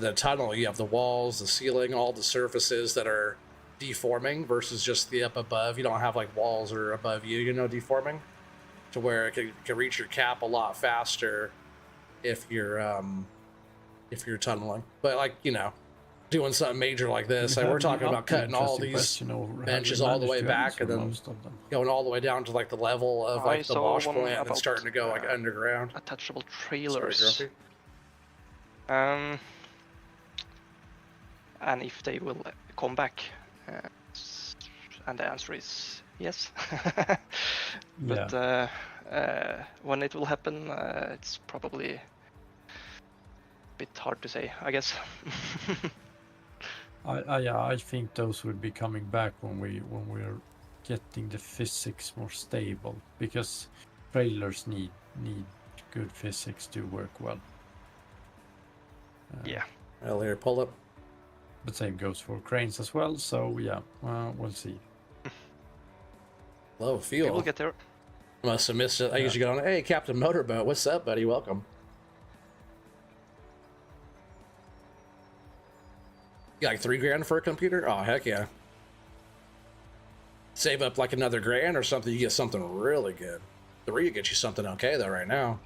the tunnel, you have the walls, the ceiling, all the surfaces that are deforming versus just the up above. You don't have like walls or above you, deforming, to where it can reach your cap a lot faster if you're tunneling. But like, doing something major like this, like we're talking about cutting all these benches all the way back and then going all the way down to like the level of like the wash plant and starting to go like underground. Attachable trailers. Sorry, and if they will come back, and the answer is yes. But when it will happen, it's probably a bit hard to say, I guess. I think those will be coming back when we're getting the physics more stable, because trailers need good physics to work well. Yeah. Well, here, pull up. But same goes for cranes as well. So yeah, we'll see. Low fuel. We will get there. Must have missed it. I usually get on. Hey, Captain Motorboat, what's up, buddy? Welcome. You got like $3,000 for a computer? Oh, heck yeah. Save up like another $1,000 or something, you get something really good. 3 get you something okay though right now.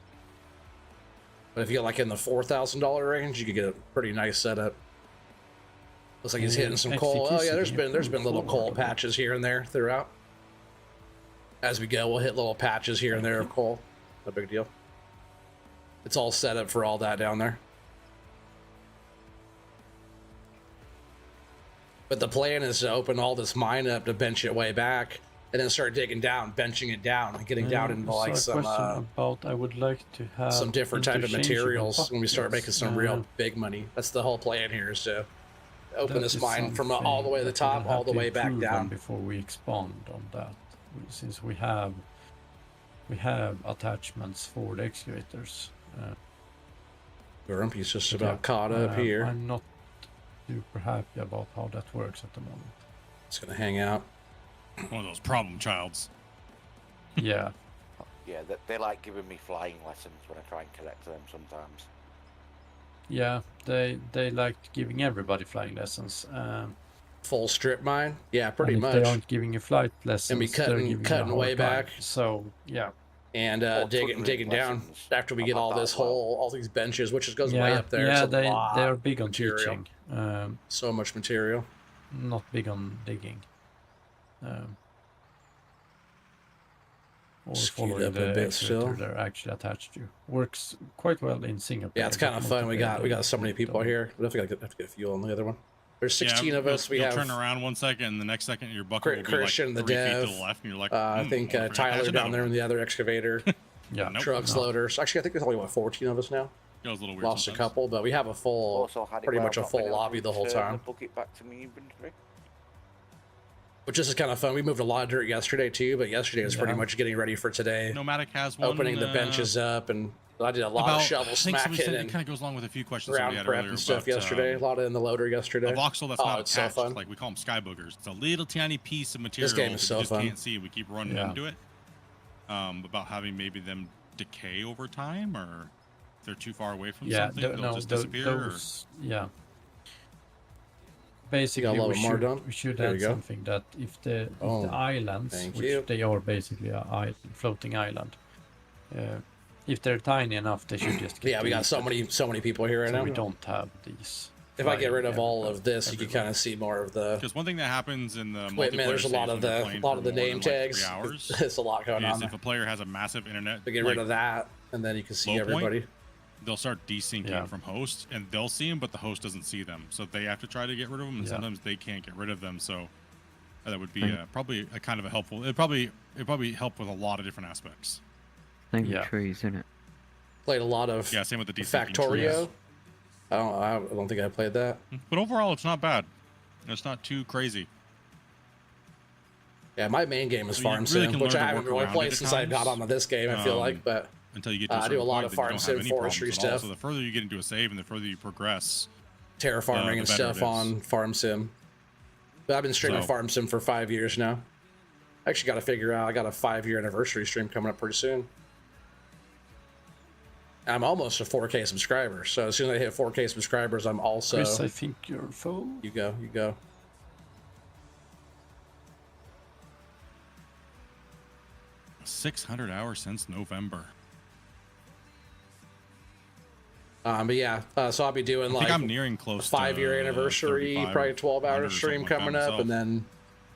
But if you get like in the $4,000 range, you could get a pretty nice setup. Looks like he's hitting some coal. Oh yeah, there's been little coal patches here and there throughout. As we go, we'll hit little patches here and there of coal. No big deal. It's all set up for all that down there. But the plan is to open all this mine up to bench it way back, and then start digging down, benching it down, and getting down into like some I would like to have some different type of materials when we start making some real big money. That's the whole plan here, is to open this mine from all the way to the top, all the way back down. Before we expand on that, since we have attachments for the excavators. Grumpy's just about caught up here. I'm not super happy about how that works at the moment. It's gonna hang out. One of those problem childs. Yeah. Yeah, they like giving me flying lessons when I try and collect them sometimes. Yeah, they like giving everybody flying lessons. Full strip mine? Yeah, pretty and if much. They aren't giving you flight lessons. And be cutting way back. So yeah. And digging down after we get all this hole, all these benches, which goes way up there. Yeah, they are big on teaching. So much material. Not big on digging. Or following up a bit still. They're actually attached to. Works quite well in Singapore. Yeah, it's kind of fun. We got so many people here. We have to get fuel on the other one. There's 16 of us. You'll turn around 1 second, and the next second your bucket will be Christian, like 3 3 feet feet to the left, and you're like, I think Tyler down there in the other excavator. Yeah, trucks, loaders. Actually, I think there's only 14 of us now. It was a little weird. Lost a couple, but we have a full, pretty much a full lobby the whole time. Bucket back to me inventory. Which is kind of fun. We moved a lot of dirt yesterday too, but yesterday was pretty much getting ready for today. Nomadic has one. Opening the benches up, and I did a lot of shovel smacking and it kind of goes along with a few questions ground prep and stuff yesterday. A lot in the loader yesterday. A voxel that's not attached, so like we call them sky boogers. It's a little tiny piece of material this game is so you just fun. Can't see. We keep running into it. About having maybe them decay over time, or if they're too far away from something, they'll just disappear. Yeah. Basically, we should add something that if the islands, which they are basically a floating island, if they're tiny enough, they should just. Yeah, we got so many people here right now. We don't have these. If I get rid of all of this, you can kind of see more of the. Because one thing that happens in the multiplayer, there's a lot of the name tags. There's a lot going on. If a player has a massive internet, to get rid of that, and then you can see everybody. They'll start desyncing from hosts, and they'll see them, but the host doesn't see them. So they have to try to get rid of them, and sometimes they can't get rid of them. So that would be probably a kind of a helpful. It'd probably help with a lot of different aspects. Trees, isn't it? Played a lot of same with the Factorio. I don't think I played that. But overall, it's not bad. It's not too crazy. Yeah, my main game is Farm Sim, which I haven't really played since I got onto this game. I feel like, but until you get to I do a lot of Farm Sim forestry stuff. So the further you get into a save and the further you progress, terraforming and stuff on Farm Sim. But I've been streaming Farm Sim for 5 years now. I actually got to figure out. I got a 5-year anniversary stream coming up pretty soon. I'm almost a 4K subscriber, so as soon as I hit 4K subscribers, I'm also. Chris, I think you're full. You go. 600 hours since November. But yeah, so I'll be doing like I'm nearing close a 5-year anniversary, probably 12-hour stream coming up, and then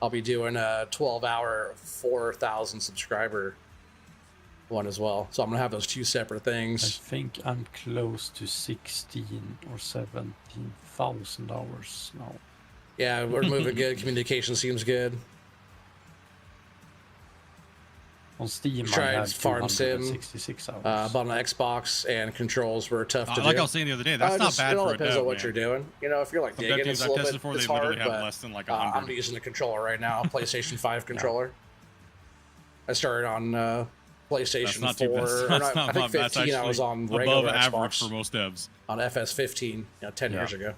I'll be doing a 12-hour 4,000 subscriber one as well. So I'm gonna have those two separate things. I think I'm close to 16 or 17,000 hours now. Yeah, we're moving good. Communication seems good. On Steam, I tried had Farm Sim, 266 hours. but on Xbox and controls were tough to do. Like I was saying the other day, that's not bad it all for a depends dev, on what man. you're doing. You know, if you're like Some digging, dev it's teams a I've little tested bit for, it's they literally hard, have but less than like 100. I'm using a controller right now, PlayStation 5 controller. I started on PlayStation 4. I think 15 I was on regular above Xbox average for most devs. on FS15, 10 years ago.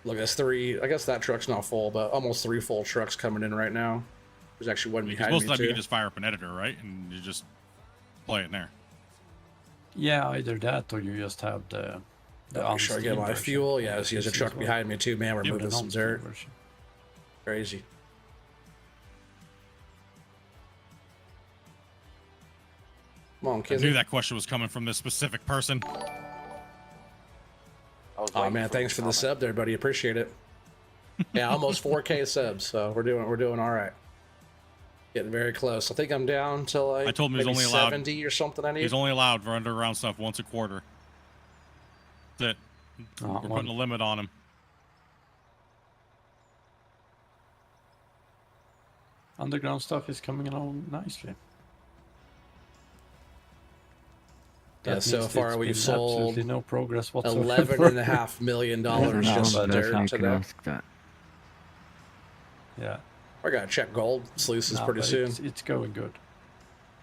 Look, that's 3. I guess that truck's not full, but almost 3 full trucks coming in right now. There's actually one behind me, most of the time too. you can just fire up an editor, right? And you just play it in there. Yeah, either that or you just have the Make sure I get my fuel. Yeah, there's a truck behind me, too. Man, we're moving some dirt. Crazy. Come on, I kids. knew that question was coming from this specific person. Oh man, thanks for the sub there, buddy. Appreciate it. Yeah, almost 4K subs, so we're doing all right. Getting very close. I think I'm down to like I told him he's maybe only allowed 70 or something. I need. He's only allowed for underground stuff once a quarter. That's it. We're putting a limit on him. Underground stuff is coming along nicely. Yeah, so far we've sold absolutely no progress whatsoever. $11.5 million just in dirt today. Yeah. I gotta check gold sluices pretty soon. It's going good.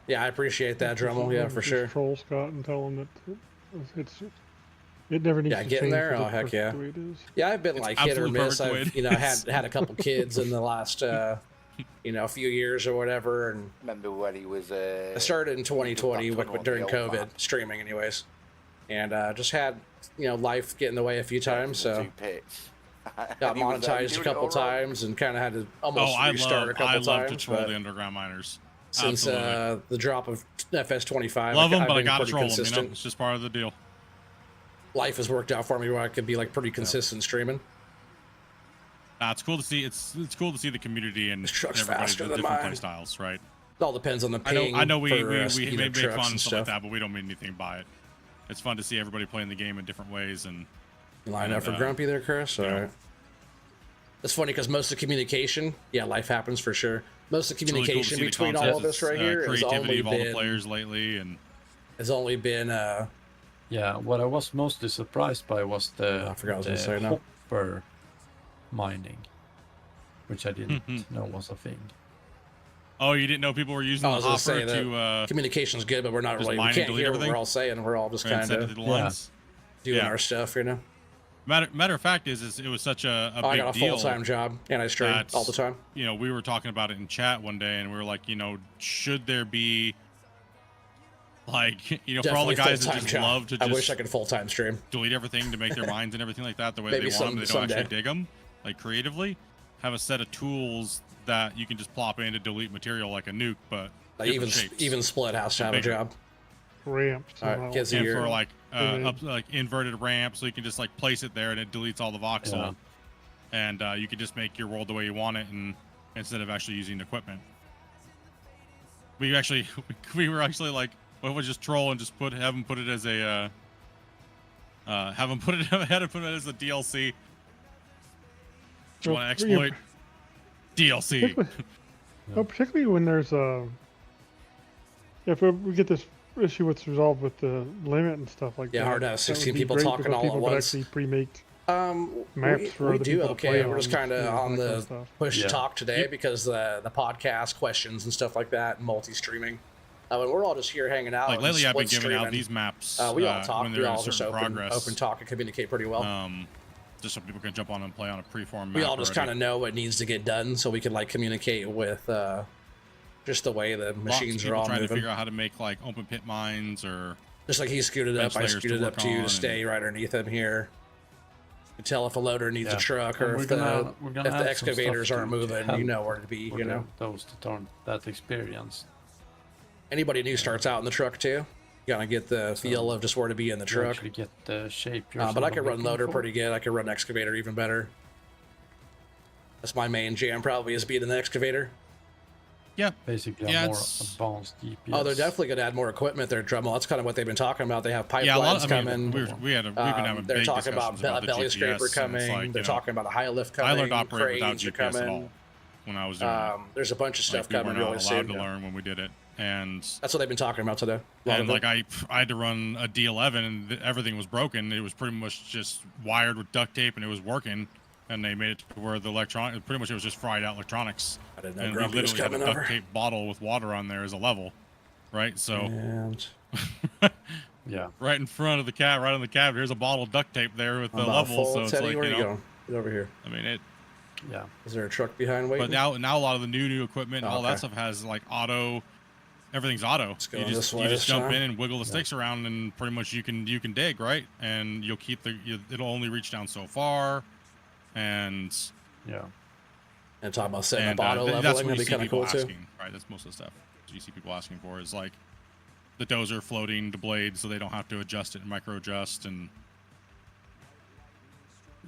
Yeah, I appreciate that, Drummel. Yeah, for sure. Troll Scott and tell him that it never needs to change. Yeah, getting there. because Oh it's heck perfect yeah. the way it is. Yeah, I've been It's like hit or absolute miss. perfect the way I've had a couple kids in the last a few years or whatever, and remember when he was I started in 2020 during COVID, streaming anyways, and just had life get in the way a few times, so got monetized a couple times and kind of had to almost restart a couple times. I love to troll the underground miners. Since the drop of FS25, love them, I've but I been gotta pretty troll them. consistent. It's just part of the deal. Life has worked out for me where I could be like pretty consistent streaming. It's cool to see. It's cool to see the community and truck's everybody's faster different than play mine. styles, right? It all depends on the ping. I know we speed make of fun trucks and stuff like stuff. that, but we don't mean anything by it. It's fun to see everybody playing the game in different ways and line up for Grumpy there, Chris. All right. It's funny because most of the communication, life happens for sure. Most of the communication between all of us right here has only of all the been players lately, and has only been yeah. What I was mostly surprised by was the I forgot what I was gonna say now. hopper mining, which I didn't know was a thing. Oh, you didn't know people were using the hopper to communication's good, but we're not really. We can't hear what we're all saying. We're all just kind of doing our stuff, Matter of fact is it was such a big deal. I got a full-time job and I stream all the time. We were talking about it in chat one day, and we were like, should there be like, for all the guys that just love to just I wish I could full-time stream. Delete everything to make their minds and everything like that the way they want them. They don't actually dig them, like creatively. Have a set of tools that you can just plop in to delete material like a nuke, but like even Split has to have a job. Ramps. All right, kids, and for like like inverted ramp, so you can just like place it there and it deletes all the voxel, and you can just make your world the way you want it, and instead of actually using equipment. We were actually like, what was just troll and just have them put it as a have them put it as a DLC. Do you want to exploit DLC? Particularly when there's if we get this issue with resolved with the limit and stuff like that. Yeah, hard to have 16 people talking all at once. Actually pre-make maps for other people to play We're just kind of on the push to talk today Yep. because the podcast questions and stuff like that, and multi-streaming. And we're all just here hanging out. Like lately, I've been split giving out streaming. these maps. We all talk. When We they're all in just certain progress. open talk and communicate pretty well. Just so people can jump on and play on a preformed map. We all just kind of know what needs to get done, so we can like communicate with just the way the machines are all trying moving. to figure out how to make like open pit mines or just like he scooted up, I layers scooted up work to you on to and- stay right underneath him here. You can tell if a loader needs a truck or And if we're the gonna add some excavators stuff aren't to moving, help you know where to be. for You know, those that aren't that experienced. anybody new starts out in the truck too. You gotta get the feel of just where to be in the You truck. actually get the shape you're But I sort of can run looking loader for. pretty good. I can run excavator even better. That's my main jam, probably, is being an excavator. Yeah. Basically, Yeah, a more it's- advanced GPS. Oh, they're definitely going to add more equipment there, Drummel. That's kind of what they've been talking about. They have pipelines Yeah, a lot. coming. We've been having They're big talking about discussions about the belly GPS, scraper and it's coming. like, they're you know, talking about a high lift coming. I learned to operate without cranes are GPS at coming. all when I was doing it. There's a bunch of stuff We were coming not really allowed soon. to learn when we did it, and that's what they've been talking about today. And like I had to run a D11, and everything was broken. It was pretty much just wired with duct tape, and it was working. And they made it to where the electronic, pretty much it was just fried out electronics. I didn't know and we Grumpy was literally had a coming duct over. tape bottle with water on there as a level, right? So, And yeah, right in front of the cab, right on the cab. Here's a bottle of duct tape there with the level. So it's Teddy, like, where you you know, going? Get over here. I mean, it. Yeah. Is there a truck behind waiting? But now a lot of the new equipment, and all okay. that stuff has like auto. Everything's auto. go You this just way you just this jump time. in and wiggle the sticks around, and pretty much you can dig, right? And you'll keep it'll only reach down so far, and yeah. And talk about setting up and, auto that's leveling. what you That'd be see kind of people cool too. asking, right? That's most of the stuff you see people asking for is like the dozer floating the blade, so they don't have to adjust it and micro adjust, and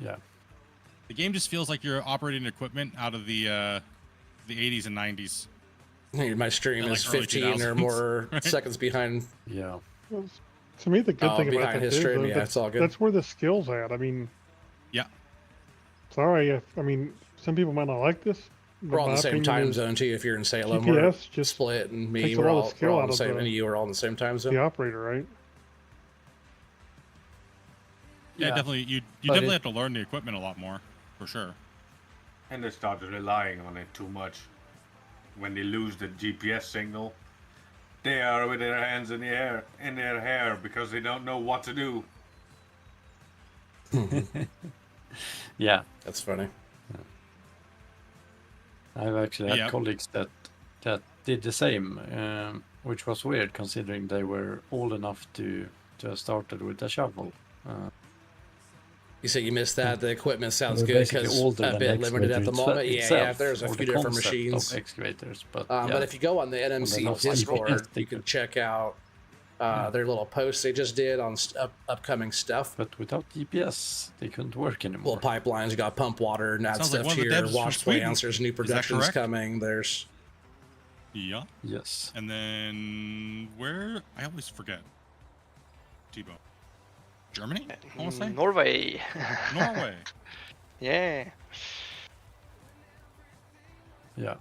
yeah. the game just feels like you're operating equipment out of the 80s and 90s. My stream And, is like, early 15 or 2000s, more right? seconds behind. Yeah. Well, to me, the good thing about behind that his is stream, though, yeah, that's, it's all good. that's where the skill's at. I mean, yeah. Sorry, I mean, some people might not like this. but We're all in my the same opinion time is zone too. If you're in Salem, GPS we're just Split and me, takes we're a lot of all, skill we're all out in the of same. the- And you are all in the same time zone. The operator, right? Yeah, Yeah. definitely. You But definitely it- have to learn the equipment a lot more, for sure. And they started relying on it too much. When they lose the GPS signal, they are with their hands in their hair because they don't know what to do. Yeah. That's funny. I've actually had Yep. colleagues that did the same, which was weird considering they were old enough to have started with a shovel. You say you missed that. The equipment sounds They're good basically because older a than bit the limited at the excavator moment. Yeah, itself, there's a or few the different concept machines. of excavators, but But if you go on the NMC not Discord, GPS, you can check out their little posts they just did on upcoming stuff. But without GPS, they couldn't work anymore. Little pipelines, you got pump water and add Sounds like stuff one to of the your devs from wash Sweden. plants. There's new Is that productions correct? coming. There's Yeah. Yes. And then where? I always forget. Tebow. Germany? I want to say Norway. Norway. Yeah. Yeah.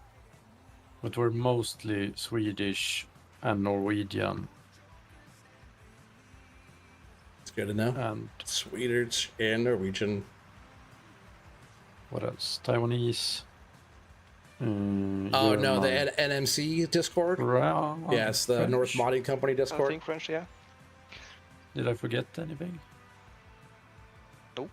But we're mostly Swedish and Norwegian. it's good to know. And Swedish and Norwegian. what else? Taiwanese. Oh no, the NMC Discord. German, Yeah, it's the French. North Modding Company I Discord. think French, yeah. Did I forget anything? Nope.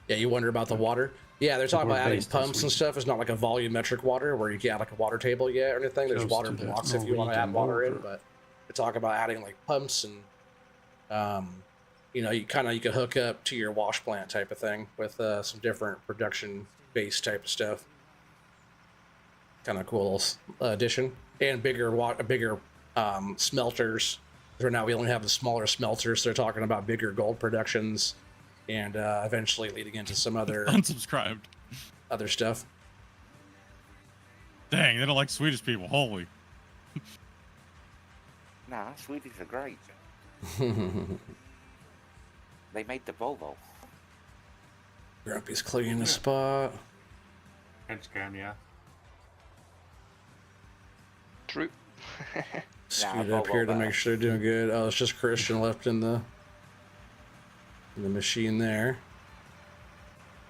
Yeah, you wonder about the water. Yeah, they're talking we're about adding based in pumps and Sweden. stuff. It's not like a volumetric water where you can add like a water table yet or anything. There's Close water to the blocks if you want to add Norwegian water in, border. but they talk about adding like pumps and you know, you could hook up to your wash plant type of thing with some different production based type of stuff. Kind of cool little addition and bigger smelters. Right now we only have the smaller smelters. They're talking about bigger gold productions and eventually leading into some other Unsubscribed. other stuff. Dang, they don't like Swedish people. Holy. Nah, Swedes are great. They made the Volvo. Grumpy's cleaning the spot. And Scania. True. Scoot up here to make sure they're doing good. Oh, it's just Christian left in the machine there.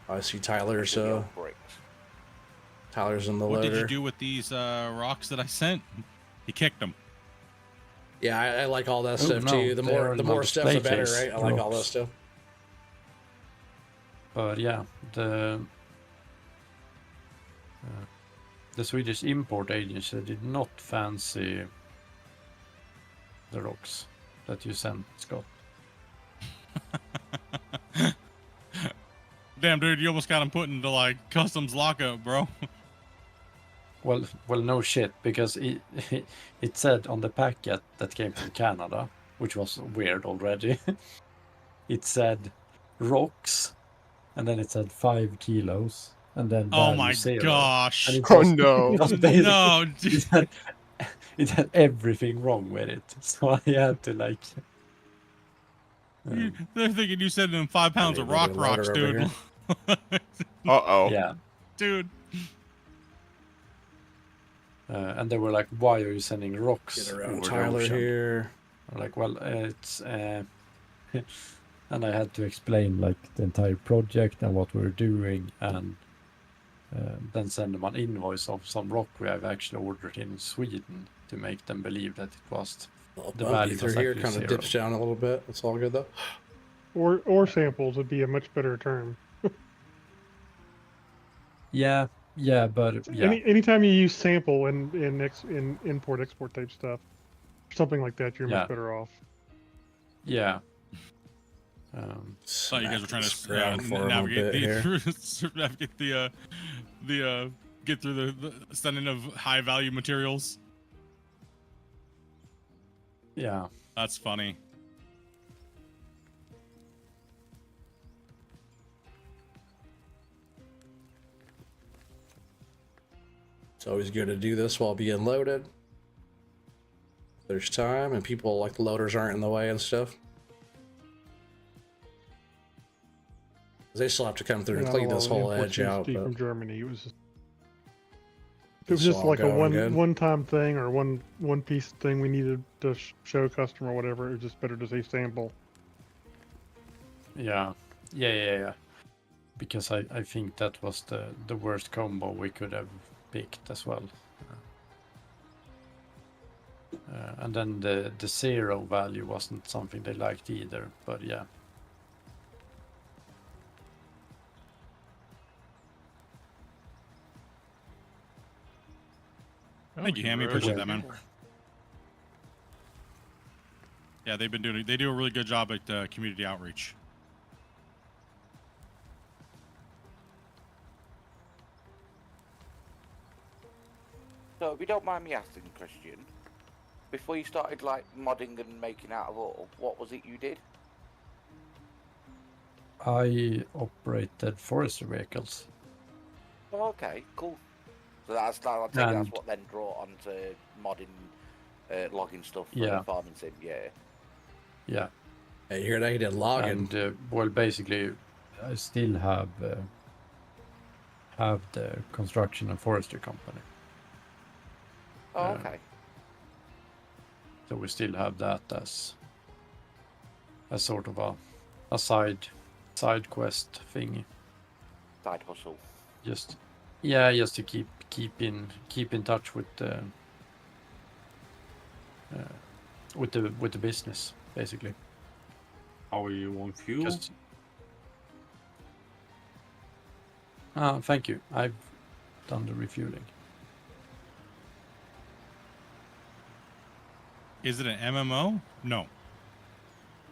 I see Tyler's Tyler's in the What loader. did you do with these rocks that I sent? He kicked them. Yeah, I like all that Oh, stuff no, too. The they are more not stuff, the display better, case right? I like all that rocks. stuff. But yeah, the Swedish import agency did not fancy the rocks that you sent, Scott. Damn, dude, you almost got him put into like customs lockup, bro. Well, no shit, because it said on the packet that came from Canada, which was weird already. It said rocks, and then it said 5 kilos, and then Oh value my 0. gosh. And it Oh, was- no. it was basically- No, dude. it had everything wrong with it, so I had to like. They're thinking you sent them 5 pounds of need a rock little rocks, louder over dude. Uh-oh. Yeah, Dude. And they were like, "Why are you sending rocks Get around over the Tyler ocean?" here. I'm like, "Well, it's." And I had to explain like the entire project and what we were doing, and then send them an invoice of some rock we have actually ordered in Sweden to make them believe that it was I'll the bump value you through was here. actually Kind of zero. dips down a little bit. It's all good though. Or samples would be a much better term. Yeah, but yeah, Anytime you use sample in import export type stuff, something like that, you're Yeah. much better off. yeah. Thought you guys were trying This to ground for him a navigate bit here. navigate the get through the sending of high value materials. Yeah. That's funny. It's always good to do this while being loaded. There's time, and people like the loaders aren't in the way and stuff. They still have to come through and Yeah, clean well, this whole imports edge used out. to be But from Germany. It was it's just all like a going good. one time thing or one piece thing we needed to show customer or whatever. It was just better to say sample. Yeah. Because I think that was the worst combo we could have picked as well. And then the zero value wasn't something they liked either, but yeah. Thank you, Hammy. Appreciate that, man. Yeah, they do a really good job at community outreach. So, if you don't mind me asking, Christian, before you started like modding and making out of ore, what was it you did? I operated forestry vehicles. Oh, okay, cool. So I take it that's And- what then brought on to modding, logging stuff for Yeah. the farming sim. Yeah. Yeah. Hey, you hear that? He did logging. And well, basically, I still have the construction and forestry company. Oh, okay. So we still have that as sort of a side quest thingy. Side hustle. Just to keep in touch with the business, basically. How are you on fuel? Just thank you. I've done the refueling. Is it an MMO? No.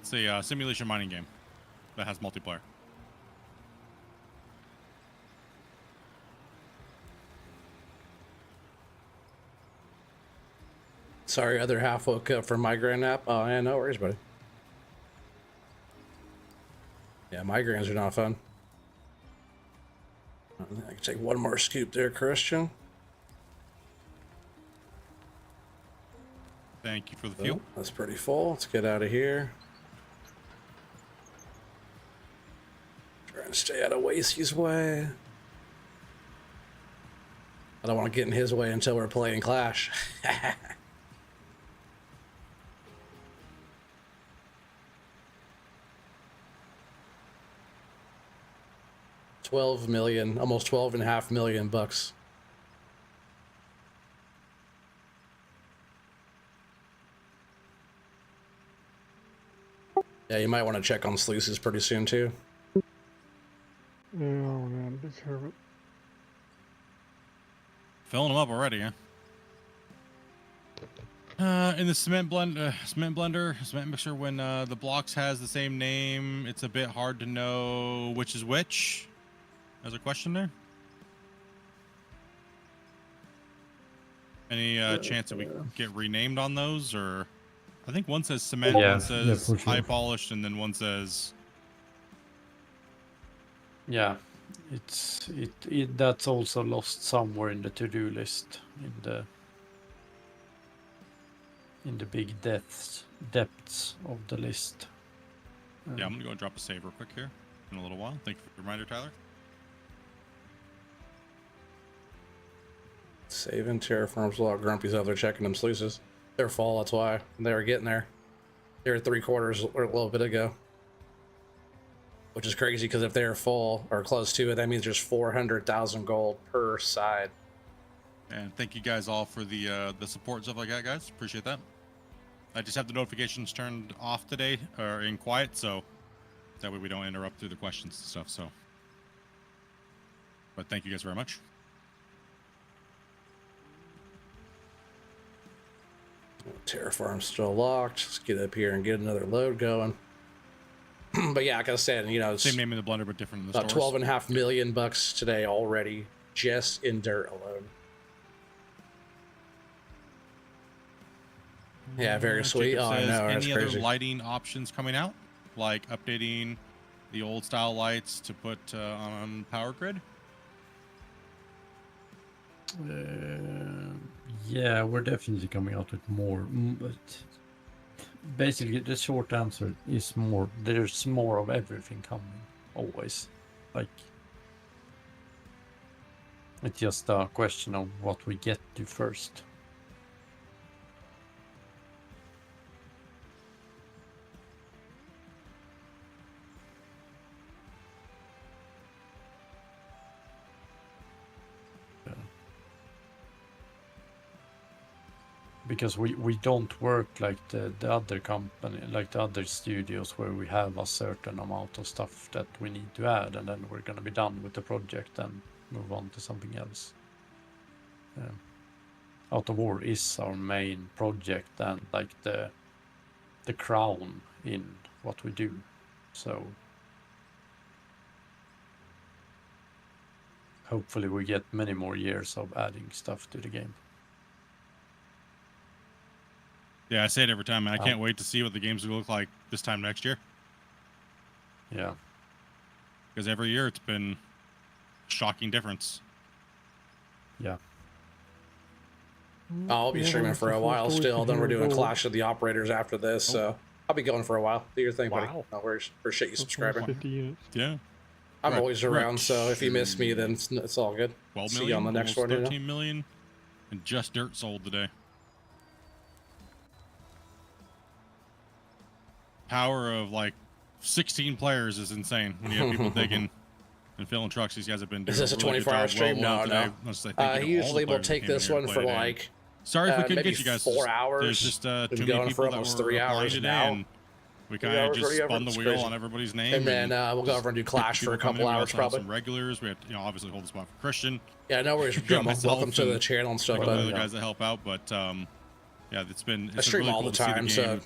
It's a simulation mining game that has multiplayer. Sorry, other half woke up from migraine nap. Oh, yeah, no worries, buddy. Yeah, migraines are not fun. I can take one more scoop there, Christian. Thank you for the fuel. Oh, that's pretty full. Let's get out of here. Try and stay out of Wasey's way. I don't want to get in his way until we're playing Clash. $12 million, almost $12.5 million bucks. Yeah, you might want to check on sluices pretty soon too. Yeah, oh man, take care of it. Filling them up already, huh? In the cement mixer, when the blocks has the same name, it's a bit hard to know which is which. There's a question there. Any chance that we get renamed on those, or I think one says cement, one says for sure. high polished, and then one says Yeah, that's also lost somewhere in the to-do list in the big depths of the list. yeah. I'm gonna go and drop a save real quick here in a little while. Thank you for the reminder, Tyler. Saving terraforms a lot of grumpies out there checking them sluices. They're full, that's why. They were getting there. They were 3/4 or a little bit ago. Which is crazy because if they're full or close to it, that means there's 400,000 gold per side. And thank you guys all for the support and stuff like that, guys. Appreciate that. I just have the notifications turned off today, or in quiet, so that way we don't interrupt through the questions and stuff. So, but thank you guys very much. Terraform's still locked. Let's get up here and get another load going. But yeah, like I said, you know, it's Same name in the blender, but different in the about stores. $12.5 million today already, just in dirt alone. Yeah, very sweet. Jacob Oh, I says, know. That's any other crazy. lighting options coming out, like updating the old style lights to put on power grid? Yeah, we're definitely coming out with more, but basically the short answer is more. There's more of everything coming, always. Like, it's just a question of what we get to first. Because we don't work like the other company, like the other studios, where we have a certain amount of stuff that we need to add, and then we're gonna be done with the project and move on to something else. Out of War is our main project and like the crown in what we do. So hopefully we get many more years of adding stuff to the game. Yeah, I say it every time, and I can't wait to see what the games will look like this time next year. Yeah. Because every year it's been a shocking difference. Yeah. I'll be streaming for a while still. Then we're doing Clash of the Operators after this, so I'll be going for a while. Do your thing, buddy. No worries. Appreciate you subscribing. 50 units. Yeah. I'm always around, so if you miss me, then it's all good. 12 See million, you on the next one. almost 13 million, and just dirt sold today. Power of like 16 players is insane when you have people digging and filling trucks. These guys have been doing Is this a really good 24-hour job. stream? Well, No, today. Let's say thank you to all the usually we'll players that take came in this here one and for played in. like Sorry if we couldn't maybe get you guys. 4 hours. There's just too Been many going people for that almost were 3 applying hours today, now. and we 3 kind of hours just already over. spun the It's wheel crazy. on everybody's name. And then we'll go over and do Clash for a couple hours probably. Some regulars. We had, obviously hold the spot for Christian. Yeah, no worries. Welcome to the channel and stuff. Like other guys that help out, but yeah, it's been. I stream really all cool the to see time, game so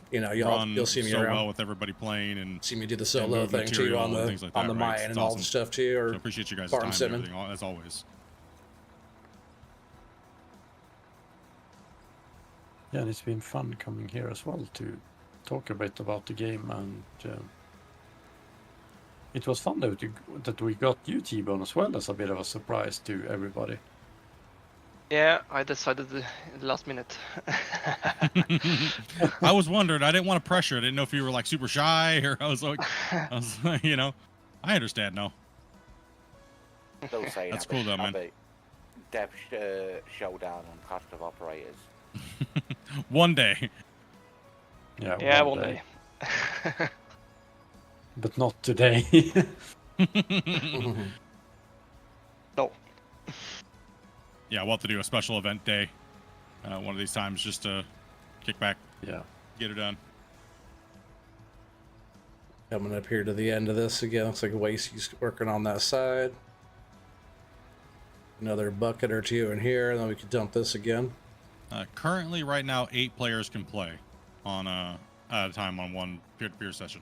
you'll see me so around. well with everybody playing and see me do the solo thing too on the like that, mine and all the stuff too. Or so appreciate you guys' farm time and simming. everything, as always. Yeah, and it's been fun coming here as well to talk a bit about the game, and it was fun that we got you, T-Bone, as well as a bit of a surprise to everybody. Yeah, I decided in the last minute. I was wondering. I didn't want to pressure. I didn't know if you were like super shy, or I was like, I understand now. Still saying That's have a- cool though, have man. a Dev showdown on Clash of Operators. One day. Yeah, one day. But not today. No. Yeah, we'll have to do a special event day one of these times just to kick back. Yeah. Get it done. Coming up here to the end of this again. Looks like Wasey's working on that side. Another bucket or two in here, and then we can dump this again. Currently, right now, 8 players can play on at a time on one peer-to-peer session.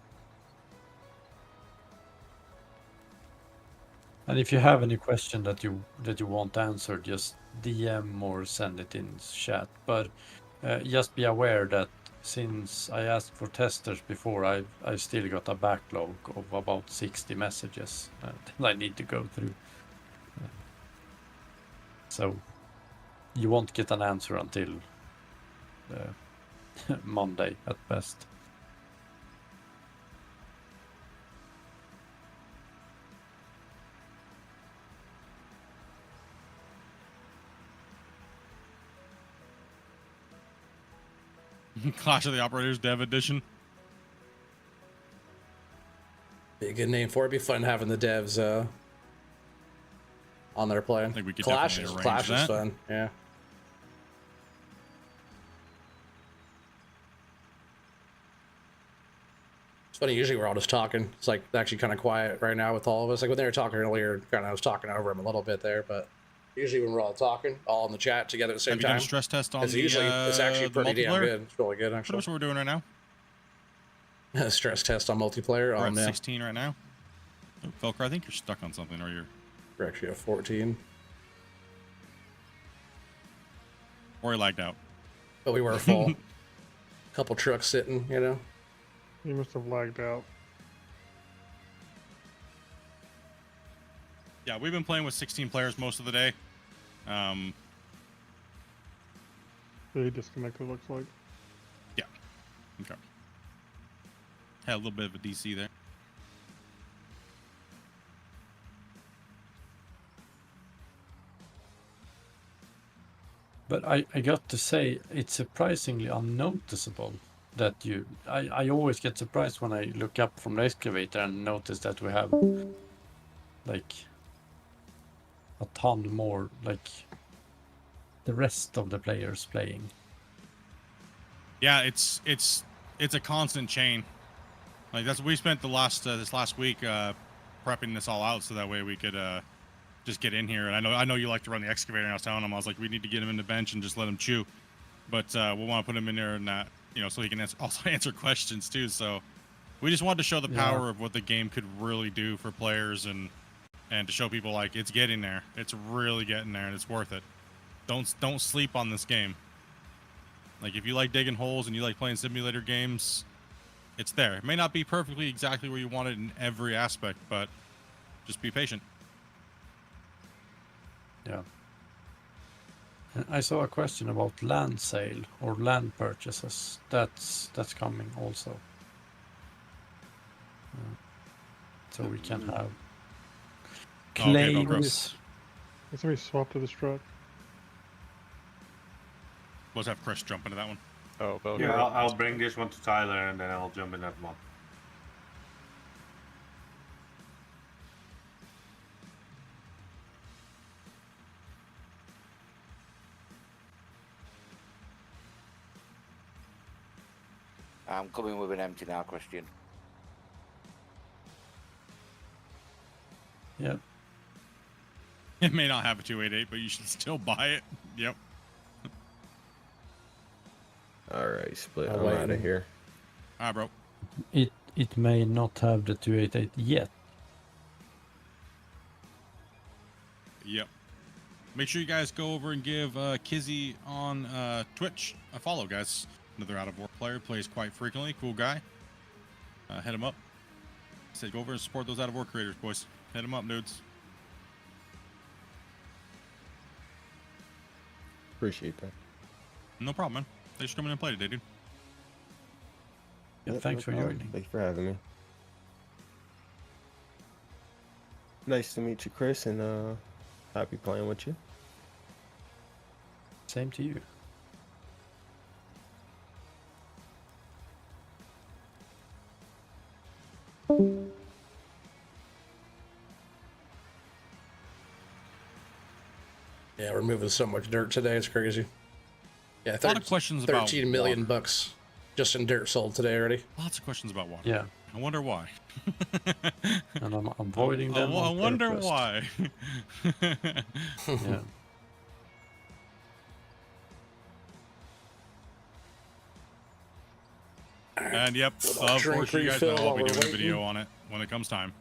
And if you have any question that you want answered, just DM or send it in chat. But just be aware that since I asked for testers before, I've still got a backlog of about 60 messages that I need to go through. So you won't get an answer until Monday at best. Clash of the Operators Dev Edition. Be a good name for it. Be fun having the devs on there playing. I think we could Clash definitely is arrange Clash is that. fun. Yeah. It's funny. Usually we're all just talking. It's like actually kind of quiet right now with all of us. Like when they were talking earlier, kind of I was talking over them a little bit there, but usually when we're all talking, all in the chat together at the same Have you time, done a stress test on it's the, usually it's actually the pretty damn multiplayer? good. It's really good What actually. else we're doing right now? Stress test on multiplayer. We're Oh at man, 16 right now. Oh, Velcro, I think you're stuck on something, or you're... we're actually at 14. Or you're lagged out. But we were full. Couple trucks sitting, you know. You must have lagged out. Yeah, we've been playing with 16 players most of the day. He disconnected, looks like. Yeah. Okay. Had a little bit of a DC there. But I got to say, it's surprisingly unnoticeable that you... I always get surprised when I look up from the excavator and notice that we have, like, a ton more, like, the rest of the players playing. Yeah, it's a constant chain. Like that's we spent the last this last week prepping this all out so that way we could just get in here. And I know you like to run the excavator. And I was telling him, I was like, we need to get him in the bench and just let him chew. But we'll want to put him in there and you know, so he can also answer questions too. So we just wanted to show the power of what the game could really do for players and to show people like it's getting there. It's really getting there and it's worth it. Don't sleep on this game. Like if you like digging holes and you like playing simulator games, it's there. It may not be perfectly exactly where you want it in every aspect, but just be patient. Yeah. And I saw a question about land sale or land purchases. That's coming also. So we can have claims. Can somebody swap to this truck? Let's have Chris jump into that one. Oh, Belgrade. Yeah, I'll bring this one to Tyler and then I'll jump in that one. I'm coming with an empty now, Christian. Yep. It may not have a 288, but you should still buy it. Yep. All right, Split. I'm I'm out of here. All right, bro. It may not have the 288 yet. Yep. Make sure you guys go over and give Kizzy on Twitch a follow, guys. Another out of work player, plays quite frequently. Cool guy. Hit him up. Said go over and support those out of work creators, boys. Hit him up, dudes. Appreciate that. No problem, man. Thanks for coming in and play today, dude. Yeah, thanks for joining. Thanks for having me. Nice to meet you, Chris, and happy playing with you. Same to you. Yeah, we're moving so much dirt today. It's crazy. Yeah, A lot of questions about 13 million water. bucks just in dirt sold today already. Lots of questions about water. Yeah. I wonder why. And I'm avoiding them. I on wonder purpose. why. Yeah. And yep, Little of drink course, you guys know refill I'll while be we're doing a waiting. video on it when it comes time.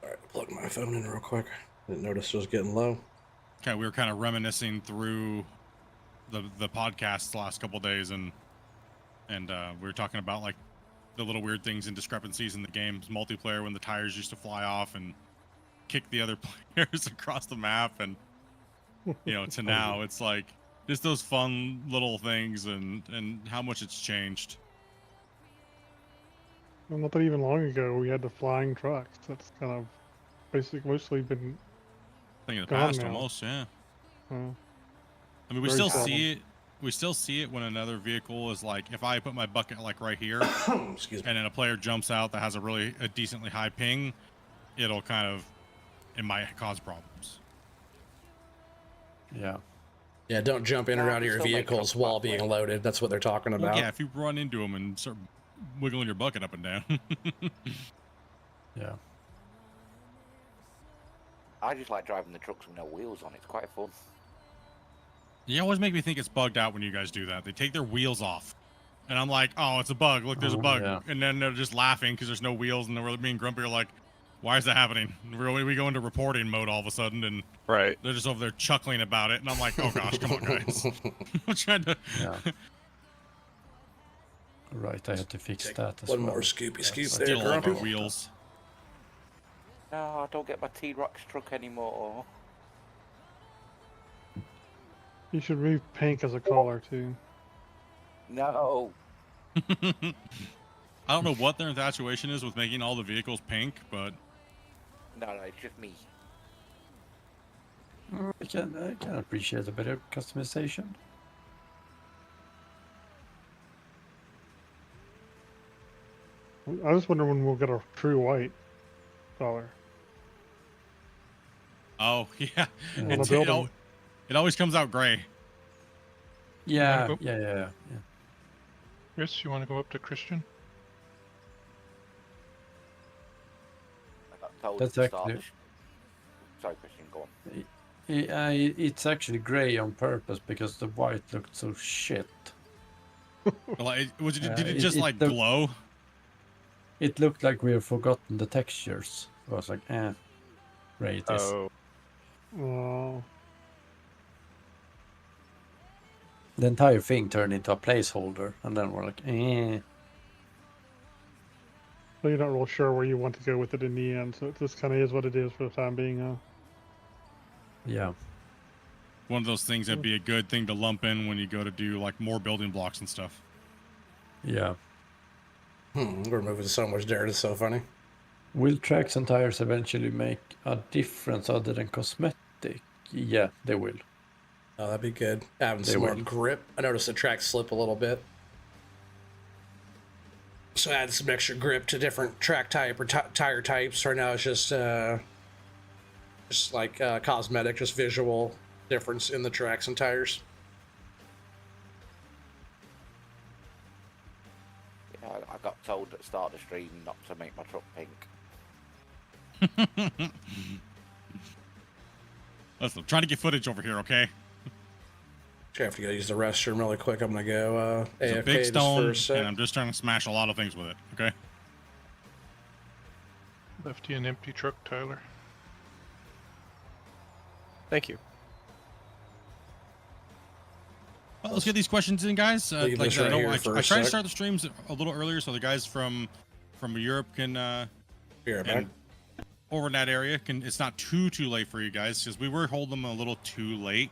All right, plug my phone in real quick. Didn't notice it was getting low. Okay, we were kind of reminiscing through the podcast the last couple of days, and we were talking about like the little weird things and discrepancies in the game's multiplayer when the tires used to fly off and kick the other players across the map, and you know, to now it's like just those fun little things and how much it's changed. Well, not that even long ago, we had the flying trucks. That's kind of mostly been Thing of the gone past, now. almost, yeah. Uh, I mean, we very still seldom. see it. We still see it when another vehicle is like, if I put my bucket like right here, Excuse me. and then a player jumps out that has a decently high ping, it'll kind of, it might cause problems. Yeah. Yeah, don't jump in or out of your vehicles while being loaded. That's what they're talking Well, about. yeah, if you run into them and start wiggling your bucket up and down. Yeah. I just like driving the trucks with no wheels on. It's quite fun. You always make me think it's bugged out when you guys do that. They take their wheels off. And I'm like, oh, it's a bug. Look, there's a bug. Yeah. And then they're just laughing because there's no wheels. And they're being grumpy. You're like, why is that happening? We go into reporting mode all of a sudden. And right. They're just over there chuckling about it. And I'm like, oh, gosh, come on, guys. I'm trying to... Yeah. Right, I had to fix that as one well. more scoopy scoop Steal there, all of our Grumpy. wheels. No, I don't get my T-Rox truck anymore. You should move pink as a color too. No. I don't know what their infatuation is with making all the vehicles pink, but... No, it's just me. I can appreciate a bit of customization. I just wonder when we'll get a true white color. Oh, yeah. On the It building. always comes out gray. Yeah, go- yeah. Chris, you want to go up to Christian? I got told That's at the start actually- of the Sorry, Christian, go on. It's actually grey on purpose because the white looked so shit. Like, did it it- just it like look- glow? It looked like we had forgotten the textures. I was like, grey it is. Oh, Oh, The entire thing turned into a placeholder, and then we're like, so you're not real sure where you want to go with it in the end. So it just kind of is what it is for the time being. Yeah. One of those things that'd be a good thing to lump in when you go to do like more building blocks and stuff. Yeah. We're moving so much dirt. It's so funny. Will tracks and tires eventually make a difference other than cosmetic? Yeah, they will. Oh, that'd be good. Having They some more will. grip. I noticed the track slip a little bit. So add some extra grip to different track type or tire types. Right now it's just like cosmetic, just visual difference in the tracks and tires. Yeah, I got told at the start of the stream not to make my truck pink. Listen, I'm trying to get footage over here, okay? I have to go use the restroom really quick. I'm gonna go It's AFK a big just stone, for a sec. and I'm just trying to smash a lot of things with it, okay? Left you an empty truck, Tyler. thank you. Well, let's get these questions in, guys. Leave Like I this said, right here I for a try to sec. start the streams a little earlier so the guys from Europe can Be right back. and over in that area can. It's not too late for you guys because we were holding them a little too late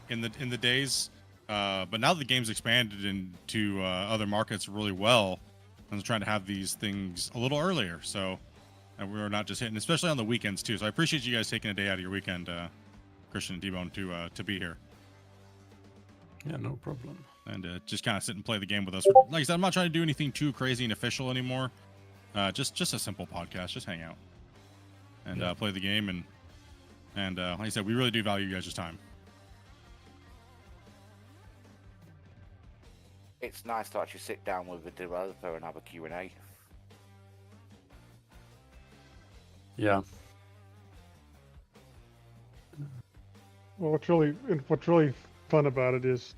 in the days. But now the game's expanded into other markets really well, I'm trying to have these things a little earlier. So and we're not just hitting, especially on the weekends too. So I appreciate you guys taking a day out of your weekend, Christian and D-Bone, to be here. Yeah, no problem. And just kind of sit and play the game with us. Like I said, I'm not trying to do anything too crazy and official anymore. Just a simple podcast. Just hang out and play the game. And like I said, we really do value you guys' time. It's nice to actually sit down with a developer and have a Q&A. Yeah. Well, what's really fun about it is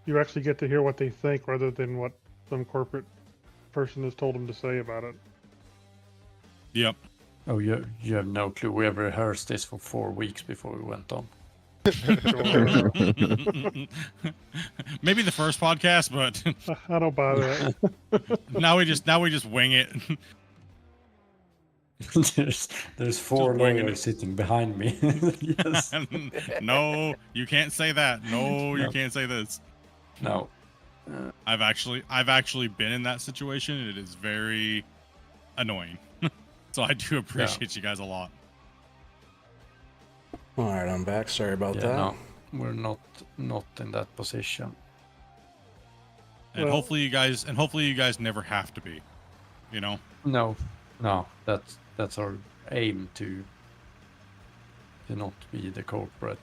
you actually get to hear what they think rather than what some corporate person has told them to say about it. Yep. Oh, you have no clue. We have rehearsed this for 4 weeks before we went on. Maybe the first podcast, but I don't buy that. now we just wing it. there's 4 winging lawyers it. sitting behind me. Yes. No, you can't say that. No, you No. can't say this. No. I've actually been in that situation, and it is very annoying. So I do appreciate you guys a lot. All right, I'm back. Sorry about that. No, we're not in that position. And Well- hopefully you guys never have to be. You know. No, that's our aim to not be the corporate.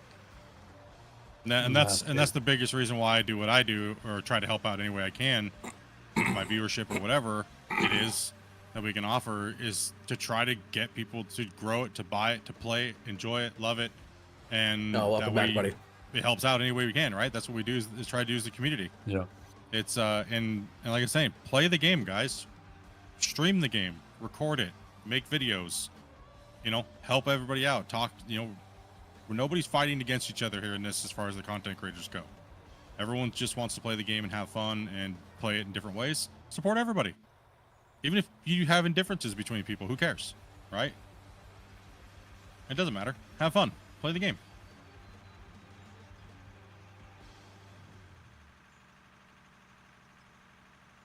And that's the biggest reason why I do what I do, or try to help out any way I can with my viewership or whatever it is that we can offer, is to try to get people to grow it, to buy it, to play it, enjoy it, love it, and welcome back, buddy. It helps out any way we can, right? That's what we do is try to do as the community. Yeah. It's and like I was saying, play the game, guys. Stream the game, record it, make videos. You know, help everybody out. Talk. You know, nobody's fighting against each other here in this, as far as the content creators go. Everyone just wants to play the game and have fun and play it in different ways. Support everybody. Even if you have differences between people, who cares, right? It doesn't matter. Have fun. Play the game.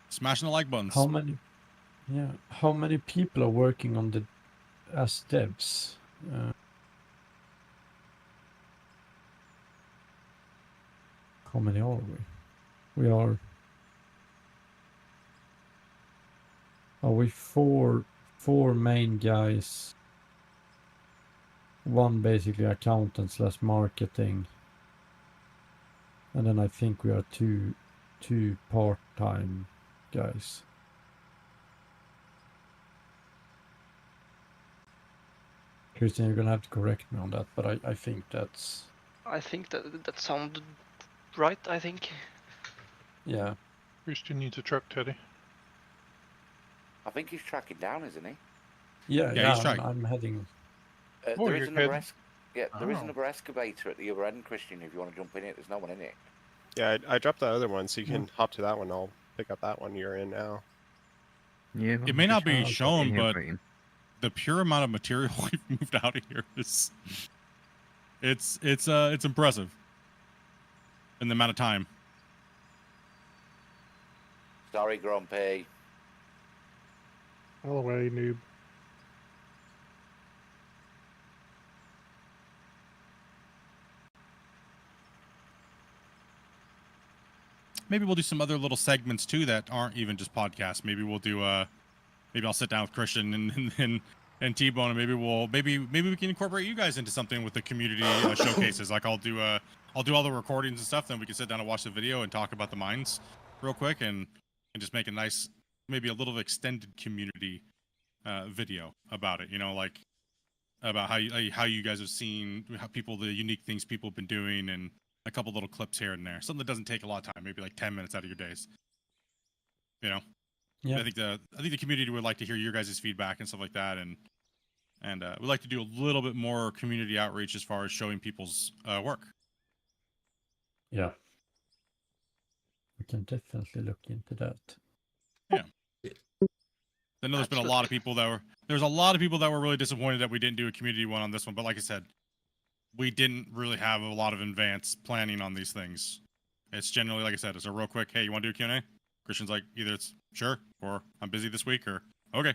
Smashing the like buttons. How many people are working on the as devs? How many are we? Are we four main guys? One basically accountant / marketing, and then I think we are two part-time guys. Christian, you're gonna have to correct me on that, but I think that's... I think that sounded right, I think. Yeah. Christian needs a truck, Teddy. I think he's tracking down, isn't he? Yeah, he's tracking. I'm heading... Oh, there you're is another heading- there is Oh. another excavator at the other end, Christian, if you want to jump in it. There's no one in it. Yeah, I dropped the other one, so you can hop to that one. I'll pick up that one you're in now. Yeah, It may not be just shown, here but waiting. the pure amount of material we've moved out of here is it's impressive in the amount of time. Sorry, Grumpy. Out of the way, noob. Maybe we'll do some other little segments too that aren't even just podcasts. Maybe we'll do maybe I'll sit down with Christian and T-Bone, and maybe we can incorporate you guys into something with the community showcases. Like I'll do all the recordings and stuff, then we can sit down and watch the video and talk about the mines real quick and just make a nice, maybe a little extended community video about it, you know, like about how you guys have seen the unique things people have been doing, and a couple little clips here and there. Something that doesn't take a lot of time, maybe like 10 minutes out of your days. You know? Yeah. I think the community would like to hear your guys' feedback and stuff like that, and we'd like to do a little bit more community outreach as far as showing people's work. Yeah. We can definitely look into that. Yeah. I know there's been a lot of people that were really disappointed that we didn't do a community one on this one, but like I said, we didn't really have a lot of advanced planning on these things. It's generally, like I said, it's a real quick, hey, you want to do a Q&A? Christian's like, either it's sure, or I'm busy this week, or okay.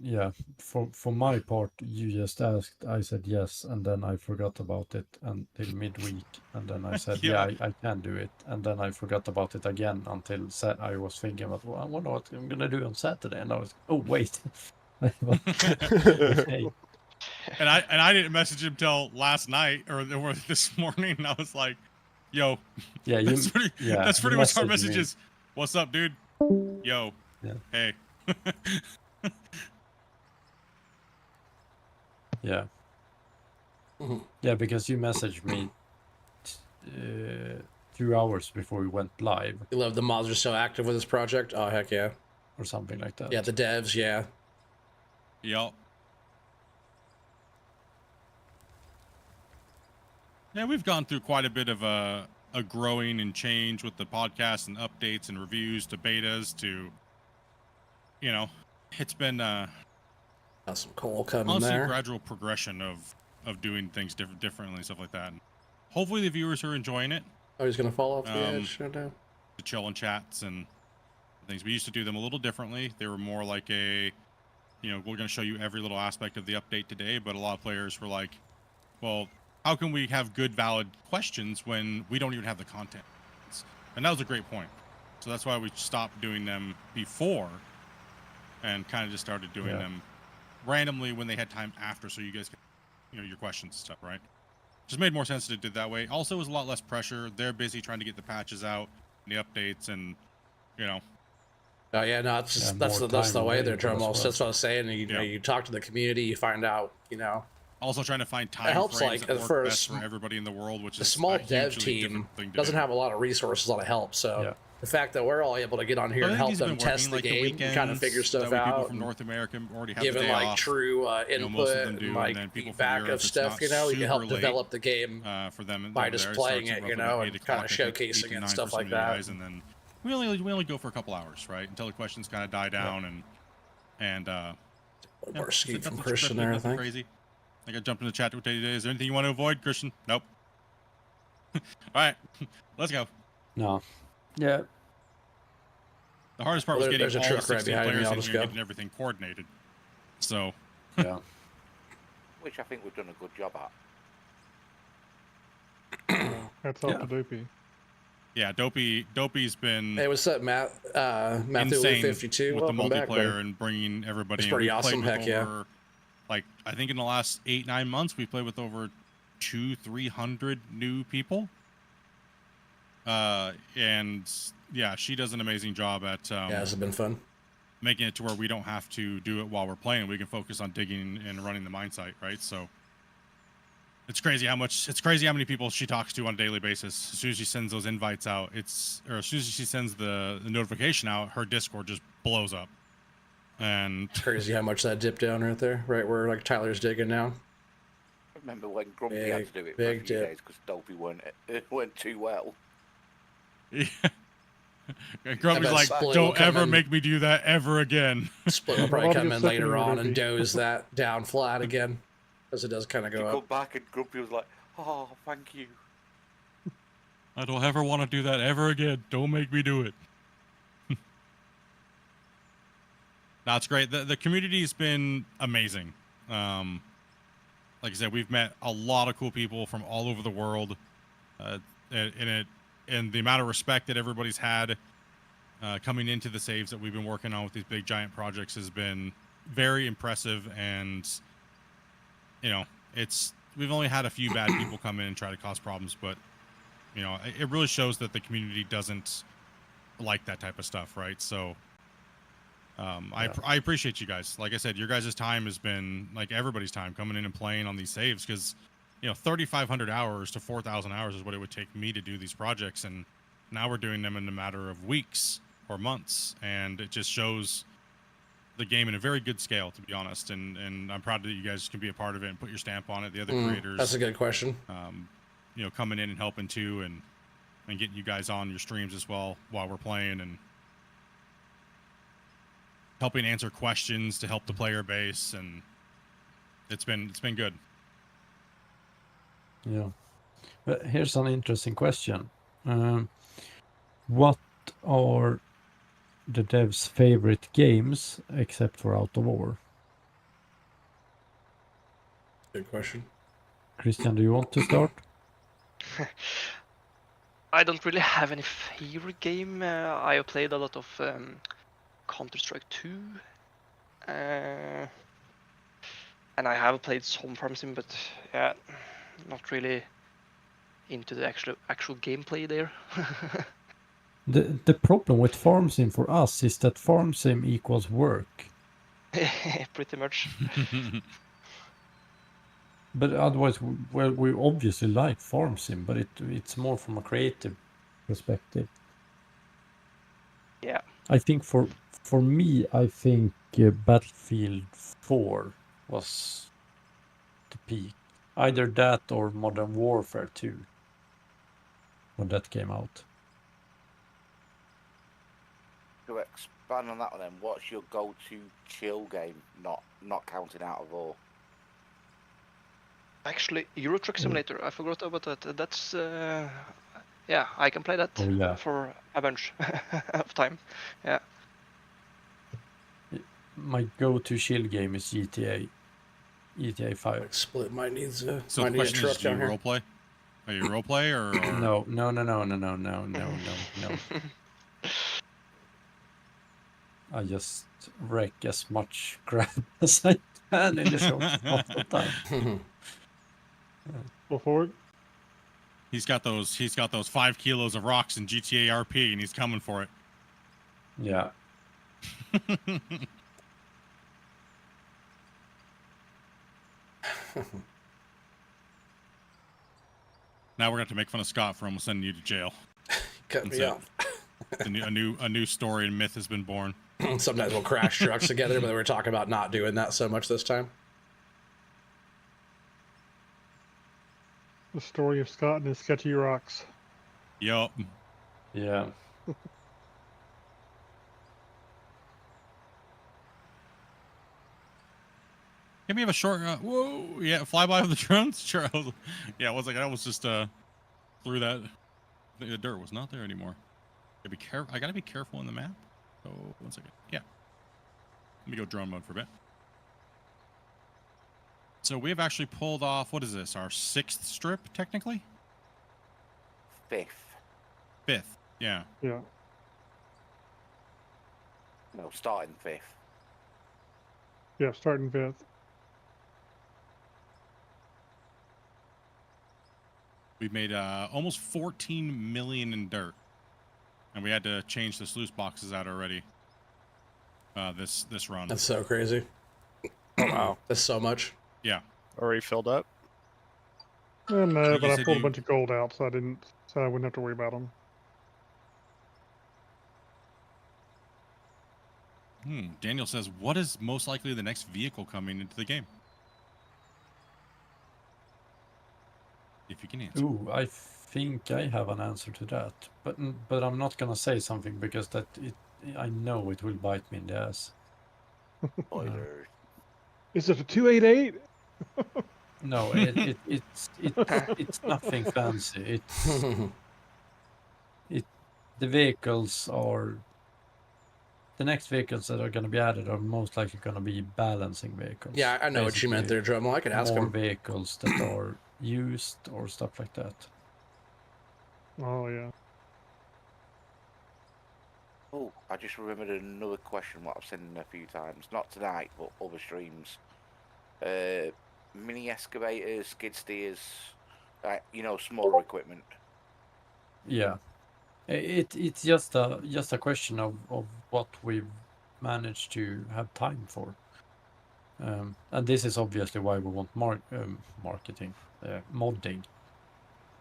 Yeah, for my part, you just asked, I said yes, and then I forgot about it until midweek, and then I said, Yeah. I can do it, and then I forgot about it again until I was thinking about, well, I wonder what I'm gonna do on Saturday, and I was, oh wait. Okay. And I didn't message him till last night or this morning. And I was like, "Yo, Yeah, that's pretty much our messages. What's up, dude? Yo, yeah. Hey." Yeah. Yeah, because you messaged me 2 hours before we went live. You love the mods are so active with this project. Oh heck yeah. Or something like that. Yeah, the devs. Yeah. Yep. Yeah, we've gone through quite a bit of a growing and change with the podcast and updates and reviews to betas to, you know, it's been Got some coal coming honestly, there. gradual progression of doing things differently and stuff like that. And hopefully the viewers are enjoying it. Oh, he's gonna fall off the edge. Oh, no. The chill and chats and things. We used to do them a little differently. They were more like a, you know, we're going to show you every little aspect of the update today, but a lot of players were like, well, how can we have good, valid questions when we don't even have the content? And that was a great point. So that's why we stopped doing them before and kind of just started doing them randomly when they had time after, so you guys can, you know, your questions and stuff, right? Just made more sense to do it that way. Also, it was a lot less pressure. They're busy trying to get the patches out, and the updates, and, you know. Oh yeah, no, it's just, that's the way they're drum well. That's what I was saying. You know, you talk to the community, you find out, you know. Also trying to find time it helps, frames like that work for best for everybody in the world, which a is small a dev hugely team thing to doesn't do. have a lot of resources, a lot of help. So the fact that we're all able to get on here But I and think help these them have been test working, the like, game, and kind of figure stuff that way people out, from North America already have giving the day like off. true You know, most of input them do, and like then people from feedback Europe, of it's stuff. not You know, you can help super late, develop the game for them by over just there. It playing starts it, at you roughly know, about and 8 kind of o'clock, I think, 8 showcasing to and 9 stuff for some like of you that. guys, and then we only go for a couple hours, right, until the questions kind of die down and one more scoop from nothing Christian scripted, there, I nothing think. crazy. Like I jumped in the chat to tell you today. Is there anything you want to avoid, Christian? Nope. All right, let's go. No. Yeah. The hardest part Well, was getting there's a all the truck right 16 behind me, players I'll in just here and go. getting everything coordinated. So. Yeah. Which I think we've done a good job at. That's up to Dopey. Yeah, Dopey's been. Hey, what's up, Matt? Matthew insane 52. with the Welcome back, multiplayer buddy. and bringing everybody. It's in. pretty We've awesome. played with Heck yeah. over, like I think in the last 8-9 months we've played with over 200-300 new people. And yeah, she does an amazing job at. Yeah, has it been fun? Making it to where we don't have to do it while we're playing. We can focus on digging and running the mine site, right? So it's crazy how many people she talks to on a daily basis. As soon as she sends those invites out, or as soon as she sends the notification out, her Discord just blows up. And it's crazy how much that dipped down right there, right where like Tyler's digging now. I remember when Grumpy had to do it for a few days because Dopey went too well. Yeah. Grumpy's like, don't ever make me do that ever again. Split will probably come in later on and doze that down flat again, because it does kind of go up. Come back and Grumpy was like, oh, thank you. I don't ever want to do that ever again. Don't make me do it. That's great. The community's been amazing. Like I said, we've met a lot of cool people from all over the world, and the amount of respect that everybody's had coming into the saves that we've been working on with these big giant projects has been very impressive. And you know, we've only had a few bad people come in and try to cause problems, but you know, it really shows that the community doesn't like that type of stuff, right? So I appreciate you guys. Like I said, your guys' time has been like everybody's time coming in and playing on these saves, because you know, 3,500 hours to 4,000 hours is what it would take me to do these projects, and now we're doing them in a matter of weeks or months, and it just shows the game in a very good scale, to be honest. And I'm proud that you guys can be a part of it and put your stamp on it. The other creators, that's a good question. You know, coming in and helping too, and getting you guys on your streams as well while we're playing, and helping answer questions to help the player base, and it's been good. Yeah. But here's an interesting question. What are the devs' favorite games except for Out of War? Good question. Christian, do you want to start? I don't really have any favorite game. I have played a lot of Counter-Strike 2. And I have played some Farm Sim, but yeah, not really into the actual gameplay there. The problem with Farm Sim for us is that Farm Sim equals work. Pretty much. But otherwise, well, we obviously like Farm Sim, but it's more from a creative perspective. Yeah. I think for me, I think Battlefield 4 was the peak. Either that or Modern Warfare 2 when that came out. To expand on that one, then, what's your go-to chill game? Not counting out of all. Actually, Euro Truck Simulator. I forgot about that. That's yeah, I can play that for a bunch of time. Yeah. My go-to chill game is GTA 5. Split might need to. So the question is, do you roleplay? Are you roleplay or? No. I just wreck as much crap as I can in the short amount of time. Go forward. He's got those 5 kilos of rocks in GTA RP, and he's coming for it. Yeah. Now we're going to have to make fun of Scott for almost sending you to jail. Cut me off. A new story and myth has been born. Sometimes we'll crash trucks together, but we're talking about not doing that so much this time. The story of Scott and his sketchy rocks. Yup. Yeah. Can we have a short? Whoa! Yeah, flyby of the drones. Sure. Yeah, I was like, I was just through that. The dirt was not there anymore. Gotta be careful. I gotta be careful in the map. So 1 second. Yeah. Let me go drone mode for a bit. So we have actually pulled off. What is this? Our 6th strip, technically. 5th. 5th. Yeah. Yeah. No, starting 5th. Yeah, starting 5th. We've made almost 14 million in dirt, and we had to change the sluice boxes out already. This run. That's so crazy. Oh, wow. That's so much. Yeah. Already filled up? And So but you I said pulled you- a bunch of gold out, so I wouldn't have to worry about them. Daniel says, what is most likely the next vehicle coming into the game? If you can answer. Ooh, I think I have an answer to that, but I'm not gonna say something because I know it will bite me in the ass. Spoiler. Is it a 288? No, it's nothing fancy. The vehicles are the next vehicles that are going to be added are most likely going to be balancing vehicles. Yeah, I know what you meant there, Drumel. I could ask more him. vehicles that are used or stuff like that. Oh yeah. Oh, I just remembered another question what I've seen a few times. Not tonight, but other streams. Mini excavators, skid steers, smaller equipment. Yeah, it's just a question of what we've managed to have time for, and this is obviously why we want modding,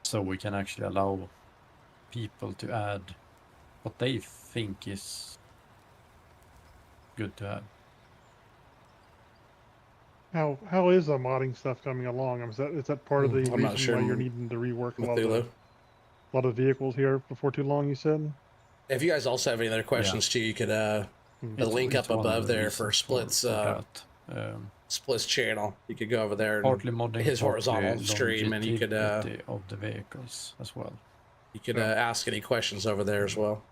so we can actually allow people to add what they think is good to have. How is the modding stuff coming along? Is that part of the I'm not reason sure. why you're needing to rework a Cthulhu. lot of vehicles here before too long? You said. If you guys also have any other questions too, you could the link up above there for Split's Split's channel. You could go over there Partly and modding, his partly horizontal stream, and you could longevity of the vehicles as well. you could ask any questions over there as well.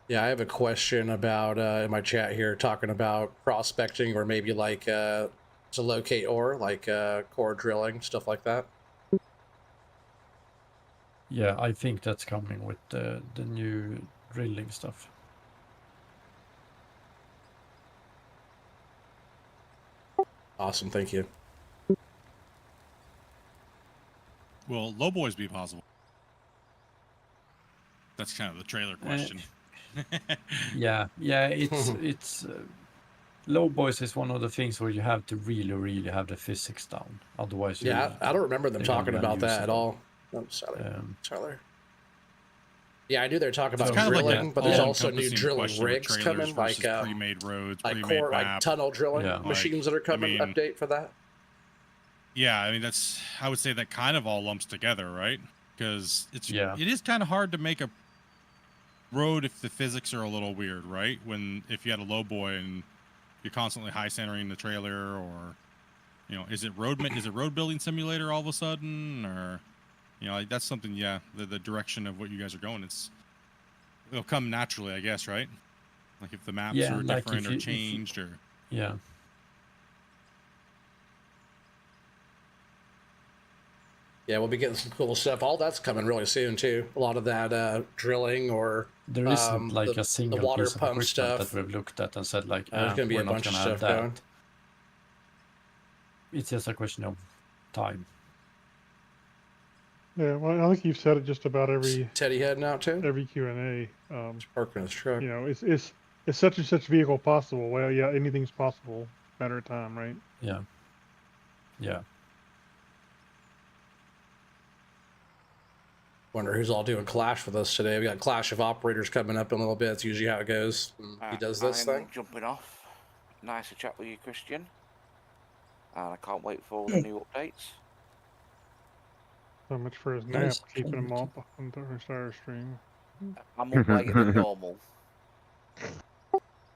Yeah, I have a question about in my chat here talking about prospecting or maybe like to locate ore, like core drilling, stuff like that. Yeah, I think that's coming with the new drilling stuff. Awesome, thank you. Will low boys be possible? That's kind of the trailer question. Yeah, it's low boys is one of the things where you have to really have the physics down. Otherwise, Yeah, I don't remember them talking about that at all. Um, Tyler. Yeah, I knew they were talking about kind of like drilling, an but there's also new all-encompassing drilling question with rigs trailers coming, like versus pre-made roads, like pre-made core, map. like tunnel drilling Yeah. machines that are coming. I mean, Update for that. Yeah, I mean I would say that kind of all lumps together, right? Because it is kind of hard to make a road if the physics are a little weird, right? If you had a low boy and you're constantly high centering the trailer, or is it road building simulator all of a sudden, or like that's something. Yeah, the direction of what you guys are going, it'll come naturally, I guess, right? Like if the maps are like different or changed, or yeah. Yeah, we'll be getting some cool stuff. All that's coming really soon too. A lot of that drilling or there isn't like the a single water piece of pump equipment stuff that we've looked at and said like, there's going to be we're a not bunch of gonna have stuff that. going. It's just a question of time. Yeah, well, I think you've said it just about every Teddy heading out too. Every Q&A. Parking his truck. You know, is such and such vehicle possible? Well, yeah, anything's possible. Matter of time, right? Yeah. Yeah. Wonder who's all doing Clash with us today. We got Clash of Operators coming up in a little bit. It's usually how it goes. He does this I'm thing. Jumping off. Nice to chat with you, Christian. And I can't wait for all the new updates. So much for his nap, Nice. keeping him up on the entire stream. I'm up later than normal.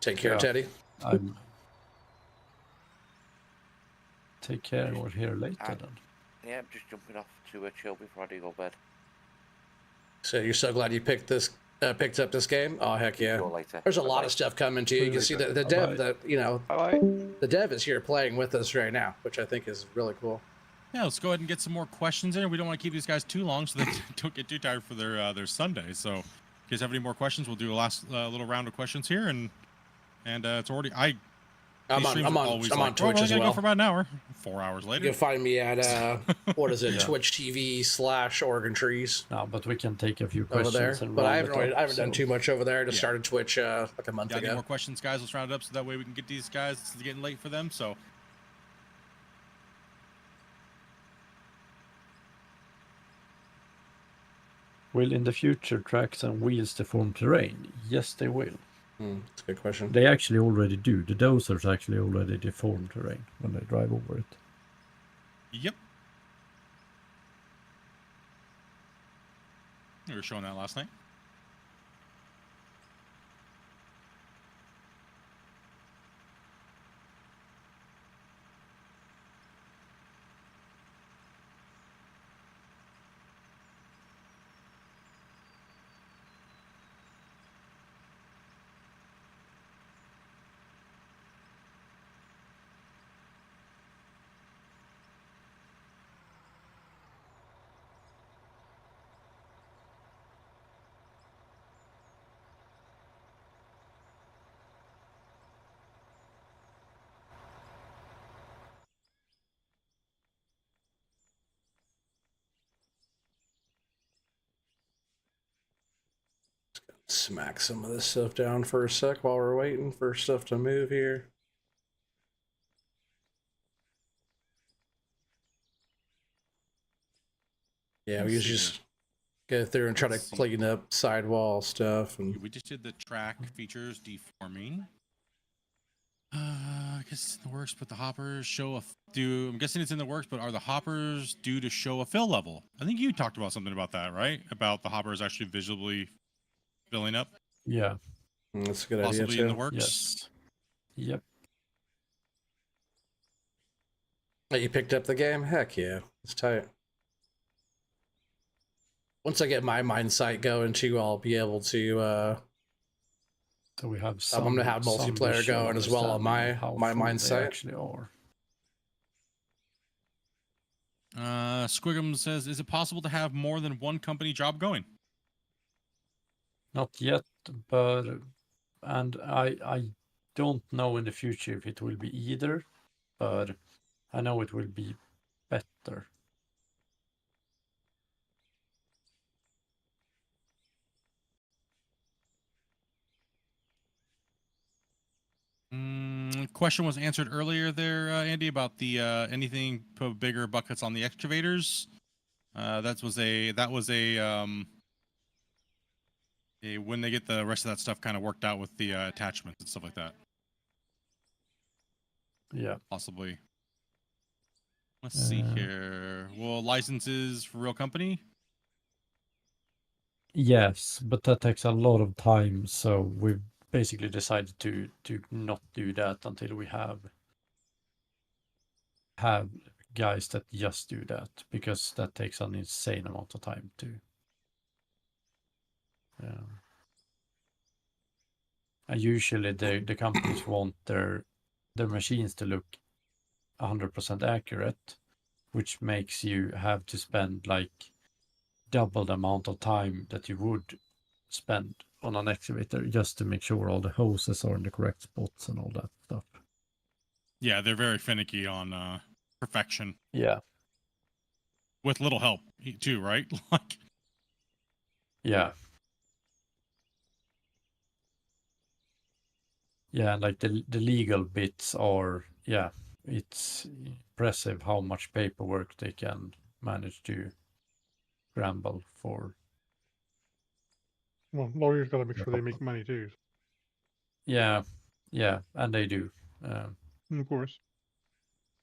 Take care, Teddy. Take care. We're here later then. Yeah, I'm just jumping off to chill before I do go to bed. So you're so glad you picked up this game? Oh heck yeah! There's a lot of stuff coming too. You can see the dev that the dev is here playing with us right now, which I think is really cool. Yeah, let's go ahead and get some more questions in. We don't want to keep these guys too long so they don't get too tired for their Sunday. So, if you guys have any more questions, we'll do a last little round of questions here, and it's already I'm on Twitch as well. Go for about an hour. 4 hours later. You can find me at what is it? Twitch TV /Oregon Trees. No, but we can take a few questions over there. But I haven't done too much over there. I just started Twitch like a month ago. Any more questions, guys? Let's round it up so that way we can get these guys. It's getting late for them, so. Will in the future tracks and wheels deform terrain? Yes, they will. That's a good question. They actually already do. The dozers actually already deform terrain when they drive over it. Yep. We were showing that last night. Smack some of this stuff down for a sec while we're waiting for stuff to move here. Yeah, we usually just go through and try to clean up sidewall stuff. And we just did the track features deforming. I guess it's in the works, but the hoppers show I'm guessing it's in the works, but are the hoppers due to show a fill level? I think you talked about something about that, right? About the hoppers actually visibly filling up. Yeah, that's a good idea too. Possibly in the works. Yes. Yep. Oh, you picked up the game? Heck yeah, it's tight. Once I get my mind sight going too, I'll be able to. So we have. I'm gonna have multiplayer going as well on my mind sight. Actually are. Squigum says, "Is it possible to have more than one company job going?" Not yet, but I don't know in the future if it will be either, but I know it will be better. Question was answered earlier there, Andy, about the anything put bigger buckets on the excavators. That was a when they get the rest of that stuff kind of worked out with the attachments and stuff like that. Yeah, possibly. Let's see here. Well, licenses for real company? Yes, but that takes a lot of time, so we've basically decided to not do that until we have guys that just do that, because that takes an insane amount of time to. And usually the companies want their machines to look 100% accurate, which makes you have to spend like double the amount of time that you would spend on an excavator just to make sure all the hoses are in the correct spots and all that stuff. Yeah, they're very finicky on perfection. Yeah. With little help too, right? Like. Yeah. Yeah, like the legal bits are, yeah, it's impressive how much paperwork they can manage to scramble for. Well, lawyers got to make sure they make money too. Yeah, and they do. Of course.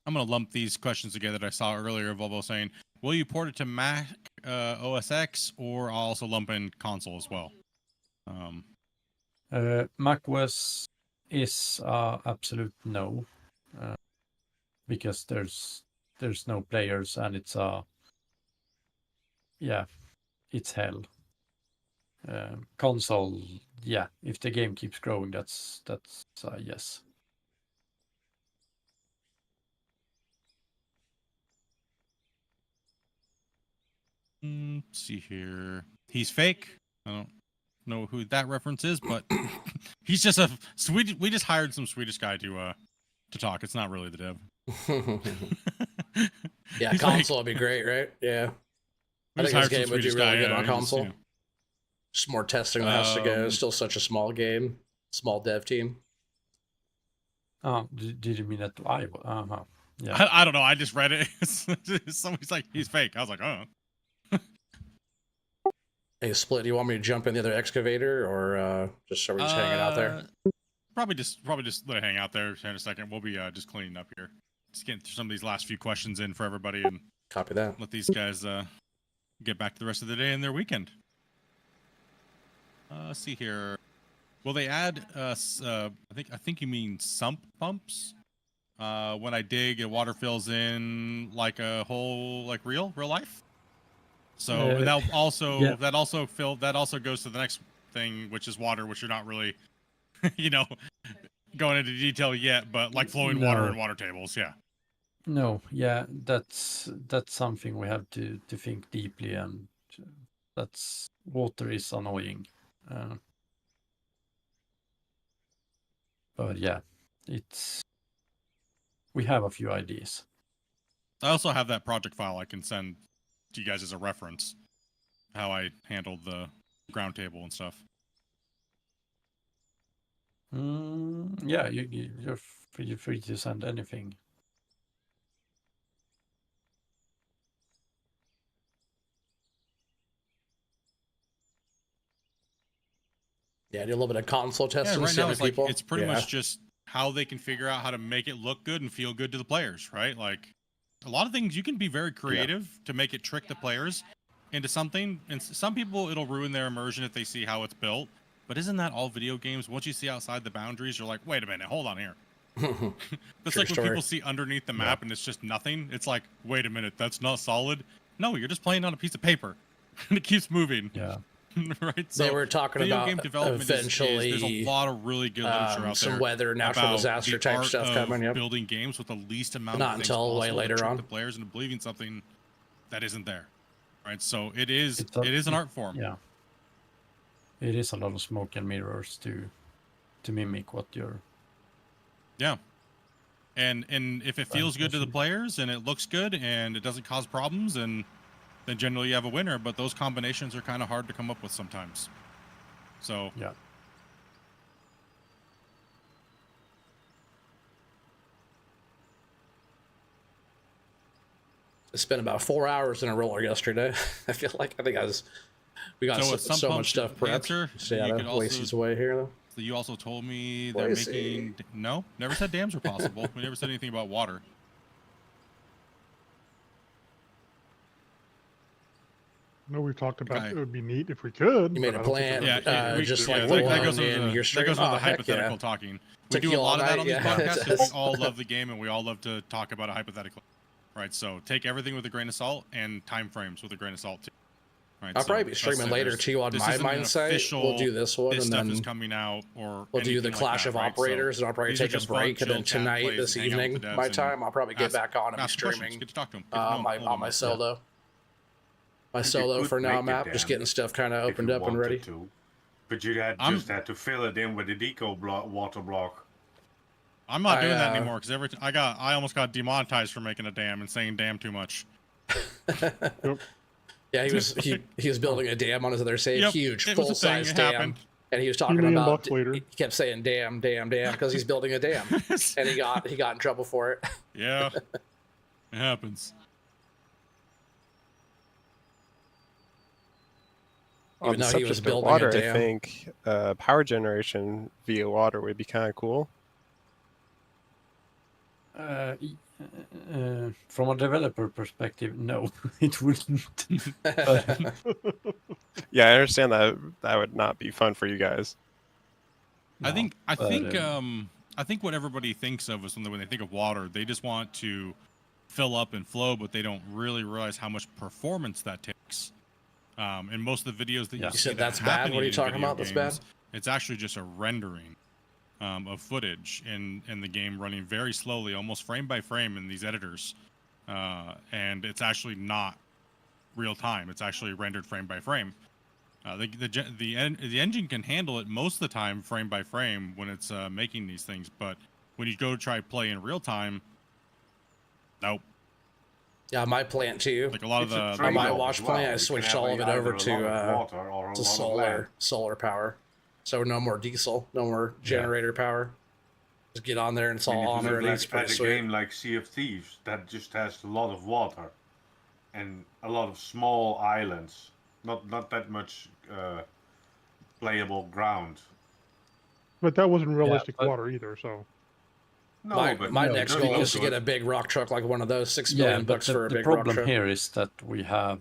I'm going to lump these questions together that I saw earlier. Volvo saying, will you port it to Mac OS X, or I'll also lump in console as well? Mac OS is absolute no, because there's no players and it's it's hell. Console, yeah, if the game keeps growing, that's yes. Let's see here. He's fake. I don't know who that reference is, but he's just a Swedish. We just hired some Swedish guy to talk. It's not really the dev. Yeah, He's console like, would be great, right? Yeah. We I just think this hired some game would do Swedish really guy, good on he just, console. Just more testing that has to go. It's still such a small game, small dev team. Oh, did you mean that I? Yeah. I don't know. I just read it. Somebody's like, he's fake. I was like, oh. Hey, Split, do you want me to jump in the other excavator, or just are we just hanging out there? Probably just let it hang out there in a second. We'll be just cleaning up here. Just getting some of these last few questions in for everybody, and copy that. Let these guys get back to the rest of the day and their weekend. Let's see here. Will they add? I think you mean sump pumps. When I dig, and water fills in like a hole, like real life. So that also goes to the next thing, which is water, which you're not really, going into detail yet, but like flowing water and water tables, yeah. No, yeah, that's something we have to think deeply, and that's water is annoying. But yeah, we have a few ideas. I also have that project file I can send to you guys as a reference, how I handled the ground table and stuff. Yeah, you're free to send anything. Yeah, do a little bit of console testing. Yeah, right now it's pretty much just how they can figure out how to make it look good and feel good to the players, right? Like a lot of things you can be very creative to make it trick the players into something, and some people it'll ruin their immersion if they see how it's built. But isn't that all video games? Once you see outside the boundaries, you're like, wait a minute, hold on here. That's like when people see underneath the map and it's just nothing. It's like, wait a minute, that's not solid. No, you're just playing on a piece of paper, and it keeps moving. Yeah. Right. So they were talking about game development eventually. There's a lot of really good literature out some there. weather, natural disaster type stuff coming. Yep. Building games with the least amount not of things until way later on. The players into believing something that isn't there. Right. So it is an art form. Yeah. It is a lot of smoke and mirrors to mimic what you're. Yeah. And if it feels good to the players and it looks good and it doesn't cause problems, and then generally you have a winner. But those combinations are kind of hard to come up with sometimes. So yeah. I spent about 4 hours in a roller yesterday. I think we got so much stuff prepped. Stay out of Lacey's way here, though. So you also told me they're making... No, never said dams were possible. We never said anything about water. No, we've talked about Okay. it would be neat if we could. You made but a I don't think plan, we're Yeah, gonna do it. just like that one goes in with your the, stream. that goes with Oh, the heck hypothetical yeah. talking. We Took do you a all lot of that night, on these yeah, it podcasts because does. we all love the game and we all love to talk about it hypothetically. Right, so take everything with a grain of salt and time frames with a grain of salt too. Right, I'll so probably be that's streaming it. later There's- too on this my isn't an mindset. official, We'll do this one, this and stuff then is coming out, or we'll do the anything like Clash that, of right? Operators, So and I'll probably these are take a just fun, break, and chill then chat tonight, plays this and hang out with evening, the devs my and time, I'll probably get ask- back on and be ask questions, streaming get to talk to them, get to know them a little on my bit. solo. My You solo could for now make a map, just dam getting stuff kind of if opened you up and wanted ready. to. But you just had to fill it in with a deco water block. I'm not doing that anymore because I almost got demonetized for making a dam and saying damn too much. Yeah, he was building a dam on his other save, Yep, huge, it was a full size thing, it dam, happened. and he was talking million about. bucks later. He kept saying "damn, damn, damn" because he's building a dam, and he got in trouble for it. Yeah, it happens. On Even the though he subject was of building water, a I dam. think power generation via water would be kind of cool. From a developer perspective, no, it wouldn't. But, Yeah, I understand that that would not be fun for you guys. I think but, what everybody thinks of is when they think of water, they just want to fill up and flow, but they don't really realize how much performance that takes. In most of the videos that you see said that that's bad? What are you happening in talking video about that's games, bad? It's actually just a rendering of footage in the game running very slowly, almost frame by frame in these editors, and it's actually not real time. It's actually rendered frame by frame. The engine can handle it most of the time, frame by frame, when it's making these things. But when you go to try play in real time, nope. Yeah, my plant too. Like a lot of the on my trade-off wash as well. plant, I You can switched have all of it either over a lot of water or a lot of solar power. So no more diesel, no more generator power. Just get on there and it's all on already. It's pretty a sweet. game like Sea of Thieves that just has a lot of water and a lot of small islands, not that much playable ground. But that wasn't realistic but- water either. So No, my but my no, next they're goal not is to get good. a big rock truck like one of those. $6 yeah, million but bucks for a the big rock problem truck. here is that we have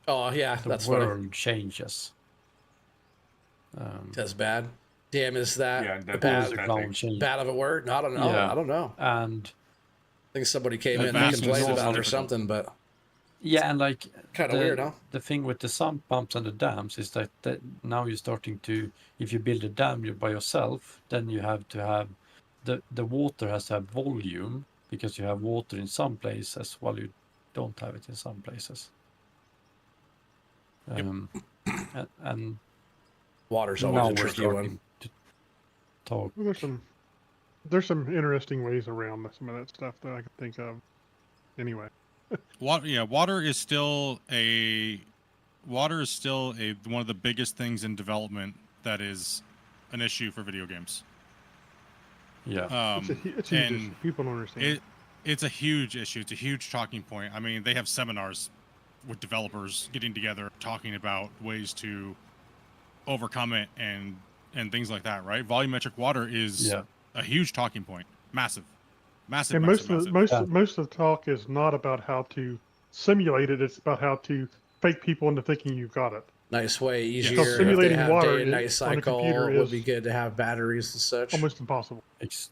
Oh yeah, the that's funny. world changes. That's bad. Damn, is that Yeah, that bad? is Ground change. Bad of a word? I don't know. Yeah. I don't know. And I think somebody came The in and vast complained majority about it or is something, but yeah, and like Kinda weird, huh? The thing with the sump pumps and the dams is that now you're starting to, if you build a dam by yourself, then you have to have the water has to have volume because you have water in some places while you don't have it in some places. And water's now always a we're tricky one. starting to talk. there's some interesting ways around some of that stuff that I can think of. Anyway, Water is still one of the biggest things in development that is an issue for video games. Yeah. it's a huge issue. People don't understand. It's a huge issue. It's a huge talking point. I mean, they have seminars with developers getting together, talking about ways to overcome it and things like that, right? Volumetric water is a huge talking point. Massive. And most of the talk is not about how to simulate it. It's about how to fake people into thinking you've got it. Nice way, easier. So simulating if they have water day and night on a cycle computer would is be good to have batteries and such. almost impossible. It's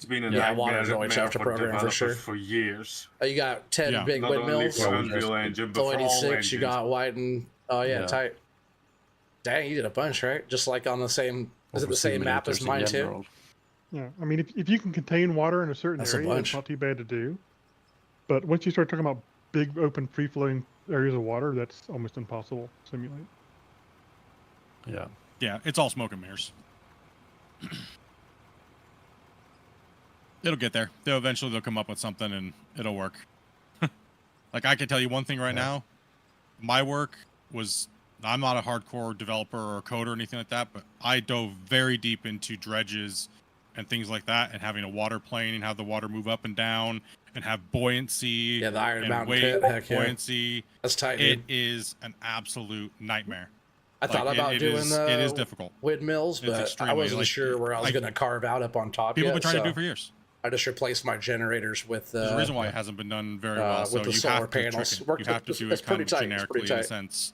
been a Yeah, water's nightmare always tough to for program for developers sure. for years. Oh, you got 10 big Not only windmills. for Unreal Engine, but for all 86, engines. you got Wyden. Oh yeah, Yeah. tight. Dang, you did a bunch, right? Just like on the same. Is it the same map as mine too? Yeah, I mean, if you can contain water in a certain That's a area, bunch. it's not too bad to do. But once you start talking about big, open, free-flowing areas of water, that's almost impossible to simulate. Yeah. Yeah, it's all smoke and mirrors. It'll get there. They'll come up with something and it'll work. Like I can tell you one thing right now. My work was, I'm not a hardcore developer or coder or anything like that, but I dove very deep into dredges and things like that, and having a water plane and have the water move up and down and have buoyancy. Yeah, the Iron and Mountain weight, pit, heck yeah. buoyancy. That's tight, It dude. is an absolute nightmare. I thought about doing it is difficult. windmills, It's but I extremely, wasn't like, sure where I was going to carve out up on top People yet. have been trying to so do it for years. I just replaced my generators with. There's a reason why it hasn't been done very well. So with the you solar have to panels. trick it. You have to do it kind of generically in a tight. sense,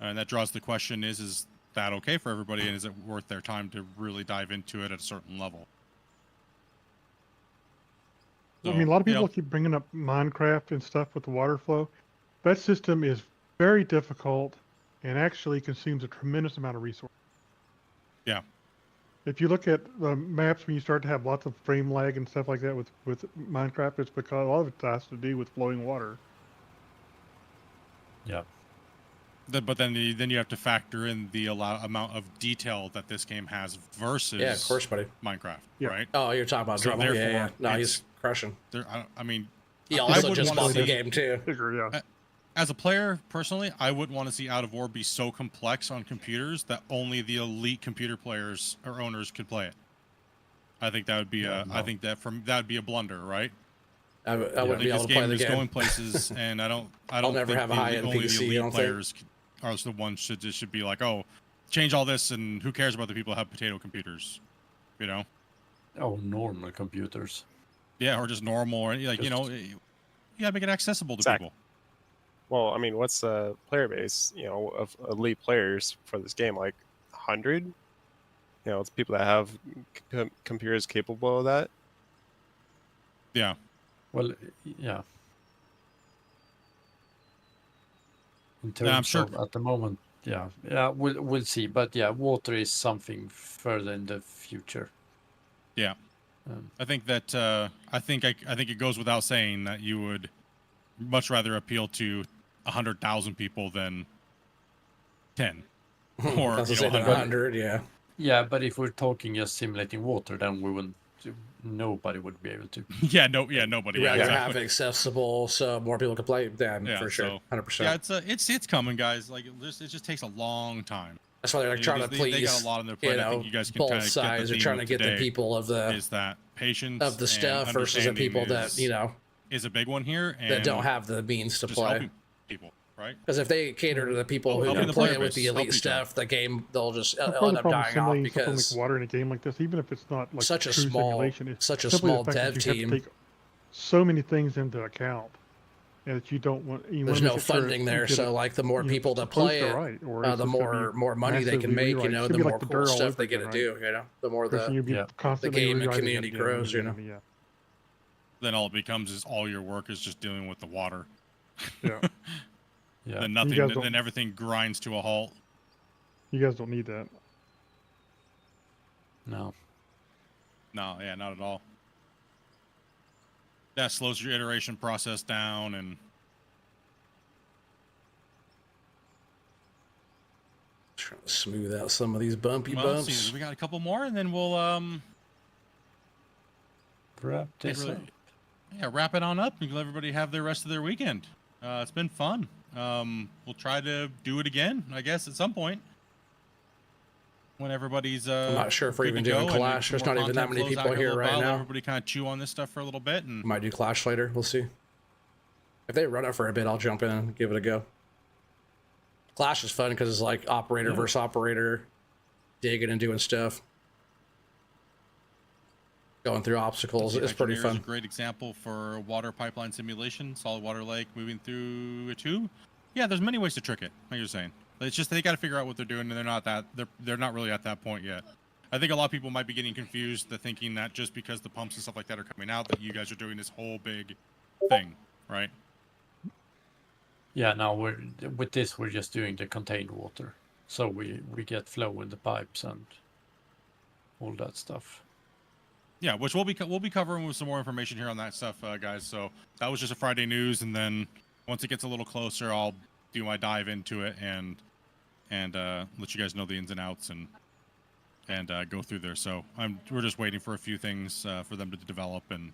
and that draws the question: is that okay for everybody, and is it worth their time to really dive into it at a certain level? I mean, a lot of people keep bringing up Minecraft and stuff with the water flow. That system is very difficult and actually consumes a tremendous amount of resources. Yeah. If you look at the maps when you start to have lots of frame lag and stuff like that with Minecraft, it's because a lot of it has to do with flowing water. Yeah. But then you have to factor in the amount of detail that this game has versus of course, buddy. Minecraft, Yeah. right? Oh, you're talking about So Drummer. therefore, Yeah. No, he's crushing. I mean, He I also wouldn't just wanna bought the see- game too. Yeah. As a player, personally, I wouldn't want to see Out of War be so complex on computers that only the elite computer players or owners could play it. I think that would be I think that would be a blunder, right? I wouldn't be able to play the This game game. is going places, and I don't I'll never think have a high-end only PC, the you elite don't think? players are the ones should be like, oh, change all this, and who cares about the people who have potato computers, you know? Oh, normal computers. Yeah, or just normal, or like you gotta make it accessible to people. Well, I mean, what's the player base, of elite players for this game? Like 100? It's people that have computers capable of that. Yeah. Well, yeah. In Yeah, I'm terms sure. of at the moment, yeah, we'll see. But yeah, water is something further in the future. Yeah. I think that I think it goes without saying that you would much rather appeal to 100,000 people than 10 or That's the same 100. Yeah. Yeah, but if we're talking just simulating water, then we wouldn't. Nobody would be able to. Nobody. You'd rather exactly. have it accessible so more people can play. Then for sure, so- 100%. Yeah, it's coming, guys. Like it just takes a long time. That's why they're You know, trying to they please, got a lot on their plate. I think you guys can both kinda sides get the are trying to theme get the today people of the is that patience of the and stuff versus the people that understanding is a big one here, and that don't have the means to just play. helping people, right? Because if they cater to the people who Helping can the play player with the base, help elite each other. stuff, the game they'll just Part it'll of end the up problem dying with off simulating something because like water in a game like this, even if it's not like such a true small simulation, it's such a simply the small fact that dev you have team. to take so many things into account, and that you don't want. You There's wanna no make sure funding you there, get so it, like the more people that supposed play to it, write, or the it's just gonna be more money they can massively make. rewrite. It's The gonna be more like the cool dirt all stuff over they get again, to right? do. The more Versus you'll be the constantly game and rewriting it community again and grows. again and again. Then all it becomes is all your work is just dealing with the water. Yeah. Yeah. Then You nothing. guys don't- Then everything grinds to a halt. You guys don't need that. No. No, yeah, not at all. That slows your iteration process down, and Trying to smooth out some of these bumpy well, bumps. see, we got a couple more, and then we'll Wrap this up. wrap it on up and let everybody have the rest of their weekend. It's been fun. We'll try to do it again, I guess, at some point when everybody's. I'm not sure if we're good even to doing go and Clash. some There's more not even that content many flows out people a here little right while, let now. Everybody kind of chew on this stuff for a little bit, and Might do Clash later. We'll see. If they run it for a bit, I'll jump in and give it a go. Clash is fun because it's like operator versus operator, digging and doing stuff, going through obstacles. It's pretty Engineer is fun. a great example for water pipeline simulation, solid water lake moving through a tube. Yeah, there's many ways to trick it. Like you're saying, it's just they got to figure out what they're doing, and they're not really at that point yet. I think a lot of people might be getting confused, thinking that just because the pumps and stuff like that are coming out, that you guys are doing this whole big thing, right? Yeah, now we're just doing the contained water, so we get flow in the pipes and all that stuff. Yeah, which we'll be covering with some more information here on that stuff, guys. So that was just a Friday news, and then once it gets a little closer, I'll do my dive into it and let you guys know the ins and outs and go through there. So we're just waiting for a few things for them to develop and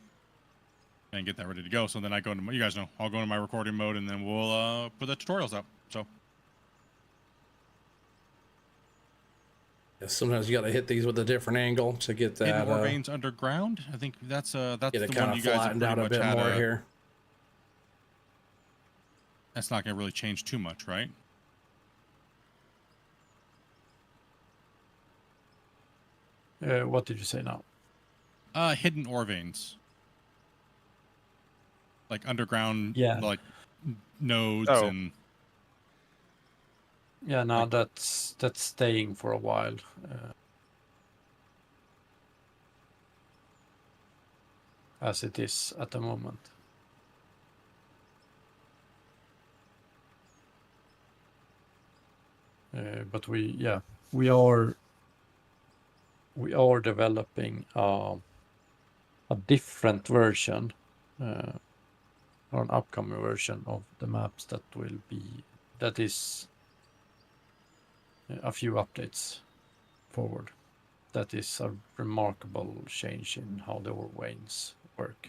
get that ready to go. So then I go into you guys know I'll go into my recording mode, and then we'll put the tutorials up. So Yeah, sometimes you got to hit these with a different angle to get that. hidden ore veins underground. I think that's get the it one kind of you guys have flattened pretty out a much bit had more here. That's not going to really change too much, right? What did you say now? Hidden ore veins. Like underground, Yeah. like nodes Oh. and. Yeah, no, that's staying for a while. As it is at the moment. But we are developing a different version, or an upcoming version of the maps that is a few updates forward. That is a remarkable change in how the ore veins work.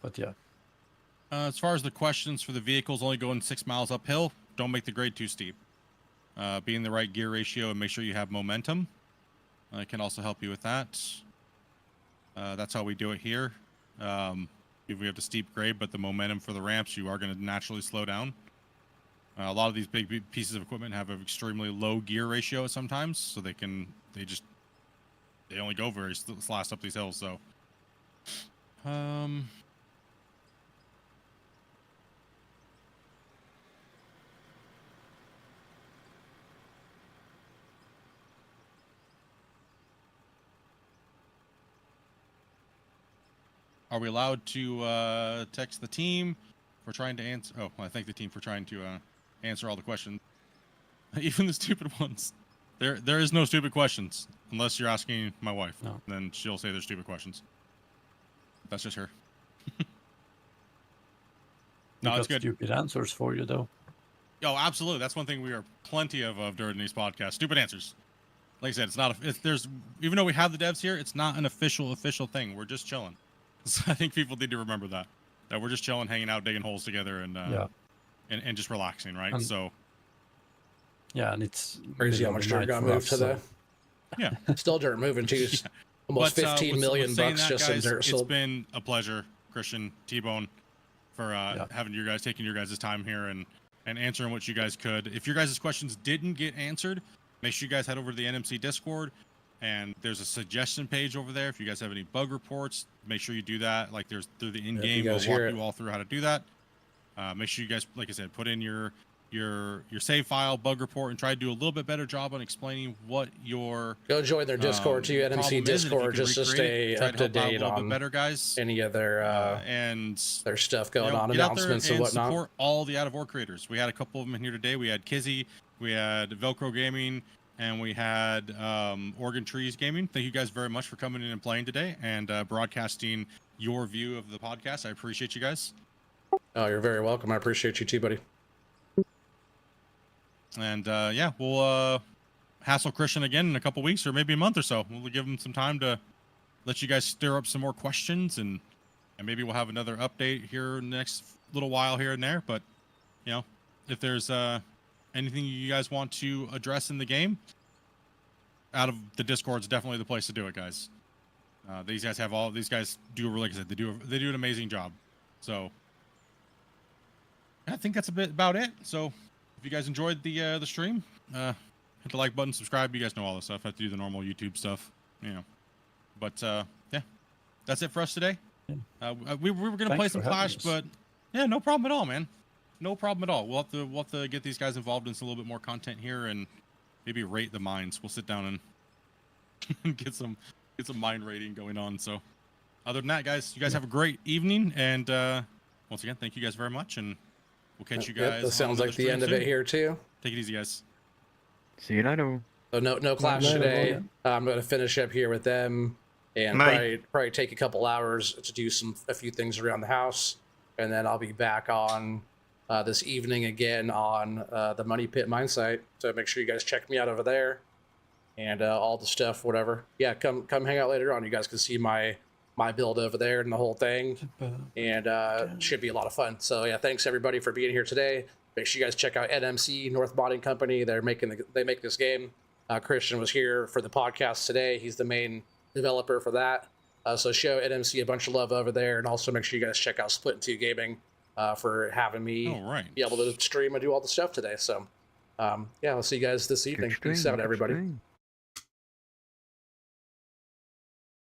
But yeah. As far as the questions for the vehicles only going 6 miles uphill, don't make the grade too steep. Be in the right gear ratio and make sure you have momentum. I can also help you with that. That's how we do it here. If we have the steep grade, but the momentum for the ramps, you are going to naturally slow down. A lot of these big pieces of equipment have an extremely low gear ratio sometimes, so they only go very fast up these hills. So, are we allowed to text the team? We're trying to answer. Oh, well, I thank the team for trying to answer all the questions, even the stupid ones. There is no stupid questions unless you're asking my wife. No. Then she'll say there's stupid questions. That's just her. No, it's good. Stupid answers for you though. Oh, absolutely. That's one thing we are plenty of during these podcasts. Stupid answers. Like I said, it's not. There's even though we have the devs here, it's not an official thing. We're just chilling. So I think people need to remember that we're just chilling, hanging out, digging holes together, and and just relaxing, right? So yeah, and it's crazy how much dirt got moved today. Yeah, still dirt moving too. Almost 15 million bucks just in dirt sold. It's been a pleasure, Christian, T-Bone, for taking your guys' time here and answering what you guys could. If your guys' questions didn't get answered, make sure you guys head over to the NMC Discord. And there's a suggestion page over there. If you guys have any bug reports, make sure you do that. Like there's through the in-game, we'll walk you all through how to do that. Make sure you guys, like I said, put in your save file, bug report, and try to do a little bit better job on explaining what your go join their Discord too, NMC Discord, just to stay up to date on better, guys. Any other and their stuff going on, get announcements out there and whatnot. Support all the out of ore creators. We had a couple of them in here today. We had Kizzy, we had Velcro Gaming, and we had Oregon Trees Gaming. Thank you guys very much for coming in and playing today and broadcasting your view of the podcast. I appreciate you guys. Oh, you're very welcome. I appreciate you too, buddy. And we'll hassle Christian again in a couple weeks or maybe a month or so. We'll give him some time to let you guys stir up some more questions, and maybe we'll have another update here in the next little while here and there. But if there's anything you guys want to address in the game, out of the Discord's definitely the place to do it, guys. These guys do, like I said, they do an amazing job. So I think that's about it. So if you guys enjoyed the stream, hit the like button, subscribe. You guys know all this stuff. I have to do the normal YouTube stuff, But that's it for us today. We were gonna play some Clash, but no problem at all, man. No problem at all. We'll have to get these guys involved in some little bit more content here and maybe rate the mines. We'll sit down and get some mine rating going on. So other than that, guys, you guys have a great evening, and once again, thank you guys very much, and we'll catch you guys. That sounds like the end of it here too. Take it easy, guys. See you later. So no Clash today. I'm going to finish up here with them and probably take a couple hours to do a few things around the house, and then I'll be back on this evening again on the Money Pit mine site. So make sure you guys check me out over there and all the stuff, whatever. Yeah, come hang out later on. You guys can see my build over there and the whole thing, and should be a lot of fun. So yeah, thanks everybody for being here today. Make sure you guys check out NMC, North Modding Company. They make this game. Christian was here for the podcast today. He's the main developer for that. So show NMC a bunch of love over there, and also make sure you guys check out Splitintwo Gaming for having me be able to stream and do all the stuff today. So Yeah, I'll see you guys this evening. Peace out, everybody. stream.